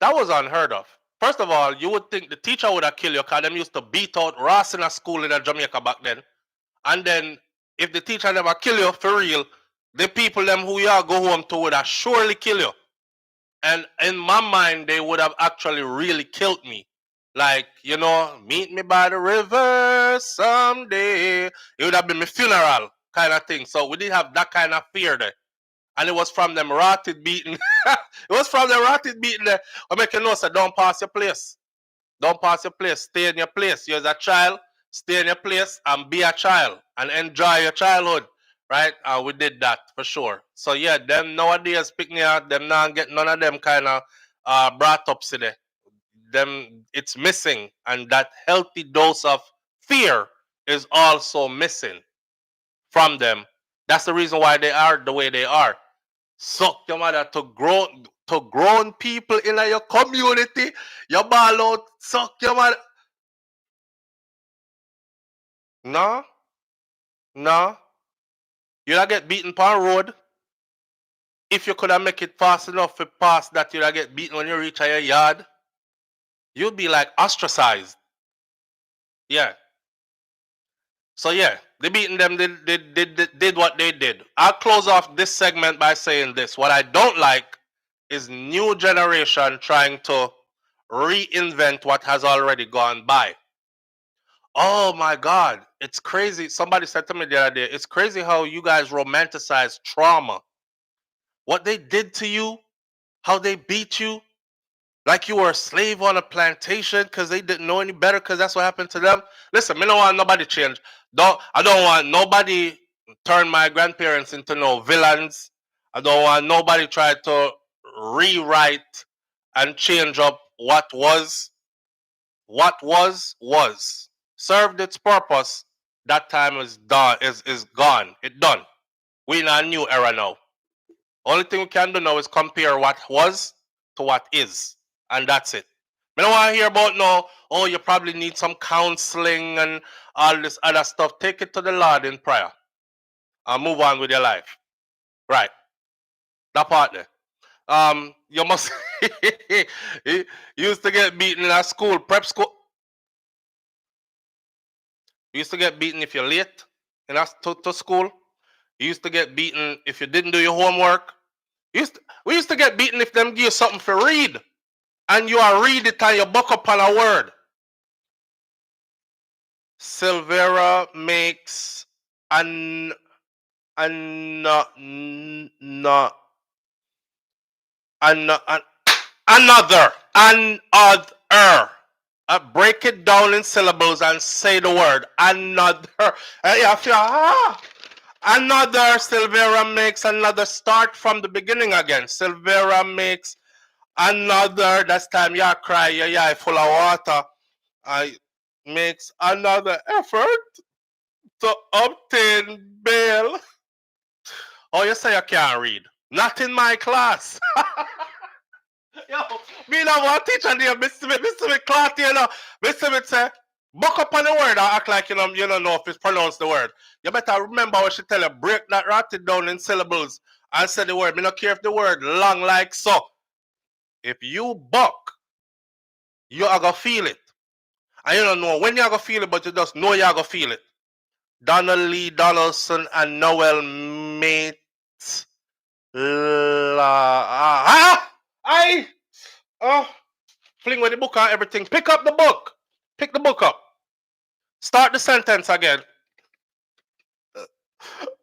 That was unheard of. First of all, you would think the teacher would have killed you because them used to beat out Ross in a school in Jamaica back then. And then, if the teacher never kill you for real, the people them who you go home to would have surely kill you. And in my mind, they would have actually really killed me. Like, you know, meet me by the river someday. It would have been my funeral kind of thing. So we didn't have that kind of fear there. And it was from them rotted beating. It was from the rotted beating there. I make you know, so don't pass your place. Don't pass your place. Stay in your place. You're a child. Stay in your place and be a child and enjoy your childhood. right? We did that for sure. So yeah, them nowadays pick me out. Them not get none of them kind of brought up today. Them it's missing, and that healthy dose of fear is also missing from them. That's the reason why they are the way they are. Suck your mother to grown people in your community. You ball out, suck your mother. No. You'll get beaten on road. If you could have make it fast enough to pass that, you'll get beaten when you reach your yard. You'll be like ostracized. Yeah. So yeah, they beating them, did what they did. I'll close off this segment by saying this. What I don't like is new generation trying to reinvent what has already gone by. Oh my God, it's crazy. Somebody said to me the other day, it's crazy how you guys romanticize trauma. What they did to you, how they beat you, like you were a slave on a plantation because they didn't know any better because that's what happened to them. Listen, I don't want nobody change. I don't want nobody turn my grandparents into no villains. I don't want nobody try to rewrite and change up what was. What was. Served its purpose. That time is done. Is gone. It's done. We're in a new era now. Only thing we can do now is compare what was to what is. And that's it. I don't want to hear about no, oh, you probably need some counseling and all this other stuff. Take it to the Lord in prayer. And move on with your life. Right. That part there. You must you used to get beaten in a school, prep school. You used to get beaten if you're late to school. You used to get beaten if you didn't do your homework. We used to get beaten if them give you something for read. And you are read it and you buck up on a word. Silvera makes another. Break it down in syllables and say the word another. Another. Silvera makes another. Start from the beginning again. Silvera makes another. That's time you cry. Yeah, full of water. I makes another effort to obtain bail. Oh, you say you can't read? Not in my class. Yo, me now one teacher there, Mr. Clark, you know, Mr. say, buck up on the word and act like you don't know if it's pronounced the word. You better remember what she tell you, break that, write it down in syllables and say the word. Me not care if the word long like so. If you buck, you are gonna feel it. And you don't know when you're gonna feel it, but you just know you're gonna feel it. Donald Lee Donaldson and Noel Mates. Fling with the book and everything. Pick up the book. Pick the book up. Start the sentence again.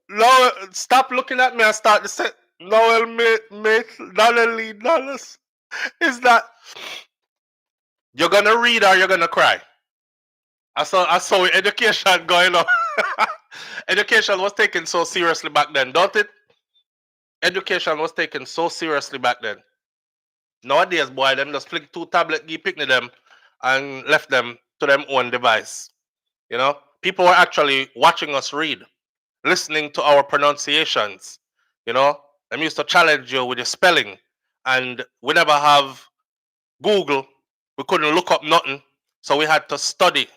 No, stop looking at me and start the sentence. Noel Mates, Donald Lee Donaldson. Is that you're gonna read or you're gonna cry? I saw education going on. Education was taken so seriously back then, don't it? Education was taken so seriously back then. Nowadays, boy, them just flick 2 tablets, picnic them, and left them to them own device. You know, people were actually watching us read, listening to our pronunciations. You know, them used to challenge you with your spelling, and we never have Google. We couldn't look up nothing, so we had to study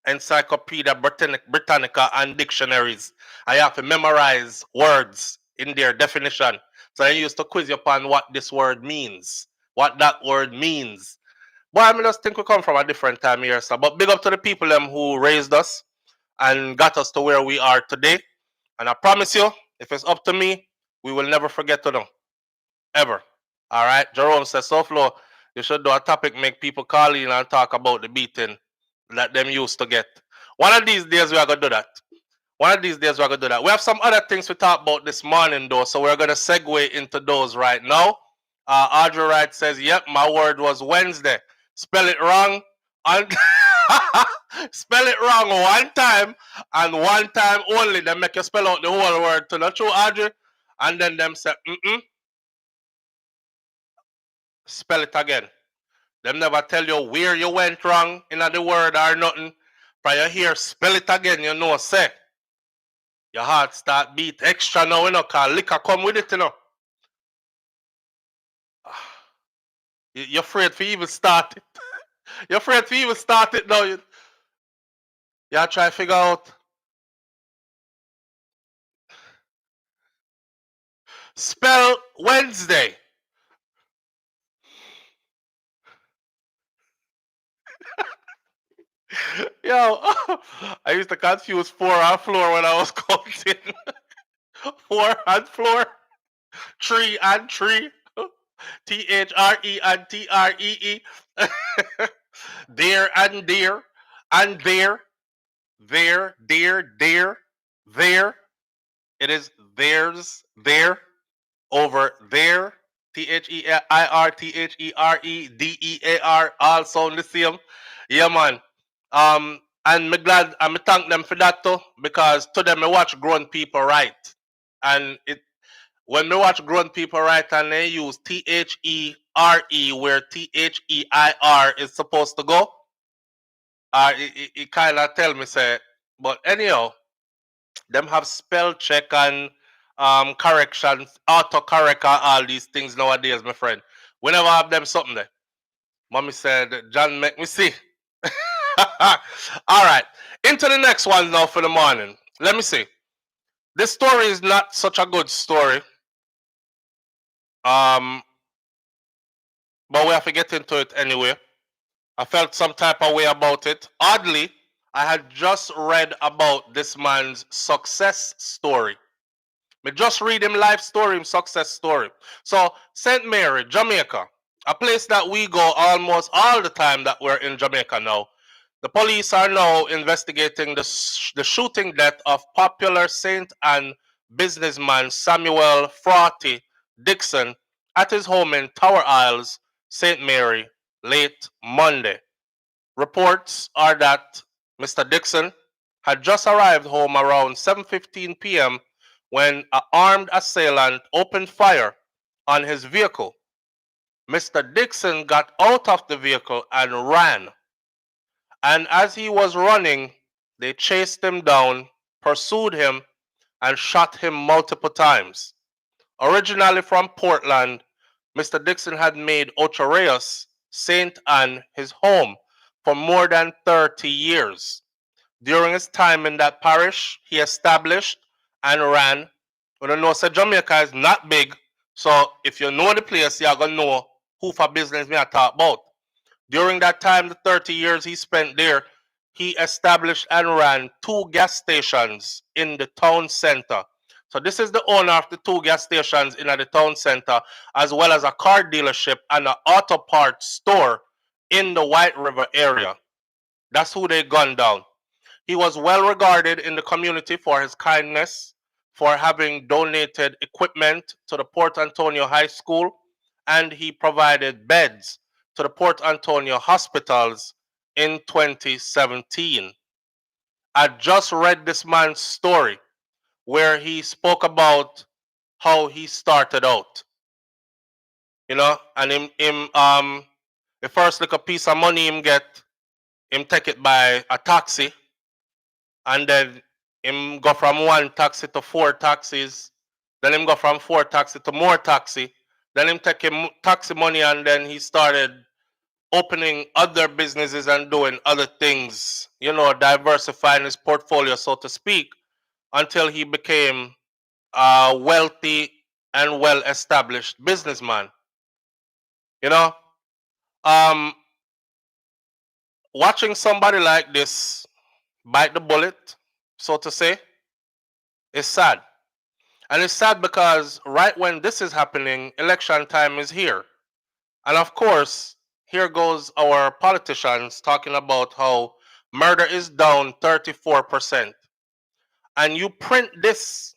Encyclopedia Britannica and dictionaries. I have to memorize words in their definition. So I used to quiz you upon what this word means, what that word means. But I just think we come from a different time here. So, but big up to the people who raised us and got us to where we are today. And I promise you, if it's up to me, we will never forget to know. Ever. All right. Jerome says, SouFlo, you should do a topic, make people call in and talk about the beating that them used to get. One of these days we are going to do that. We have some other things we talked about this morning though, so we're going to segue into those right now. Audrey Wright says, yep, my word was Wednesday. Spell it wrong. Spell it wrong one time and one time only. They make you spell out the whole word to the true Audrey. And then them say, spell it again. Them never tell you where you went wrong in the word or nothing. But you hear spell it again, you know, say. Your heart start beat extra now, you know, because liquor come with it, you know. You're afraid to even start it. You're afraid to even start it now. You try to figure out. Spell Wednesday. Yo, I used to confuse 4 and floor when I was counting. 4 and floor. 3 and tree. THRE and TREE. There and there. And there. There, there. It is there's, there, over there. THEIR, THEREDEAR, all sound the same. Yeah, man. And me glad and me thank them for that too, because to them I watch grown people write. And when me watch grown people write and they use THERE where THEIR is supposed to go, it kind of tell me say, but anyhow, them have spell check and corrections, autocorrect and all these things nowadays, my friend. We never have them something there. Mommy said, John, make me see. All right. Into the next one now for the morning. Let me see. This story is not such a good story. But we have to get into it anyway. I felt some type of way about it. Oddly, I had just read about this man's success story. Me just read him life story, him success story. So, St. Mary, Jamaica, a place that we go almost all the time that we're in Jamaica now. The police are now investigating the shooting death of popular St. Anne businessman Samuel Fraughty Dixon at his home in Tower Isles, St. Mary, late Monday. Reports are that Mr. Dixon had just arrived home around 7:15 p.m. when an armed assailant opened fire on his vehicle. Mr. Dixon got out of the vehicle and ran. And as he was running, they chased him down, pursued him, and shot him multiple times. Originally from Portland, Mr. Dixon had made Ocho Rios, St. Anne, his home for more than 30 years. During his time in that parish, he established and ran. We don't know, so Jamaica is not big, so if you know the place, you're going to know who for business me I talk about. During that time, the 30 years he spent there, he established and ran 2 gas stations in the town center. So this is the owner of the 2 gas stations in the town center, as well as a car dealership and an auto parts store in the White River area. That's who they gunned down. He was well regarded in the community for his kindness, for having donated equipment to the Port Antonio High School, and he provided beds to the Port Antonio hospitals in 2017. I just read this man's story where he spoke about how he started out. You know, and the first little piece of money him get, him take it by a taxi, and then him go from 1 taxi to 4 taxis, then him go from 4 taxi to more taxi, then him take him taxi money, and then he started opening other businesses and doing other things, you know, diversifying his portfolio, so to speak, until he became a wealthy and well-established businessman. You know, watching somebody like this bite the bullet, so to say, is sad. And it's sad because right when this is happening, election time is here. And of course, here goes our politicians talking about how murder is down 34%. And you print this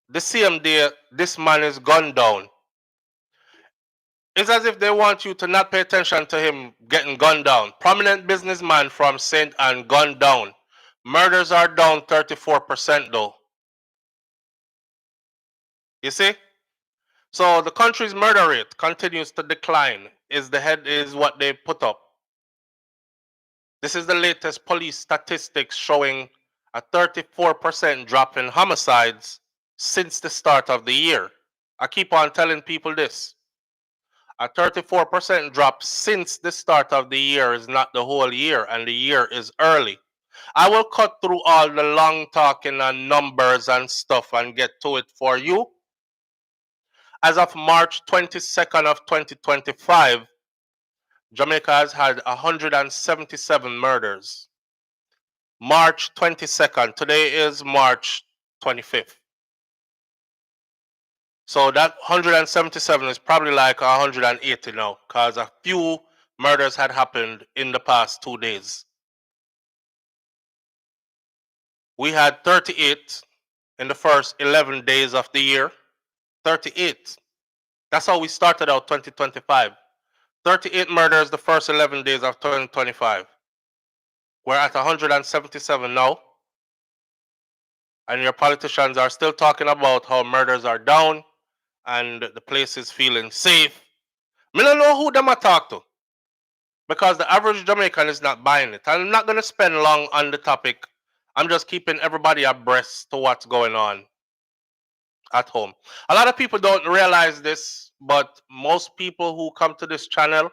the same day this man is gunned down. It's as if they want you to not pay attention to him getting gunned down. Prominent businessman from St. Anne gunned down. Murders are down 34% though. You see? So the country's murder rate continues to decline. Is what they put up. This is the latest police statistics showing a 34% drop in homicides since the start of the year. I keep on telling people this. A 34% drop since the start of the year is not the whole year, and the year is early. I will cut through all the long talking and numbers and stuff and get to it for you. As of March 22nd of 2025, Jamaica has had 177 murders. March 22nd. Today is March 25th. So that 177 is probably like 180 now, because a few murders had happened in the past 2 days. We had 38 in the first 11 days of the year. 38. That's how we started out 2025. 38 murders the first 11 days of 2025. We're at 177 now. And your politicians are still talking about how murders are down and the place is feeling safe. I don't know who them I talk to, because the average Jamaican is not buying it. I'm not going to spend long on the topic. I'm just keeping everybody abreast to what's going on at home. A lot of people don't realize this, but most people who come to this channel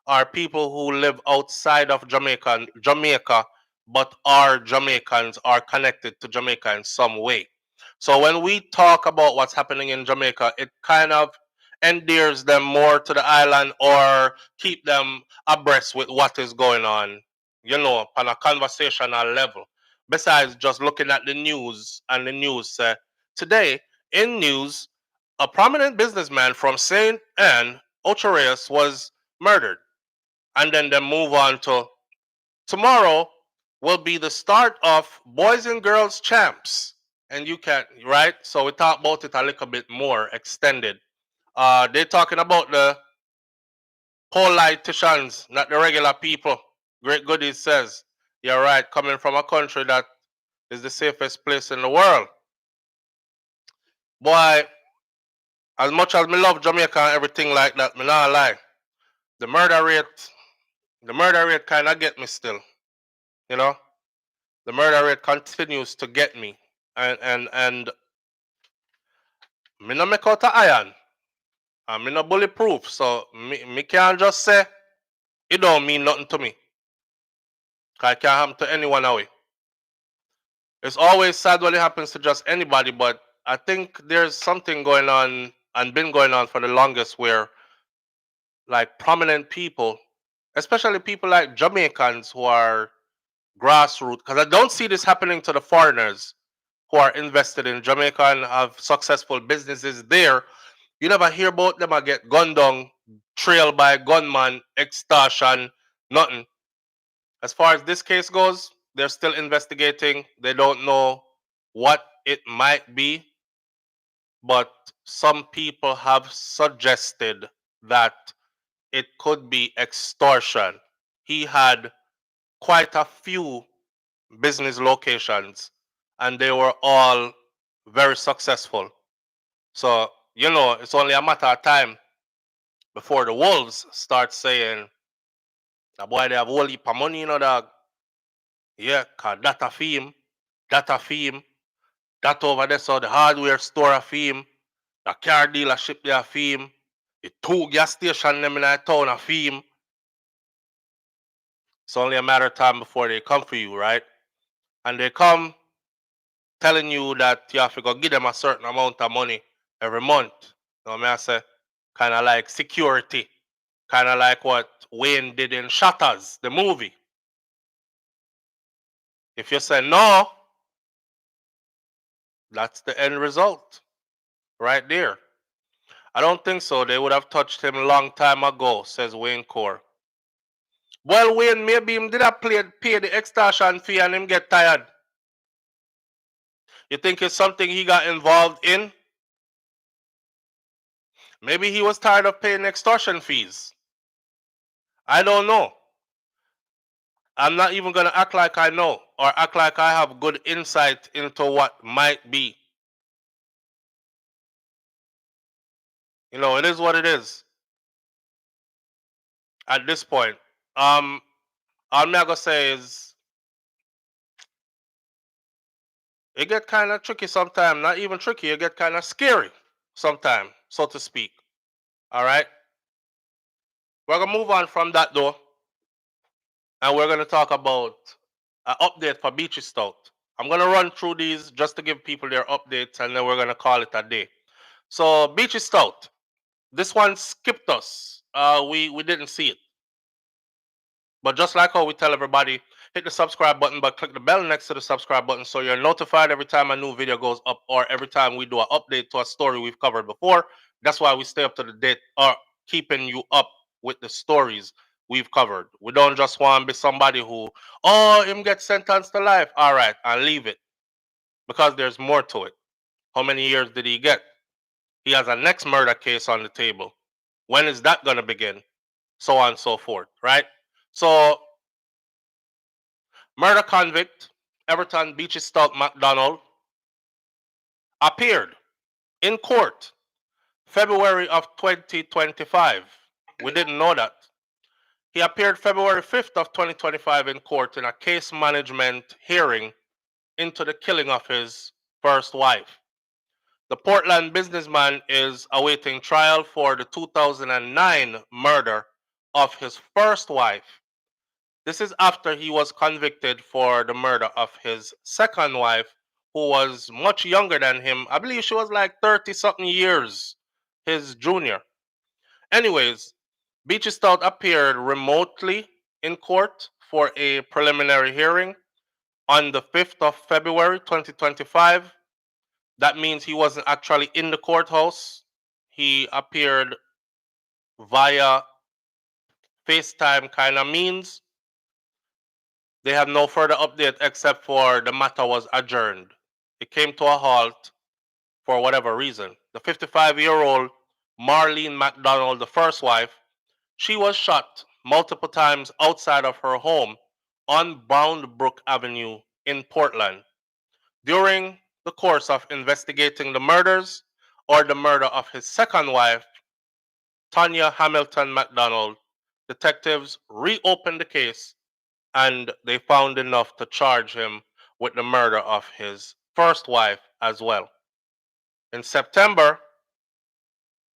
are people who live outside of Jamaica, but are Jamaicans, are connected to Jamaica in some way. So when we talk about what's happening in Jamaica, it kind of endears them more to the island or keep them abreast with what is going on, on a conversational level. Besides just looking at the news, and the news say, today in news, a prominent businessman from St. Anne, Ocho was murdered. And then they move on to tomorrow will be the start of Boys and Girls Champs. And you can, right? So we talk about it a little bit more extended. They're talking about the politicians, not the regular people. Great Goodies says, you're right, coming from a country that is the safest place in the world. Boy, as much as me love Jamaica and everything like that, me not lie. The murder rate kind of get me still. The murder rate continues to get me. And me no make out of iron. And me no bulletproof. So me can't just say it don't mean nothing to me. Cause it can't happen to anyone away. It's always sad when it happens to just anybody, but I think there's something going on and been going on for the longest where like prominent people, especially people like Jamaicans who are grassroots, because I don't see this happening to the foreigners who are invested in Jamaica and have successful businesses there. You never hear about them or get gunned down, trailed by gunman, extortion, nothing. As far as this case goes, they're still investigating. They don't know what it might be, but some people have suggested that it could be extortion. He had quite a few business locations and they were all very successful. So, it's only a matter of time before the wolves start saying, the boy, they have a whole heap of money, dog. Yeah, cause that a fame, that over there, so the hardware store a fame, the car dealership they a fame, the 2 gas station them in a town a fame. It's only a matter of time before they come for you, right? And they come telling you that you have to go give them a certain amount of money every month. You know what I say? Kind of like security. Kind of like what Wayne did in Shutters, the movie. If you say no, that's the end result. Right there. I don't think so. They would have touched him a long time ago, says Wayne Core. Well, Wayne, maybe him did have pay the extortion fee and him get tired. You think it's something he got involved in? Maybe he was tired of paying extortion fees. I don't know. I'm not even going to act like I know or act like I have good insight into what might be. You know, it is what it is at this point. All I'm going to say is it get kind of tricky sometimes. Not even tricky. It get kind of scary sometimes, so to speak. All right? We're going to move on from that, though. And we're going to talk about an update for Beachy Stout. I'm going to run through these just to give people their updates, and then we're going to call it a day. So, Beachy Stout. This one skipped us. We didn't see it. But just like how we tell everybody, hit the subscribe button, but click the bell next to the subscribe button so you're notified every time a new video goes up or every time we do an update to a story we've covered before. That's why we stay up to the date or keeping you up with the stories we've covered. We don't just want to be somebody who, oh, him get sentenced to life. All right, I'll leave it. Because there's more to it. How many years did he get? He has a next murder case on the table. When is that going to begin? So on and so forth, right? So, murder convict Everton Beachy Stout McDonald appeared in court February of 2025. We didn't know that. He appeared February 5th of 2025 in court in a case management hearing into the killing of his first wife. The Portland businessman is awaiting trial for the 2009 murder of his first wife. This is after he was convicted for the murder of his second wife, who was much younger than him. I believe she was like 30-something years his junior. Anyways, Beachy Stout appeared remotely in court for a preliminary hearing on the 5th of February 2025. That means he wasn't actually in the courthouse. He appeared via FaceTime kind of means. They have no further update except for the matter was adjourned. It came to a halt for whatever reason. The 55-year-old Marlene McDonald, the first wife, she was shot multiple times outside of her home on Bound Brook Avenue in Portland. During the course of investigating the murders or the murder of his second wife, Tanya Hamilton McDonald, detectives reopened the case and they found enough to charge him with the murder of his first wife as well. In September,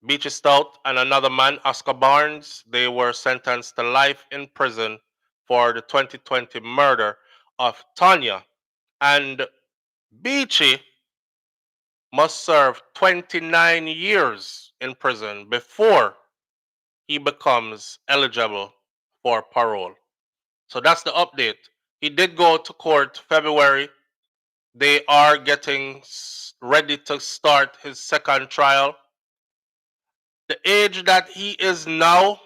Beachy Stout and another man, Oscar Barnes, they were sentenced to life in prison for the 2020 murder of Tanya. And Beachy must serve 29 years in prison before he becomes eligible for parole. So that's the update. He did go to court February. They are getting ready to start his second trial. The age that he is now,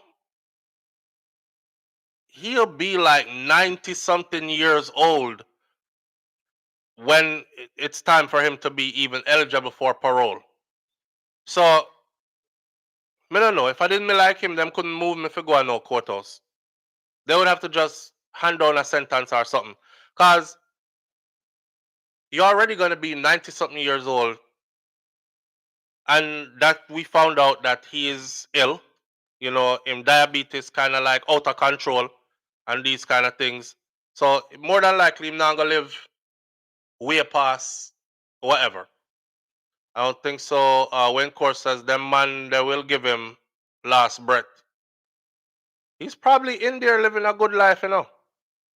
he'll be like 90-something years old when it's time for him to be even eligible for parole. So, I don't know. If I didn't like him, them couldn't move me for go to no courthouse. They would have to just hand down a sentence or something. Because you're already going to be 90-something years old, and that we found out that he is ill. You know, him diabetes kind of like out of control and these kind of things. So more than likely, him not gonna live way past whatever. I don't think so. When court says them man, they will give him last breath. He's probably in there living a good life, you know.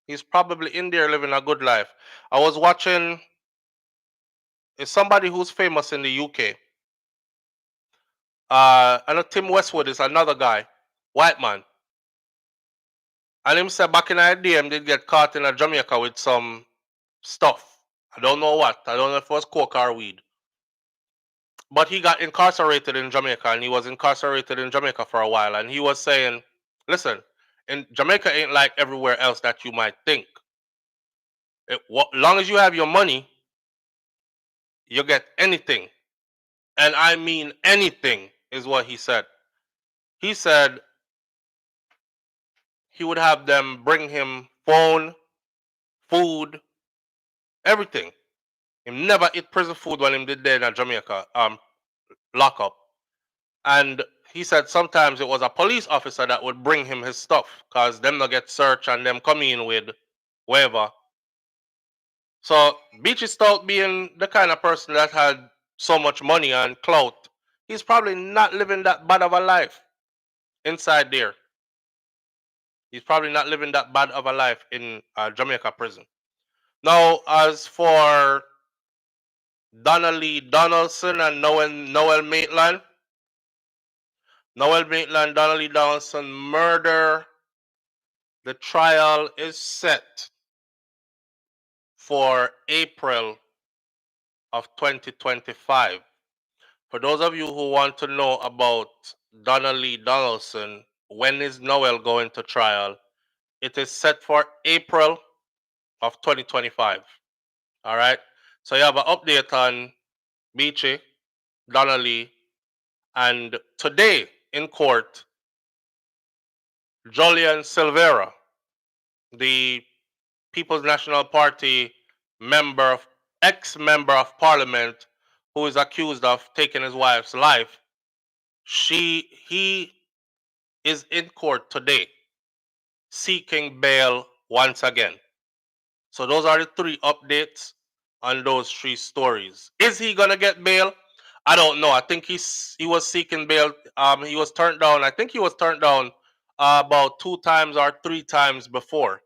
He's probably in there living a good life. I was watching. It's somebody who's famous in the UK. I know Tim Westwood is another guy, white man. And him said back in the day, him did get caught in a Jamaica with some stuff. I don't know what. I don't know if it was coke or weed. But he got incarcerated in Jamaica, and he was incarcerated in Jamaica for a while. And he was saying, listen, in Jamaica ain't like everywhere else that you might think. Long as you have your money, you get anything. And I mean anything is what he said. He said he would have them bring him phone, food, everything. He never eat prison food when he did there in Jamaica, lockup. And he said sometimes it was a police officer that would bring him his stuff, because them not get searched and them come in with whatever. So Beachy Stout, being the kind of person that had so much money and clout, he's probably not living that bad of a life inside there. He's probably not living that bad of a life in Jamaica prison. Now, as for Donnelly Donaldson and Noel Maitland, Donnelly Donaldson murder, the trial is set for April of 2025. For those of you who want to know about Donnelly Donaldson, when is Noel going to trial? It is set for April of 2025. All right. So you have an update on Beachy, Donnelly, and today in court, Julian Silvera, the People's National Party ex-member of parliament, who is accused of taking his wife's life, he is in court today seeking bail once again. So those are the three updates on those three stories. Is he gonna get bail? I don't know. I think he was seeking bail. He was turned down. I think he was turned down about 2 times or 3 times before.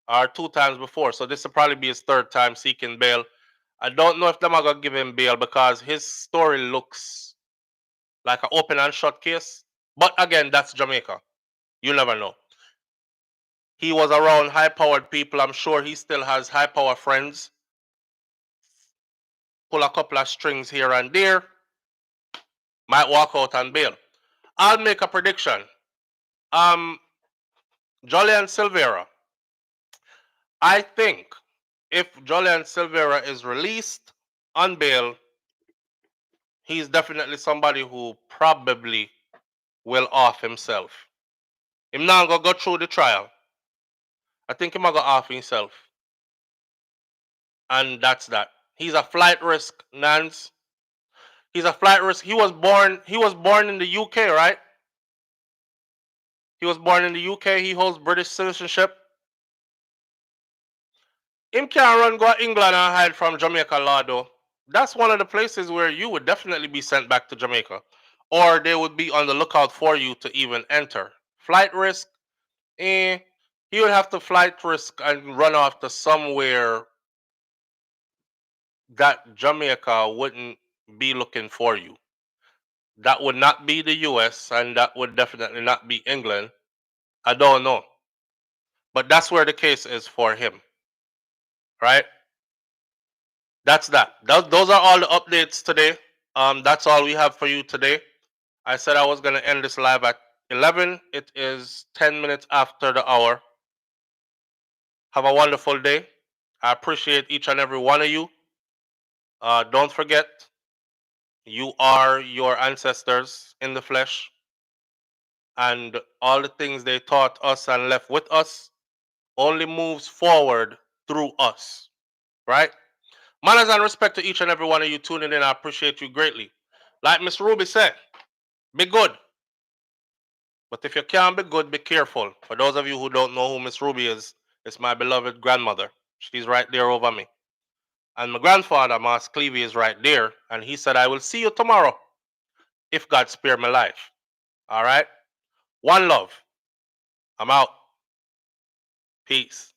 So this will probably be his 3rd time seeking bail. I don't know if them are gonna give him bail because his story looks like an open and shut case. But again, that's Jamaica. You never know. He was around high-powered people. I'm sure he still has high-power friends. Pull a couple of strings here and there. Might walk out on bail. I'll make a prediction. Julian Silvera. I think if Julian Silvera is released on bail, he's definitely somebody who probably will off himself. Him not gonna go through the trial. I think he might go off himself. And that's that. He's a flight risk, Nance. He's a flight risk. He was born in the UK, right? He was born in the UK. He holds British citizenship. Him can't run go to England and hide from Jamaica law though. That's one of the places where you would definitely be sent back to Jamaica. Or they would be on the lookout for you to even enter. Flight risk, he would have to flight risk and run off to somewhere that Jamaica wouldn't be looking for you. That would not be the US, and that would definitely not be England. I don't know. But that's where the case is for him. Right? That's that. Those are all the updates today. That's all we have for you today. I said I was going to end this live at 11. It is 10 minutes after the hour. Have a wonderful day. I appreciate each and every one of you. Don't forget, you are your ancestors in the flesh. And all the things they taught us and left with us only moves forward through us. Right? Manners and respect to each and every one of you tuning in. I appreciate you greatly. Like Miss Ruby said, be good. But if you can't be good, be careful. For those of you who don't know who Miss Ruby is, it's my beloved grandmother. She's right there over me. And my grandfather, Mas Clevey, is right there. And he said, I will see you tomorrow if God spare my life. All right? One love. I'm out. Peace.